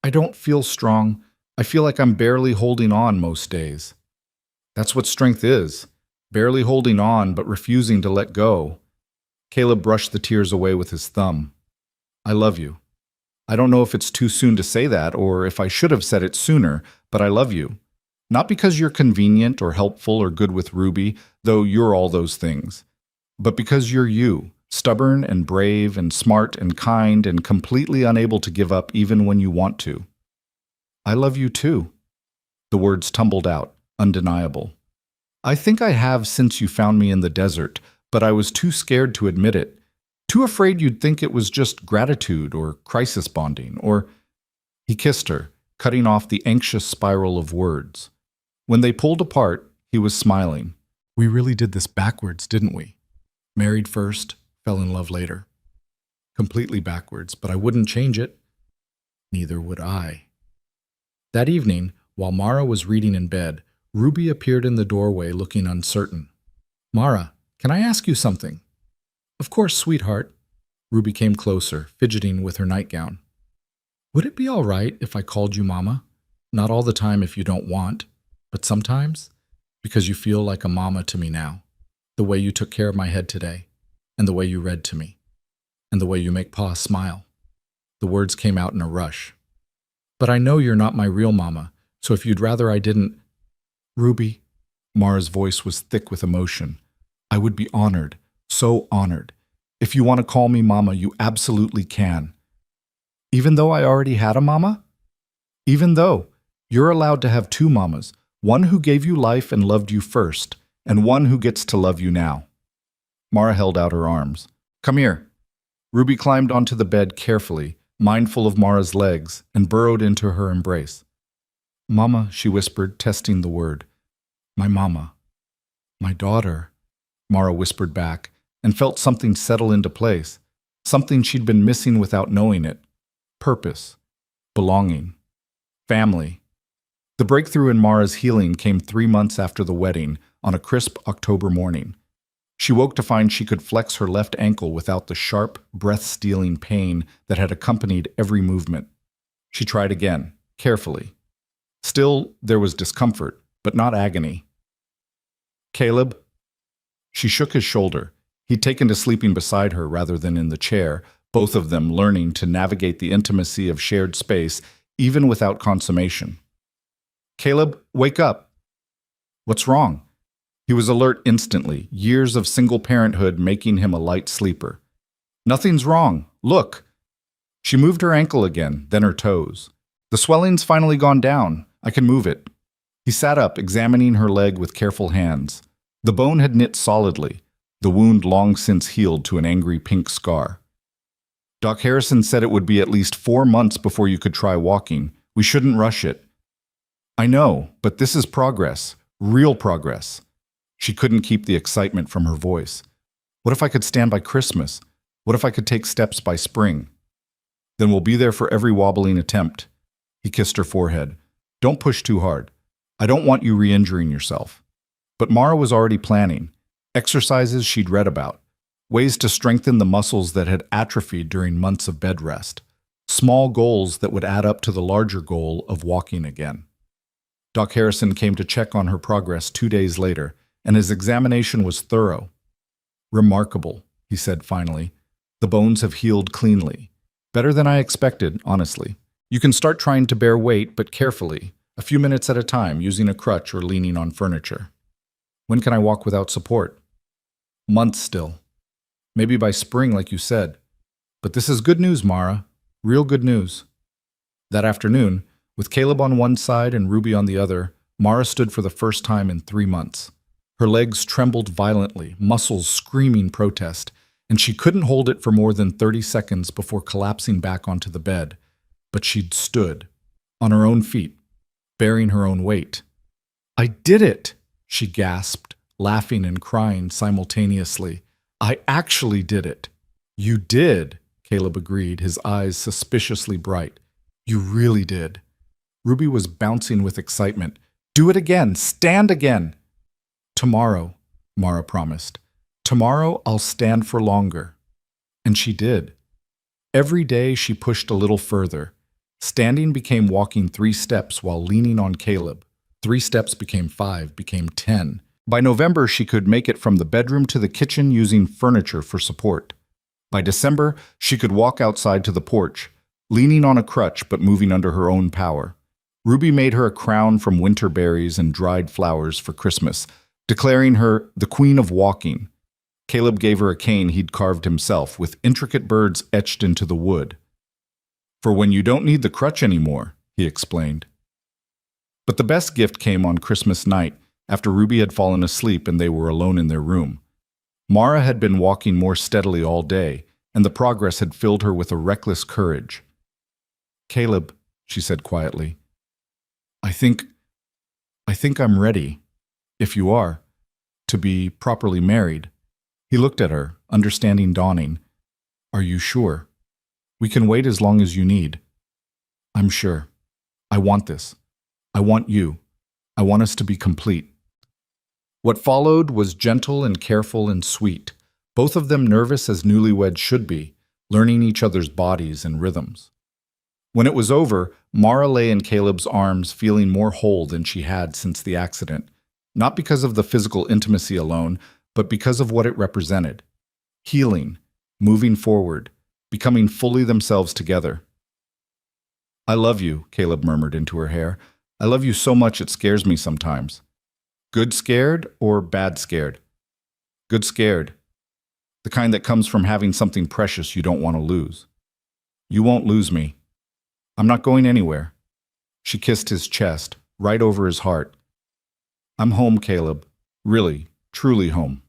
"I don't feel strong. I feel like I'm barely holding on most days." "That's what strength is. Barely holding on but refusing to let go." Caleb brushed the tears away with his thumb. "I love you. I don't know if it's too soon to say that or if I should have said it sooner, but I love you. Not because you're convenient or helpful or good with Ruby, though you're all those things, but because you're you, stubborn and brave and smart and kind and completely unable to give up even when you want to." "I love you too." The words tumbled out, undeniable. "I think I have since you found me in the desert, but I was too scared to admit it. Too afraid you'd think it was just gratitude or crisis bonding or—" He kissed her, cutting off the anxious spiral of words. When they pulled apart, he was smiling. "We really did this backwards, didn't we? Married first, fell in love later. Completely backwards, but I wouldn't change it." "Neither would I." That evening, while Mara was reading in bed, Ruby appeared in the doorway looking uncertain. "Mara, can I ask you something?" "Of course, sweetheart." Ruby came closer, fidgeting with her nightgown. "Would it be all right if I called you Mama? Not all the time if you don't want, but sometimes, because you feel like a mama to me now. The way you took care of my head today, and the way you read to me, and the way you make Pa smile." The words came out in a rush. "But I know you're not my real mama, so if you'd rather I didn't—" "Ruby," Mara's voice was thick with emotion, "I would be honored, so honored. If you want to call me Mama, you absolutely can. Even though I already had a mama? Even though you're allowed to have 2 mamas, one who gave you life and loved you first, and one who gets to love you now." Mara held out her arms. "Come here." Ruby climbed onto the bed carefully, mindful of Mara's legs, and burrowed into her embrace. "Mama," she whispered, testing the word. "My mama." "My daughter," Mara whispered back, and felt something settle into place, something she'd been missing without knowing it. Purpose, belonging, family. The breakthrough in Mara's healing came 3 months after the wedding, on a crisp October morning. She woke to find she could flex her left ankle without the sharp, breath-stealing pain that had accompanied every movement. She tried again, carefully. Still, there was discomfort, but not agony. Caleb? She shook his shoulder. He'd taken to sleeping beside her rather than in the chair, both of them learning to navigate the intimacy of shared space even without consummation. Caleb, wake up! What's wrong? He was alert instantly, years of single parenthood making him a light sleeper. Nothing's wrong. Look! She moved her ankle again, then her toes. The swelling's finally gone down. I can move it. He sat up, examining her leg with careful hands. The bone had knit solidly, the wound long since healed to an angry pink scar. Doc Harrison said it would be at least 4 months before you could try walking. We shouldn't rush it. I know, but this is progress. Real progress. She couldn't keep the excitement from her voice. What if I could stand by Christmas? What if I could take steps by spring? Then we'll be there for every wobbling attempt. He kissed her forehead. Don't push too hard. I don't want you re-injuring yourself. But Mara was already planning. Exercises she'd read about. Ways to strengthen the muscles that had atrophied during months of bed rest. Small goals that would add up to the larger goal of walking again. Doc Harrison came to check on her progress 2 days later, and his examination was thorough. Remarkable, he said finally. The bones have healed cleanly. Better than I expected, honestly. You can start trying to bear weight, but carefully, a few minutes at a time, using a crutch or leaning on furniture. When can I walk without support? Months still. Maybe by spring, like you said. But this is good news, Mara. Real good news. That afternoon, with Caleb on one side and Ruby on the other, Mara stood for the first time in 3 months. Her legs trembled violently, muscles screaming protest, and she couldn't hold it for more than 30 seconds before collapsing back onto the bed. But she'd stood, on her own feet, bearing her own weight. I did it, she gasped, laughing and crying simultaneously. I actually did it. You did, Caleb agreed, his eyes suspiciously bright. You really did. Ruby was bouncing with excitement. Do it again. Stand again. Tomorrow, Mara promised. Tomorrow I'll stand for longer. And she did. Every day she pushed a little further. Standing became walking 3 steps while leaning on Caleb. 3 steps became 5, became 10. By November, she could make it from the bedroom to the kitchen using furniture for support. By December, she could walk outside to the porch, leaning on a crutch but moving under her own power. Ruby made her a crown from winter berries and dried flowers for Christmas, declaring her the Queen of Walking. Caleb gave her a cane he'd carved himself, with intricate birds etched into the wood. For when you don't need the crutch anymore, he explained. But the best gift came on Christmas night, after Ruby had fallen asleep and they were alone in their room. Mara had been walking more steadily all day, and the progress had filled her with a reckless courage. Caleb, she said quietly, I think I'm ready, if you are, to be properly married. He looked at her, understanding dawning. Are you sure? We can wait as long as you need. I'm sure. I want this. I want you. I want us to be complete. What followed was gentle and careful and sweet, both of them nervous as newlyweds should be, learning each other's bodies and rhythms. When it was over, Mara lay in Caleb's arms feeling more whole than she had since the accident, not because of the physical intimacy alone, but because of what it represented. Healing, moving forward, becoming fully themselves together. I love you, Caleb murmured into her hair. I love you so much it scares me sometimes. Good scared or bad scared? Good scared. The kind that comes from having something precious you don't want to lose. You won't lose me. I'm not going anywhere. She kissed his chest, right over his heart. I'm home, Caleb. Really, truly home.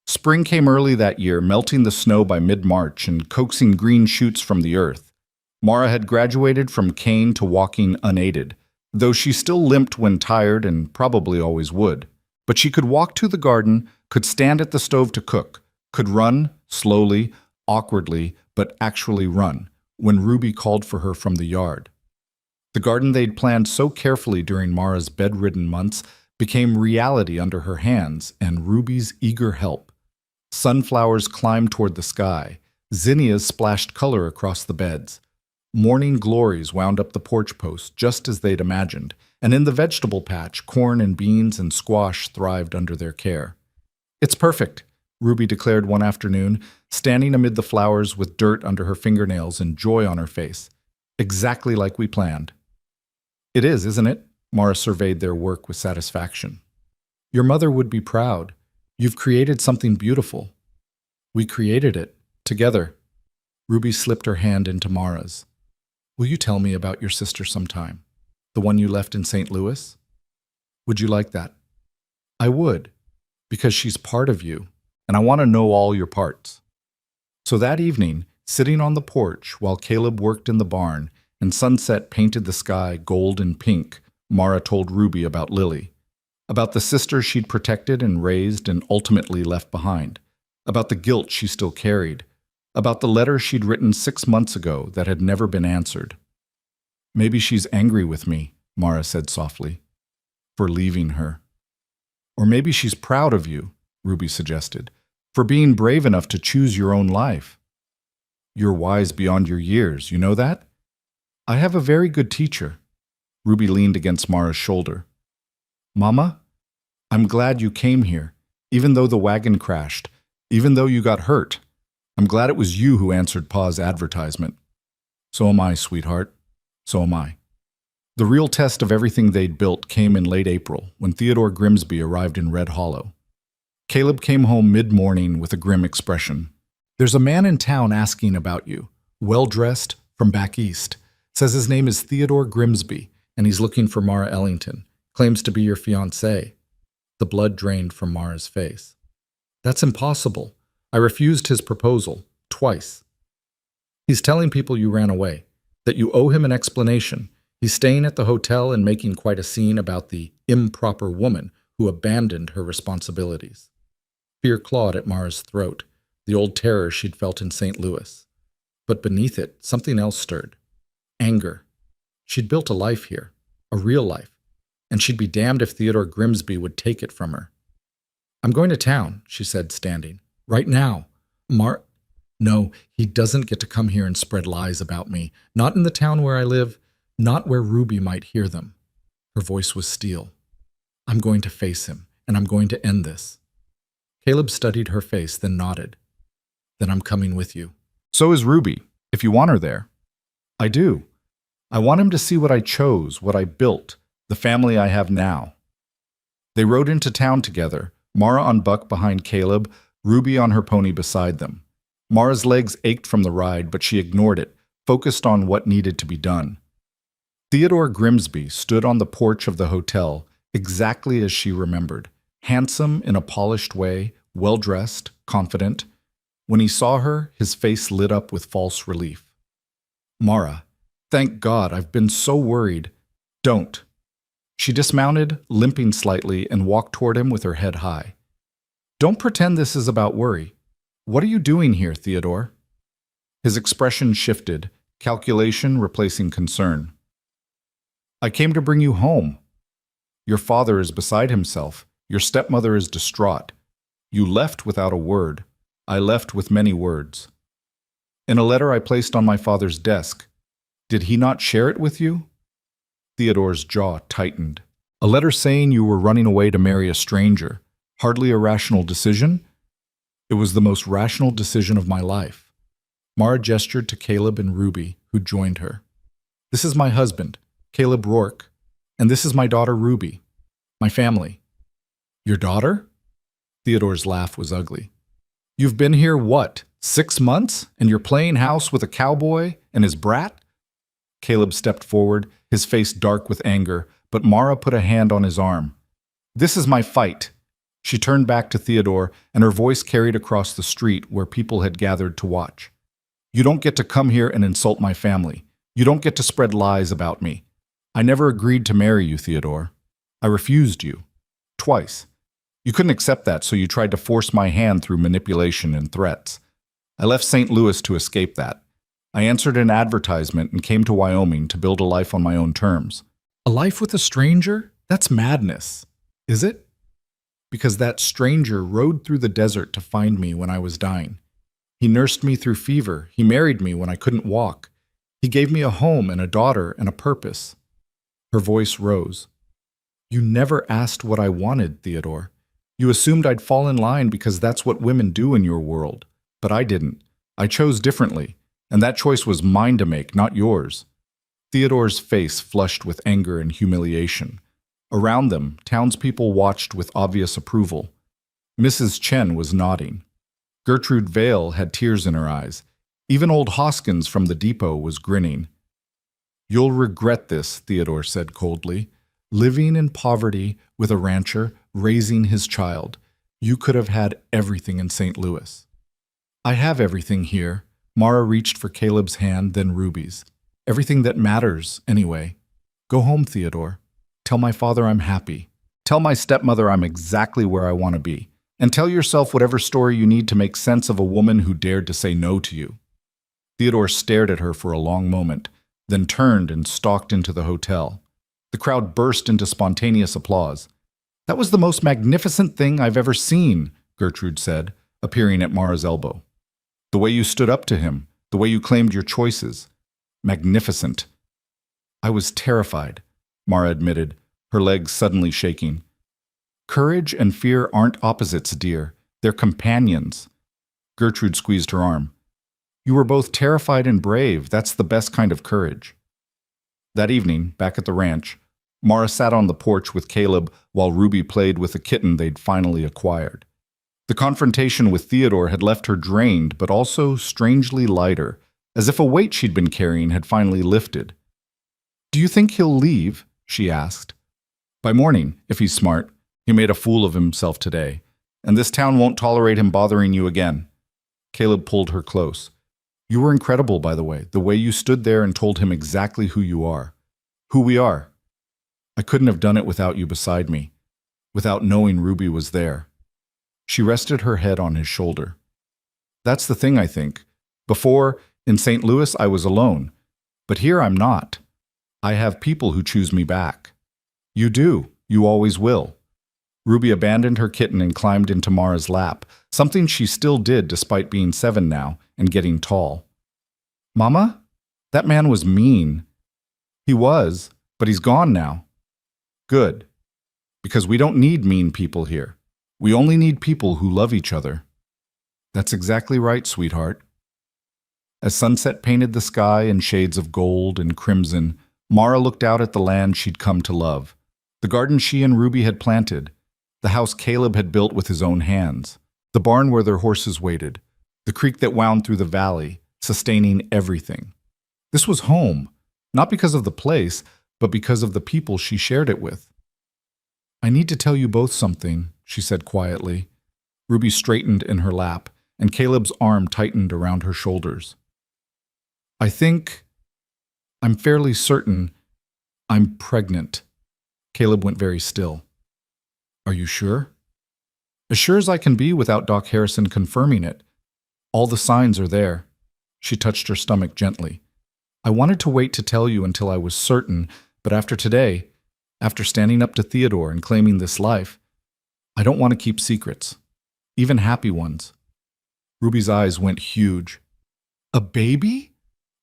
Spring came early that year, melting the snow by mid-March and coaxing green shoots from the earth. Mara had graduated from cane to walking unaided, though she still limped when tired and probably always would. But she could walk to the garden, could stand at the stove to cook, could run, slowly, awkwardly, but actually run, when Ruby called for her from the yard. The garden they'd planned so carefully during Mara's bedridden months became reality under her hands and Ruby's eager help. Sunflowers climbed toward the sky. Zinnias splashed color across the beds. Morning glories wound up the porch post just as they'd imagined, and in the vegetable patch, corn and beans and squash thrived under their care. "It's perfect," Ruby declared one afternoon, standing amid the flowers with dirt under her fingernails and joy on her face. "Exactly like we planned." "It is, isn't it?" Mara surveyed their work with satisfaction. "Your mother would be proud. You've created something beautiful." "We created it, together." Ruby slipped her hand into Mara's. "Will you tell me about your sister sometime? The one you left in St. Louis?" "Would you like that?" "I would, because she's part of you, and I want to know all your parts." So that evening, sitting on the porch while Caleb worked in the barn and sunset painted the sky gold and pink, Mara told Ruby about Lily, about the sister she'd protected and raised and ultimately left behind, about the guilt she still carried, about the letter she'd written 6 months ago that had never been answered. "Maybe she's angry with me," Mara said softly, "for leaving her. Or maybe she's proud of you," Ruby suggested, "for being brave enough to choose your own life. You're wise beyond your years, you know that? I have a very good teacher." Ruby leaned against Mara's shoulder. "Mama, I'm glad you came here, even though the wagon crashed, even though you got hurt. I'm glad it was you who answered Pa's advertisement." "So am I, sweetheart. So am I." The real test of everything they'd built came in late April, when Theodore Grimsby arrived in Red Hollow. Caleb came home mid-morning with a grim expression. "There's a man in town asking about you, well-dressed, from back east. Says his name is Theodore Grimsby, and he's looking for Mara Ellington. Claims to be your fiancée." The blood drained from Mara's face. "That's impossible. I refused his proposal, twice." "He's telling people you ran away, that you owe him an explanation. He's staying at the hotel and making quite a scene about the improper woman who abandoned her responsibilities." Fear clawed at Mara's throat, the old terror she'd felt in St. Louis. But beneath it, something else stirred. Anger. She'd built a life here, a real life, and she'd be damned if Theodore Grimsby would take it from her. "I'm going to town," she said, standing. "Right now. No, he doesn't get to come here and spread lies about me. Not in the town where I live, not where Ruby might hear them." Her voice was steel. "I'm going to face him, and I'm going to end this." Caleb studied her face, then nodded. "Then I'm coming with you." "So is Ruby, if you want her there." "I do. I want him to see what I chose, what I built, the family I have now." They rode into town together, Mara on Buck behind Caleb, Ruby on her pony beside them. Mara's legs ached from the ride, but she ignored it, focused on what needed to be done. Theodore Grimsby stood on the porch of the hotel, exactly as she remembered, handsome in a polished way, well-dressed, confident. When he saw her, his face lit up with false relief. "Mara, thank God, I've been so worried." "Don't." She dismounted, limping slightly, and walked toward him with her head high. "Don't pretend this is about worry. What are you doing here, Theodore?" His expression shifted, calculation replacing concern. "I came to bring you home. Your father is beside himself. Your stepmother is distraught. You left without a word. I left with many words. In a letter I placed on my father's desk. Did he not share it with you?" Theodore's jaw tightened. "A letter saying you were running away to marry a stranger. Hardly a rational decision?" "It was the most rational decision of my life." Mara gestured to Caleb and Ruby, who joined her. "This is my husband, Caleb Rourke, and this is my daughter Ruby. My family." "Your daughter?" Theodore's laugh was ugly. "You've been here, what, 6 months, and you're playing house with a cowboy and his brat?" Caleb stepped forward, his face dark with anger, but Mara put a hand on his arm. "This is my fight." She turned back to Theodore, and her voice carried across the street where people had gathered to watch. "You don't get to come here and insult my family. You don't get to spread lies about me. I never agreed to marry you, Theodore. I refused you. Twice. You couldn't accept that, so you tried to force my hand through manipulation and threats. I left St. Louis to escape that. I answered an advertisement and came to Wyoming to build a life on my own terms." "A life with a stranger? That's madness. Is it?" "Because that stranger rode through the desert to find me when I was dying. He nursed me through fever. He married me when I couldn't walk. He gave me a home and a daughter and a purpose." Her voice rose. "You never asked what I wanted, Theodore. You assumed I'd fall in line because that's what women do in your world. But I didn't. I chose differently, and that choice was mine to make, not yours." Theodore's face flushed with anger and humiliation. Around them, townspeople watched with obvious approval. Mrs. Chen was nodding. Gertrude Vale had tears in her eyes. Even old Hoskins from the depot was grinning. "You'll regret this," Theodore said coldly. "Living in poverty with a rancher, raising his child. You could have had everything in St. Louis." "I have everything here." Mara reached for Caleb's hand, then Ruby's. "Everything that matters, anyway. Go home, Theodore. Tell my father I'm happy. Tell my stepmother I'm exactly where I want to be. And tell yourself whatever story you need to make sense of a woman who dared to say no to you." Theodore stared at her for a long moment, then turned and stalked into the hotel. The crowd burst into spontaneous applause. "That was the most magnificent thing I've ever seen," Gertrude said, appearing at Mara's elbow. "The way you stood up to him, the way you claimed your choices. Magnificent." "I was terrified," Mara admitted, her legs suddenly shaking. "Courage and fear aren't opposites, dear. They're companions." Gertrude squeezed her arm. "You were both terrified and brave. That's the best kind of courage." That evening, back at the ranch, Mara sat on the porch with Caleb while Ruby played with a kitten they'd finally acquired. The confrontation with Theodore had left her drained, but also strangely lighter, as if a weight she'd been carrying had finally lifted. "Do you think he'll leave?" she asked. "By morning, if he's smart. He made a fool of himself today, and this town won't tolerate him bothering you again." Caleb pulled her close. "You were incredible, by the way you stood there and told him exactly who you are. Who we are. I couldn't have done it without you beside me, without knowing Ruby was there." She rested her head on his shoulder. "That's the thing, I think. Before, in St. Louis, I was alone. But here I'm not. I have people who choose me back." "You do. You always will." Ruby abandoned her kitten and climbed into Mara's lap, something she still did despite being 7 now and getting tall. "Mama? That man was mean." "He was, but he's gone now." "Good. Because we don't need mean people here. We only need people who love each other." "That's exactly right, sweetheart." As sunset painted the sky in shades of gold and crimson, Mara looked out at the land she'd come to love, the garden she and Ruby had planted, the house Caleb had built with his own hands, the barn where their horses waited, the creek that wound through the valley, sustaining everything. This was home, not because of the place, but because of the people she shared it with. "I need to tell you both something," she said quietly. Ruby straightened in her lap, and Caleb's arm tightened around her shoulders. I'm fairly certain I'm pregnant." Caleb went very still. "Are you sure?" "As sure as I can be without Doc Harrison confirming it. All the signs are there." She touched her stomach gently. "I wanted to wait to tell you until I was certain, but after today, after standing up to Theodore and claiming this life, I don't want to keep secrets, even happy ones." Ruby's eyes went huge. "A baby?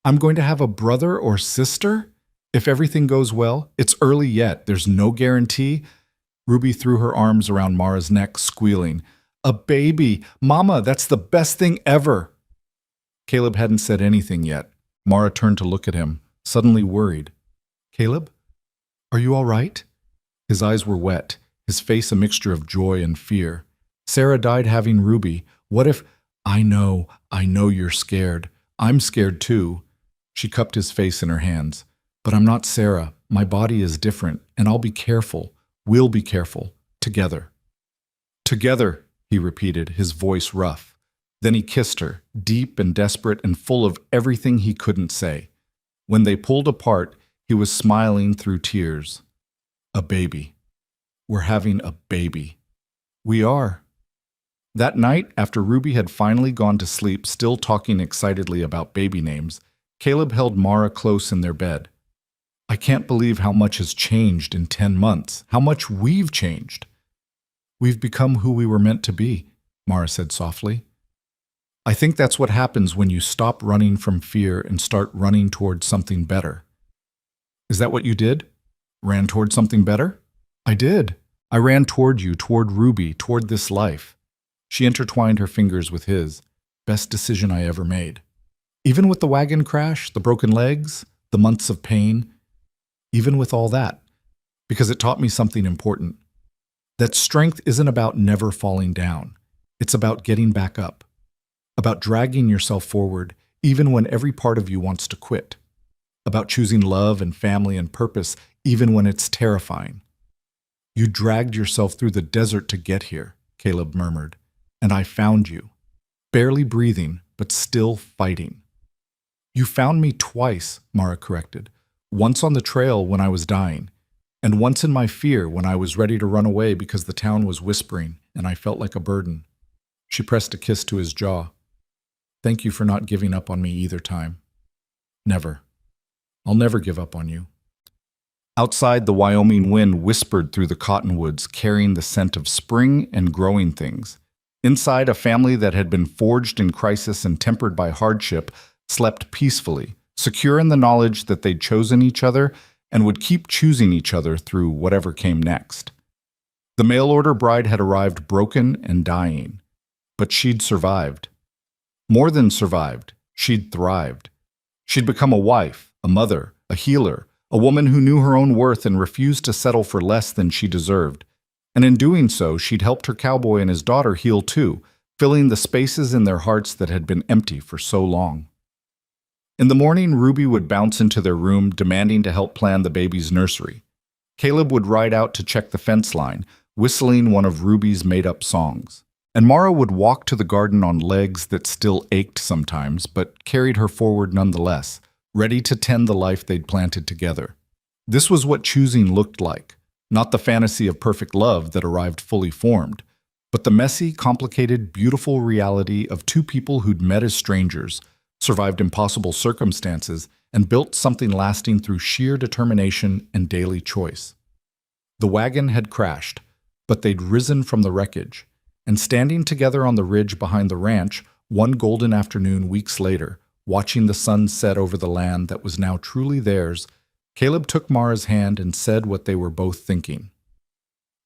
I'm going to have a brother or sister? If everything goes well, it's early yet, there's no guarantee." Ruby threw her arms around Mara's neck, squealing. "A baby! Mama, that's the best thing ever!" Caleb hadn't said anything yet. Mara turned to look at him, suddenly worried. "Caleb, are you all right?" His eyes were wet, his face a mixture of joy and fear. "Sarah died having Ruby. What if—" I know you're scared. I'm scared too." She cupped his face in her hands. "But I'm not Sarah. My body is different, and I'll be careful. We'll be careful. Together." "Together," he repeated, his voice rough. Then he kissed her, deep and desperate and full of everything he couldn't say. When they pulled apart, he was smiling through tears. "A baby. We're having a baby." "We are." That night, after Ruby had finally gone to sleep, still talking excitedly about baby names, Caleb held Mara close in their bed. "I can't believe how much has changed in 10 months, how much we've changed." "We've become who we were meant to be," Mara said softly. I think that's what happens when you stop running from fear and start running towards something better. Is that what you did? Ran toward something better? I did. I ran toward you, toward Ruby, toward this life. She intertwined her fingers with his. Best decision I ever made. Even with the wagon crash, the broken legs, the months of pain, even with all that, because it taught me something important. That strength isn't about never falling down. It's about getting back up, about dragging yourself forward even when every part of you wants to quit, about choosing love and family and purpose even when it's terrifying. You dragged yourself through the desert to get here, Caleb murmured, and I found you, barely breathing, but still fighting. You found me twice, Mara corrected, once on the trail when I was dying, and once in my fear when I was ready to run away because the town was whispering and I felt like a burden. She pressed a kiss to his jaw. Thank you for not giving up on me either time. Never. I'll never give up on you. Outside, the Wyoming wind whispered through the cottonwoods, carrying the scent of spring and growing things. Inside, a family that had been forged in crisis and tempered by hardship slept peacefully, secure in the knowledge that they'd chosen each other and would keep choosing each other through whatever came next. The mail-order bride had arrived broken and dying, but she'd survived. More than survived, she'd thrived. She'd become a wife, a mother, a healer, a woman who knew her own worth and refused to settle for less than she deserved. And in doing so, she'd helped her cowboy and his daughter heal too, filling the spaces in their hearts that had been empty for so long. In the morning, Ruby would bounce into their room, demanding to help plan the baby's nursery. Caleb would ride out to check the fence line, whistling one of Ruby's made-up songs. And Mara would walk to the garden on legs that still ached sometimes, but carried her forward nonetheless, ready to tend the life they'd planted together. This was what choosing looked like, not the fantasy of perfect love that arrived fully formed, but the messy, complicated, beautiful reality of two people who'd met as strangers, survived impossible circumstances, and built something lasting through sheer determination and daily choice. The wagon had crashed, but they'd risen from the wreckage, and standing together on the ridge behind the ranch, one golden afternoon weeks later, watching the sun set over the land that was now truly theirs, Caleb took Mara's hand and said what they were both thinking.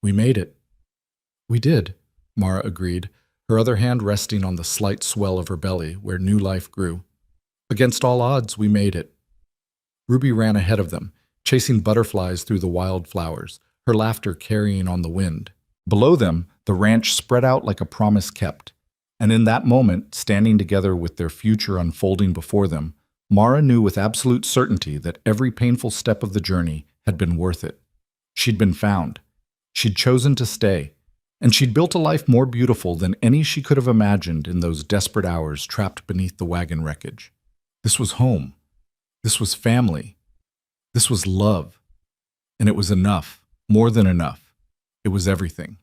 "We made it." "We did," Mara agreed, her other hand resting on the slight swell of her belly where new life grew. "Against all odds, we made it." Ruby ran ahead of them, chasing butterflies through the wildflowers, her laughter carrying on the wind. Below them, the ranch spread out like a promise kept. And in that moment, standing together with their future unfolding before them, Mara knew with absolute certainty that every painful step of the journey had been worth it. She'd been found. She'd chosen to stay. And she'd built a life more beautiful than any she could have imagined in those desperate hours trapped beneath the wagon wreckage. This was home. This was family. This was love. And it was enough, more than enough. It was everything.